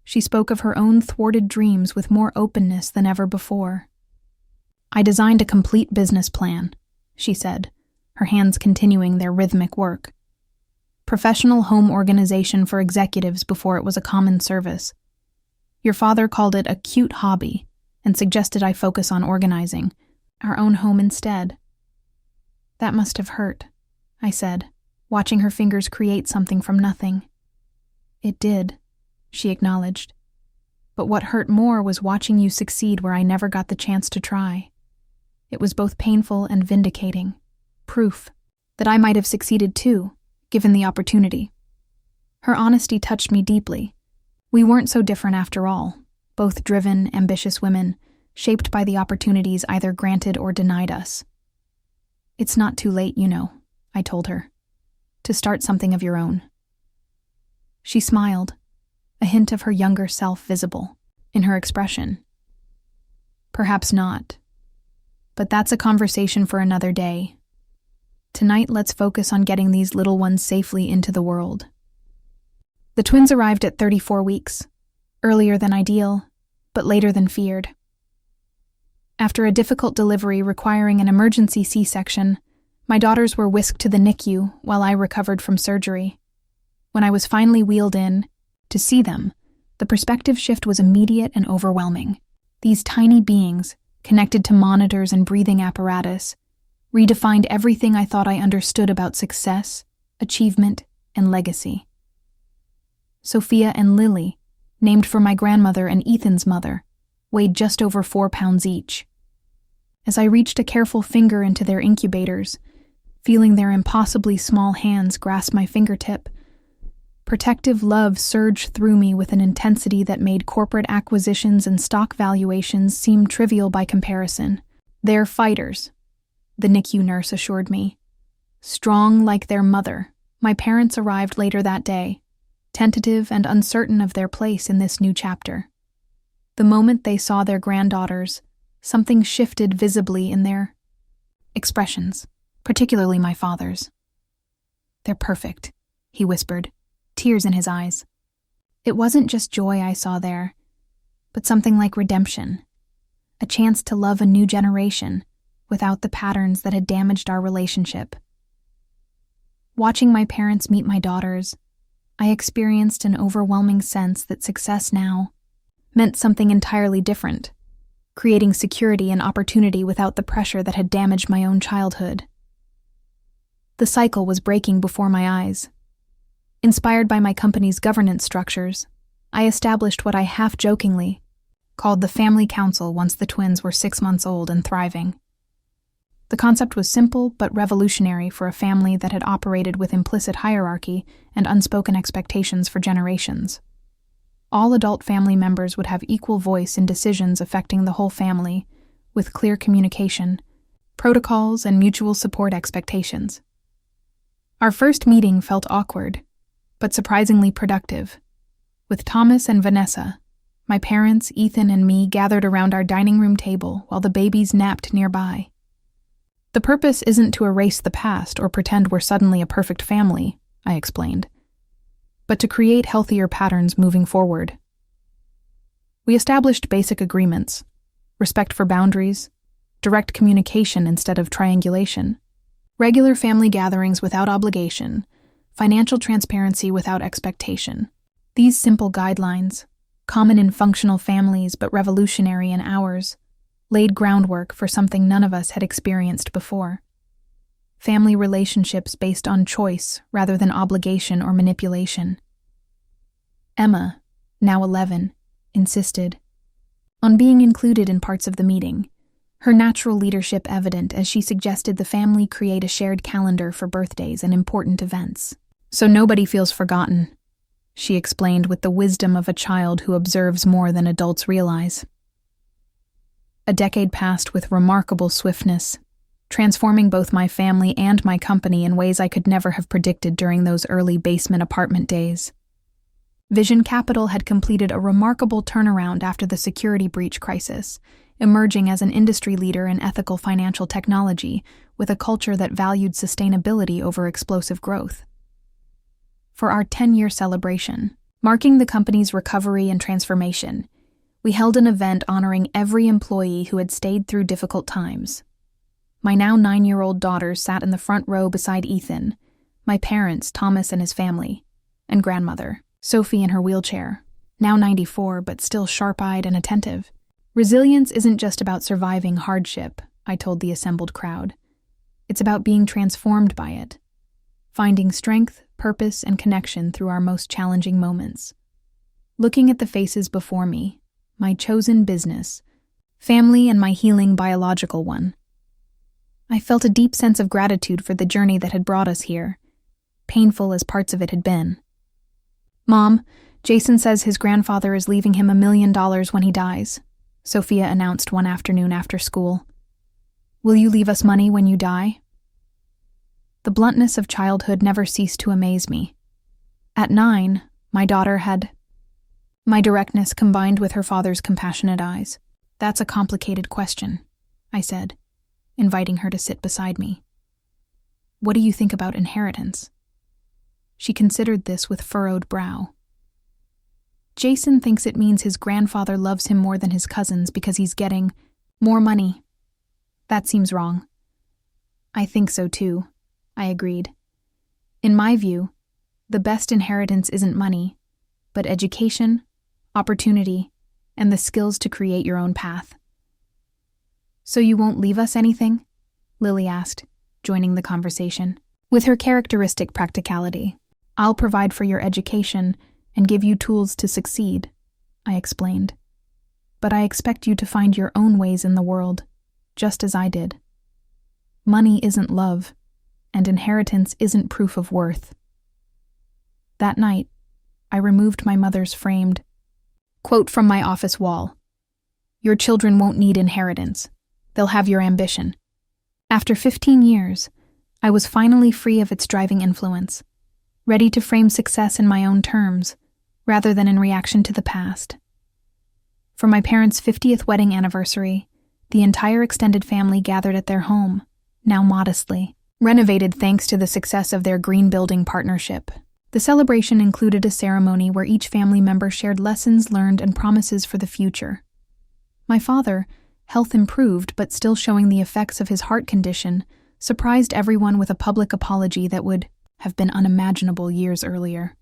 she spoke of her own thwarted dreams with more openness than ever before. I designed a complete business plan, she said, her hands continuing their rhythmic work. Professional home organization for executives before it was a common service. Your father called it a cute hobby and suggested I focus on organizing our own home instead. That must have hurt, I said, watching her fingers create something from nothing. It did, she acknowledged. But what hurt more was watching you succeed where I never got the chance to try. It was both painful and vindicating, proof that I might have succeeded too, given the opportunity. Her honesty touched me deeply. We weren't so different after all, both driven, ambitious women, shaped by the opportunities either granted or denied us. It's not too late, you know, I told her, to start something of your own. She smiled, a hint of her younger self visible in her expression. Perhaps not. But that's a conversation for another day. Tonight, let's focus on getting these little ones safely into the world. The twins arrived at 34 weeks, earlier than ideal, but later than feared. After a difficult delivery requiring an emergency C-section, my daughters were whisked to the NICU while I recovered from surgery. When I was finally wheeled in, to see them, the perspective shift was immediate and overwhelming. These tiny beings, connected to monitors and breathing apparatus, redefined everything I thought I understood about success, achievement, and legacy. Sophia and Lily, named for my grandmother and Ethan's mother, weighed just over 4 pounds each. As I reached a careful finger into their incubators, feeling their impossibly small hands grasp my fingertip, protective love surged through me with an intensity that made corporate acquisitions and stock valuations seem trivial by comparison. They're fighters, the NICU nurse assured me. Strong like their mother, my parents arrived later that day, tentative and uncertain of their place in this new chapter. The moment they saw their granddaughters, something shifted visibly in their expressions, particularly my father's. They're perfect, he whispered, tears in his eyes. It wasn't just joy I saw there, but something like redemption, a chance to love a new generation without the patterns that had damaged our relationship. Watching my parents meet my daughters, I experienced an overwhelming sense that success now meant something entirely different, creating security and opportunity without the pressure that had damaged my own childhood. The cycle was breaking before my eyes. Inspired by my company's governance structures, I established what I half-jokingly called the family council once the twins were 6 months old and thriving. The concept was simple but revolutionary for a family that had operated with implicit hierarchy and unspoken expectations for generations. All adult family members would have equal voice in decisions affecting the whole family, with clear communication, protocols, and mutual support expectations. Our first meeting felt awkward, but surprisingly productive, with Thomas and Vanessa, my parents, Ethan, and me gathered around our dining room table while the babies napped nearby. The purpose isn't to erase the past or pretend we're suddenly a perfect family, I explained, but to create healthier patterns moving forward. We established basic agreements: respect for boundaries, direct communication instead of triangulation, regular family gatherings without obligation, financial transparency without expectation. These simple guidelines, common in functional families but revolutionary in ours, laid groundwork for something none of us had experienced before. Family relationships based on choice rather than obligation or manipulation. Emma, now 11, insisted on being included in parts of the meeting, her natural leadership evident as she suggested the family create a shared calendar for birthdays and important events. "So nobody feels forgotten," she explained with the wisdom of a child who observes more than adults realize. A decade passed with remarkable swiftness, transforming both my family and my company in ways I could never have predicted during those early basement apartment days. Vision Capital had completed a remarkable turnaround after the security breach crisis, emerging as an industry leader in ethical financial technology with a culture that valued sustainability over explosive growth. For our 10-year celebration, marking the company's recovery and transformation, we held an event honoring every employee who had stayed through difficult times. My now 9-year-old daughter sat in the front row beside Ethan, my parents, Thomas and his family, and grandmother, Sophie in her wheelchair, now 94 but still sharp-eyed and attentive. Resilience isn't just about surviving hardship, I told the assembled crowd. It's about being transformed by it, finding strength, purpose, and connection through our most challenging moments. Looking at the faces before me, my chosen business, family, and my healing biological one, I felt a deep sense of gratitude for the journey that had brought us here, painful as parts of it had been. "Mom, Jason says his grandfather is leaving him $1 million when he dies," Sophia announced one afternoon after school. "Will you leave us money when you die?" The bluntness of childhood never ceased to amaze me. At 9, my daughter had my directness combined with her father's compassionate eyes. "That's a complicated question," I said, inviting her to sit beside me. "What do you think about inheritance?" She considered this with furrowed brow. "Jason thinks it means his grandfather loves him more than his cousins because he's getting more money. That seems wrong." "I think so too," I agreed. "In my view, the best inheritance isn't money, but education, opportunity, and the skills to create your own path." "So you won't leave us anything?" Lily asked, joining the conversation. With her characteristic practicality, "I'll provide for your education and give you tools to succeed," I explained. "But I expect you to find your own ways in the world, just as I did. Money isn't love, and inheritance isn't proof of worth." That night, I removed my mother's framed quote from my office wall. "Your children won't need inheritance. They'll have your ambition." After 15 years, I was finally free of its driving influence, ready to frame success in my own terms, rather than in reaction to the past. For my parents' 50th wedding anniversary, the entire extended family gathered at their home, now modestly, renovated thanks to the success of their green building partnership. The celebration included a ceremony where each family member shared lessons learned and promises for the future. My father, health improved but still showing the effects of his heart condition, surprised everyone with a public apology that would have been unimaginable years earlier.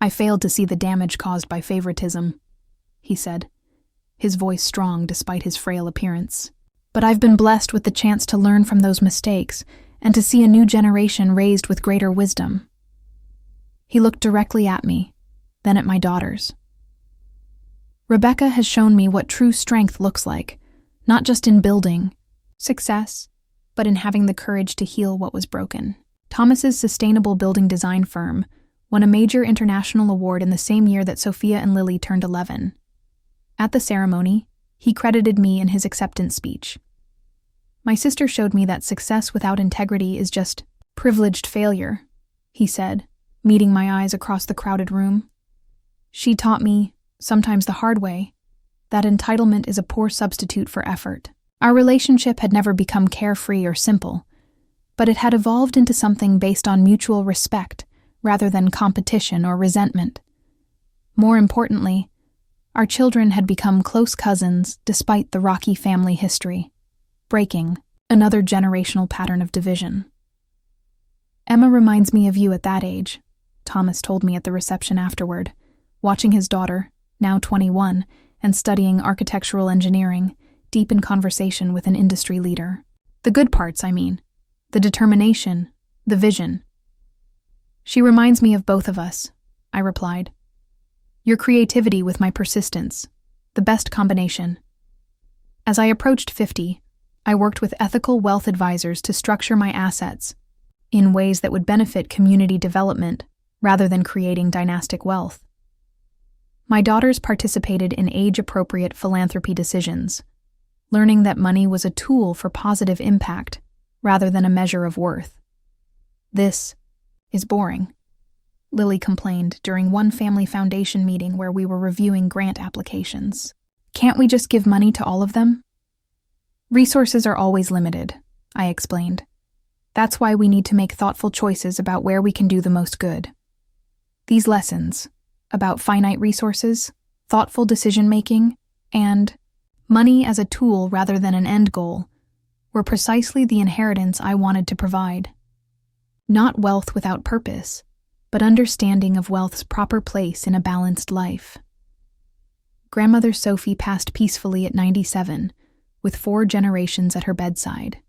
"I failed to see the damage caused by favoritism," he said, his voice strong despite his frail appearance. "But I've been blessed with the chance to learn from those mistakes and to see a new generation raised with greater wisdom." He looked directly at me, then at my daughters. "Rebecca has shown me what true strength looks like, not just in building success, but in having the courage to heal what was broken." Thomas's sustainable building design firm won a major international award in the same year that Sophia and Lily turned 11. At the ceremony, he credited me in his acceptance speech. "My sister showed me that success without integrity is just privileged failure," he said, meeting my eyes across the crowded room. "She taught me, sometimes the hard way, that entitlement is a poor substitute for effort." Our relationship had never become carefree or simple, but it had evolved into something based on mutual respect rather than competition or resentment. More importantly, our children had become close cousins despite the rocky family history, breaking another generational pattern of division. "Emma reminds me of you at that age," Thomas told me at the reception afterward, watching his daughter, now 21, and studying architectural engineering, deep in conversation with an industry leader. "The good parts, I mean. The determination, the vision." "She reminds me of both of us," I replied. "Your creativity with my persistence, the best combination." As I approached 50, I worked with ethical wealth advisors to structure my assets in ways that would benefit community development rather than creating dynastic wealth. My daughters participated in age-appropriate philanthropy decisions, learning that money was a tool for positive impact rather than a measure of worth. "This is boring," Lily complained during one family foundation meeting where we were reviewing grant applications. "Can't we just give money to all of them?" "Resources are always limited," I explained. "That's why we need to make thoughtful choices about where we can do the most good." These lessons, about finite resources, thoughtful decision-making, and money as a tool rather than an end goal, were precisely the inheritance I wanted to provide. Not wealth without purpose, but understanding of wealth's proper place in a balanced life. Grandmother Sophie passed peacefully at 97, with 4 generations at her bedside.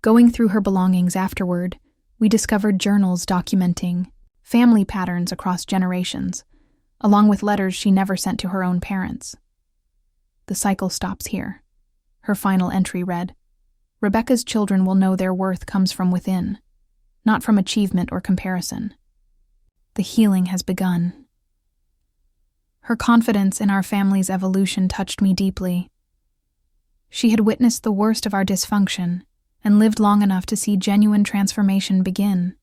Going through her belongings afterward, we discovered journals documenting family patterns across generations, along with letters she never sent to her own parents. The cycle stops here. Her final entry read, "Rebecca's children will know their worth comes from within, not from achievement or comparison. The healing has begun." Her confidence in our family's evolution touched me deeply. She had witnessed the worst of our dysfunction and lived long enough to see genuine transformation begin.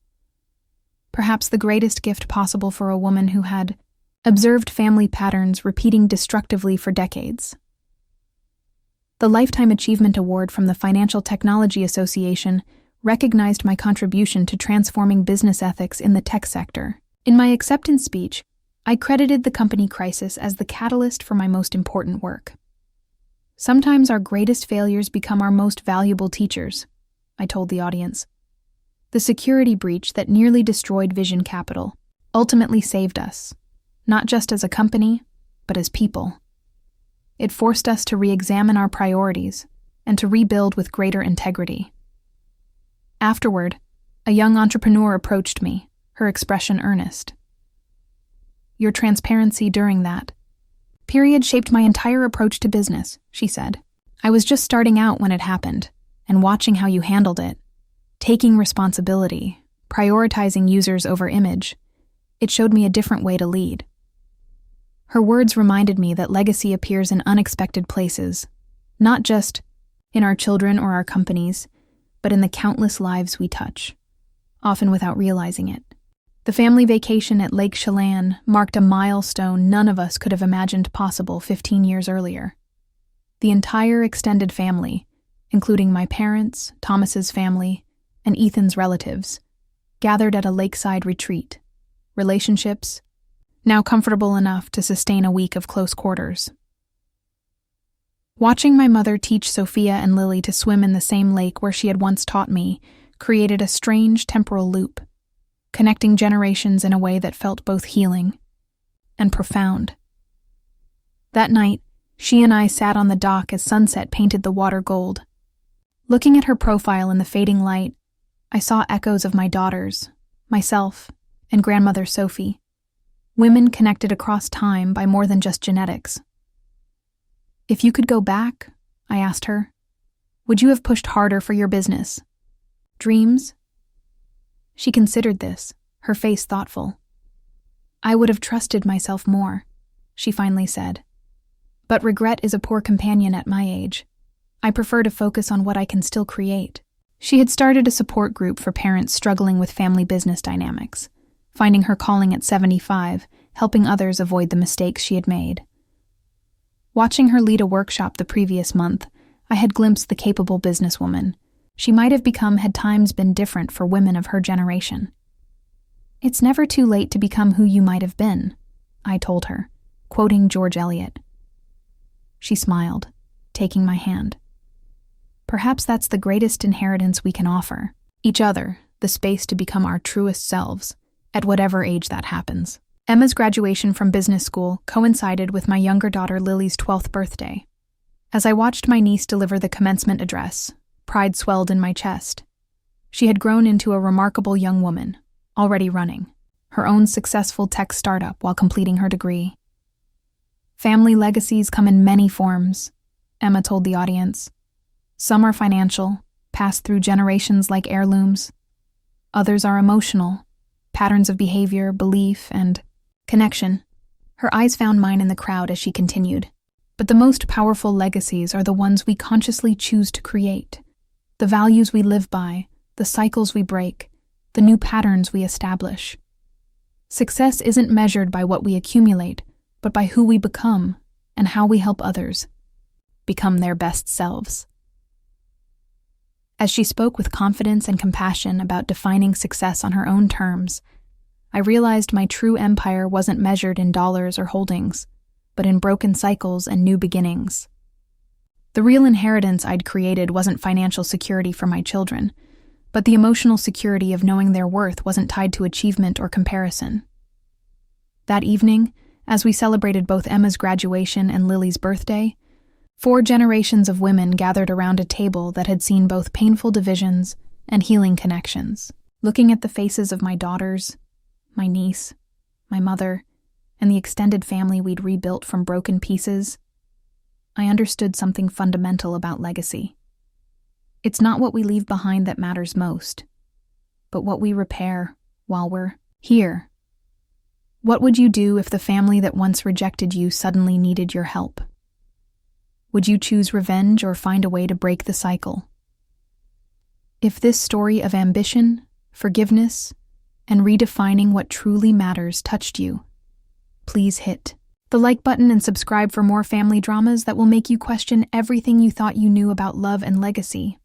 Perhaps the greatest gift possible for a woman who had observed family patterns repeating destructively for decades. The Lifetime Achievement Award from the Financial Technology Association recognized my contribution to transforming business ethics in the tech sector. In my acceptance speech, I credited the company crisis as the catalyst for my most important work. "Sometimes our greatest failures become our most valuable teachers," I told the audience. "The security breach that nearly destroyed Vision Capital ultimately saved us, not just as a company, but as people. It forced us to re-examine our priorities and to rebuild with greater integrity." Afterward, a young entrepreneur approached me, her expression earnest. "Your transparency during that period shaped my entire approach to business," she said. "I was just starting out when it happened, and watching how you handled it, taking responsibility, prioritizing users over image, it showed me a different way to lead." Her words reminded me that legacy appears in unexpected places, not just in our children or our companies, but in the countless lives we touch, often without realizing it. The family vacation at Lake Chelan marked a milestone none of us could have imagined possible 15 years earlier. The entire extended family, including my parents, Thomas's family, and Ethan's relatives, gathered at a lakeside retreat, relationships, now comfortable enough to sustain a week of close quarters. Watching my mother teach Sophia and Lily to swim in the same lake where she had once taught me created a strange temporal loop, connecting generations in a way that felt both healing and profound. That night, she and I sat on the dock as sunset painted the water gold. Looking at her profile in the fading light, I saw echoes of my daughters, myself, and grandmother Sophie, women connected across time by more than just genetics. "If you could go back," I asked her, "would you have pushed harder for your business? Dreams?" She considered this, her face thoughtful. "I would have trusted myself more," she finally said. "But regret is a poor companion at my age. I prefer to focus on what I can still create." She had started a support group for parents struggling with family business dynamics, finding her calling at 75, helping others avoid the mistakes she had made. Watching her lead a workshop the previous month, I had glimpsed the capable businesswoman she might have become had times been different for women of her generation. "It's never too late to become who you might have been," I told her, quoting George Eliot. She smiled, taking my hand. "Perhaps that's the greatest inheritance we can offer, each other, the space to become our truest selves, at whatever age that happens." Emma's graduation from business school coincided with my younger daughter Lily's 12th birthday. As I watched my niece deliver the commencement address, pride swelled in my chest. She had grown into a remarkable young woman, already running her own successful tech startup while completing her degree. "Family legacies come in many forms," Emma told the audience. "Some are financial, passed through generations like heirlooms. Others are emotional, patterns of behavior, belief, and connection." Her eyes found mine in the crowd as she continued. "But the most powerful legacies are the ones we consciously choose to create. The values we live by, the cycles we break, the new patterns we establish. Success isn't measured by what we accumulate, but by who we become and how we help others become their best selves." As she spoke with confidence and compassion about defining success on her own terms, I realized my true empire wasn't measured in dollars or holdings, but in broken cycles and new beginnings. The real inheritance I'd created wasn't financial security for my children, but the emotional security of knowing their worth wasn't tied to achievement or comparison. That evening, as we celebrated both Emma's graduation and Lily's birthday, 4 generations of women gathered around a table that had seen both painful divisions and healing connections. Looking at the faces of my daughters, my niece, my mother, and the extended family we'd rebuilt from broken pieces, I understood something fundamental about legacy. It's not what we leave behind that matters most, but what we repair while we're here. What would you do if the family that once rejected you suddenly needed your help? Would you choose revenge or find a way to break the cycle? If this story of ambition, forgiveness, and redefining what truly matters touched you, please hit the like button and subscribe for more family dramas that will make you question everything you thought you knew about love and legacy.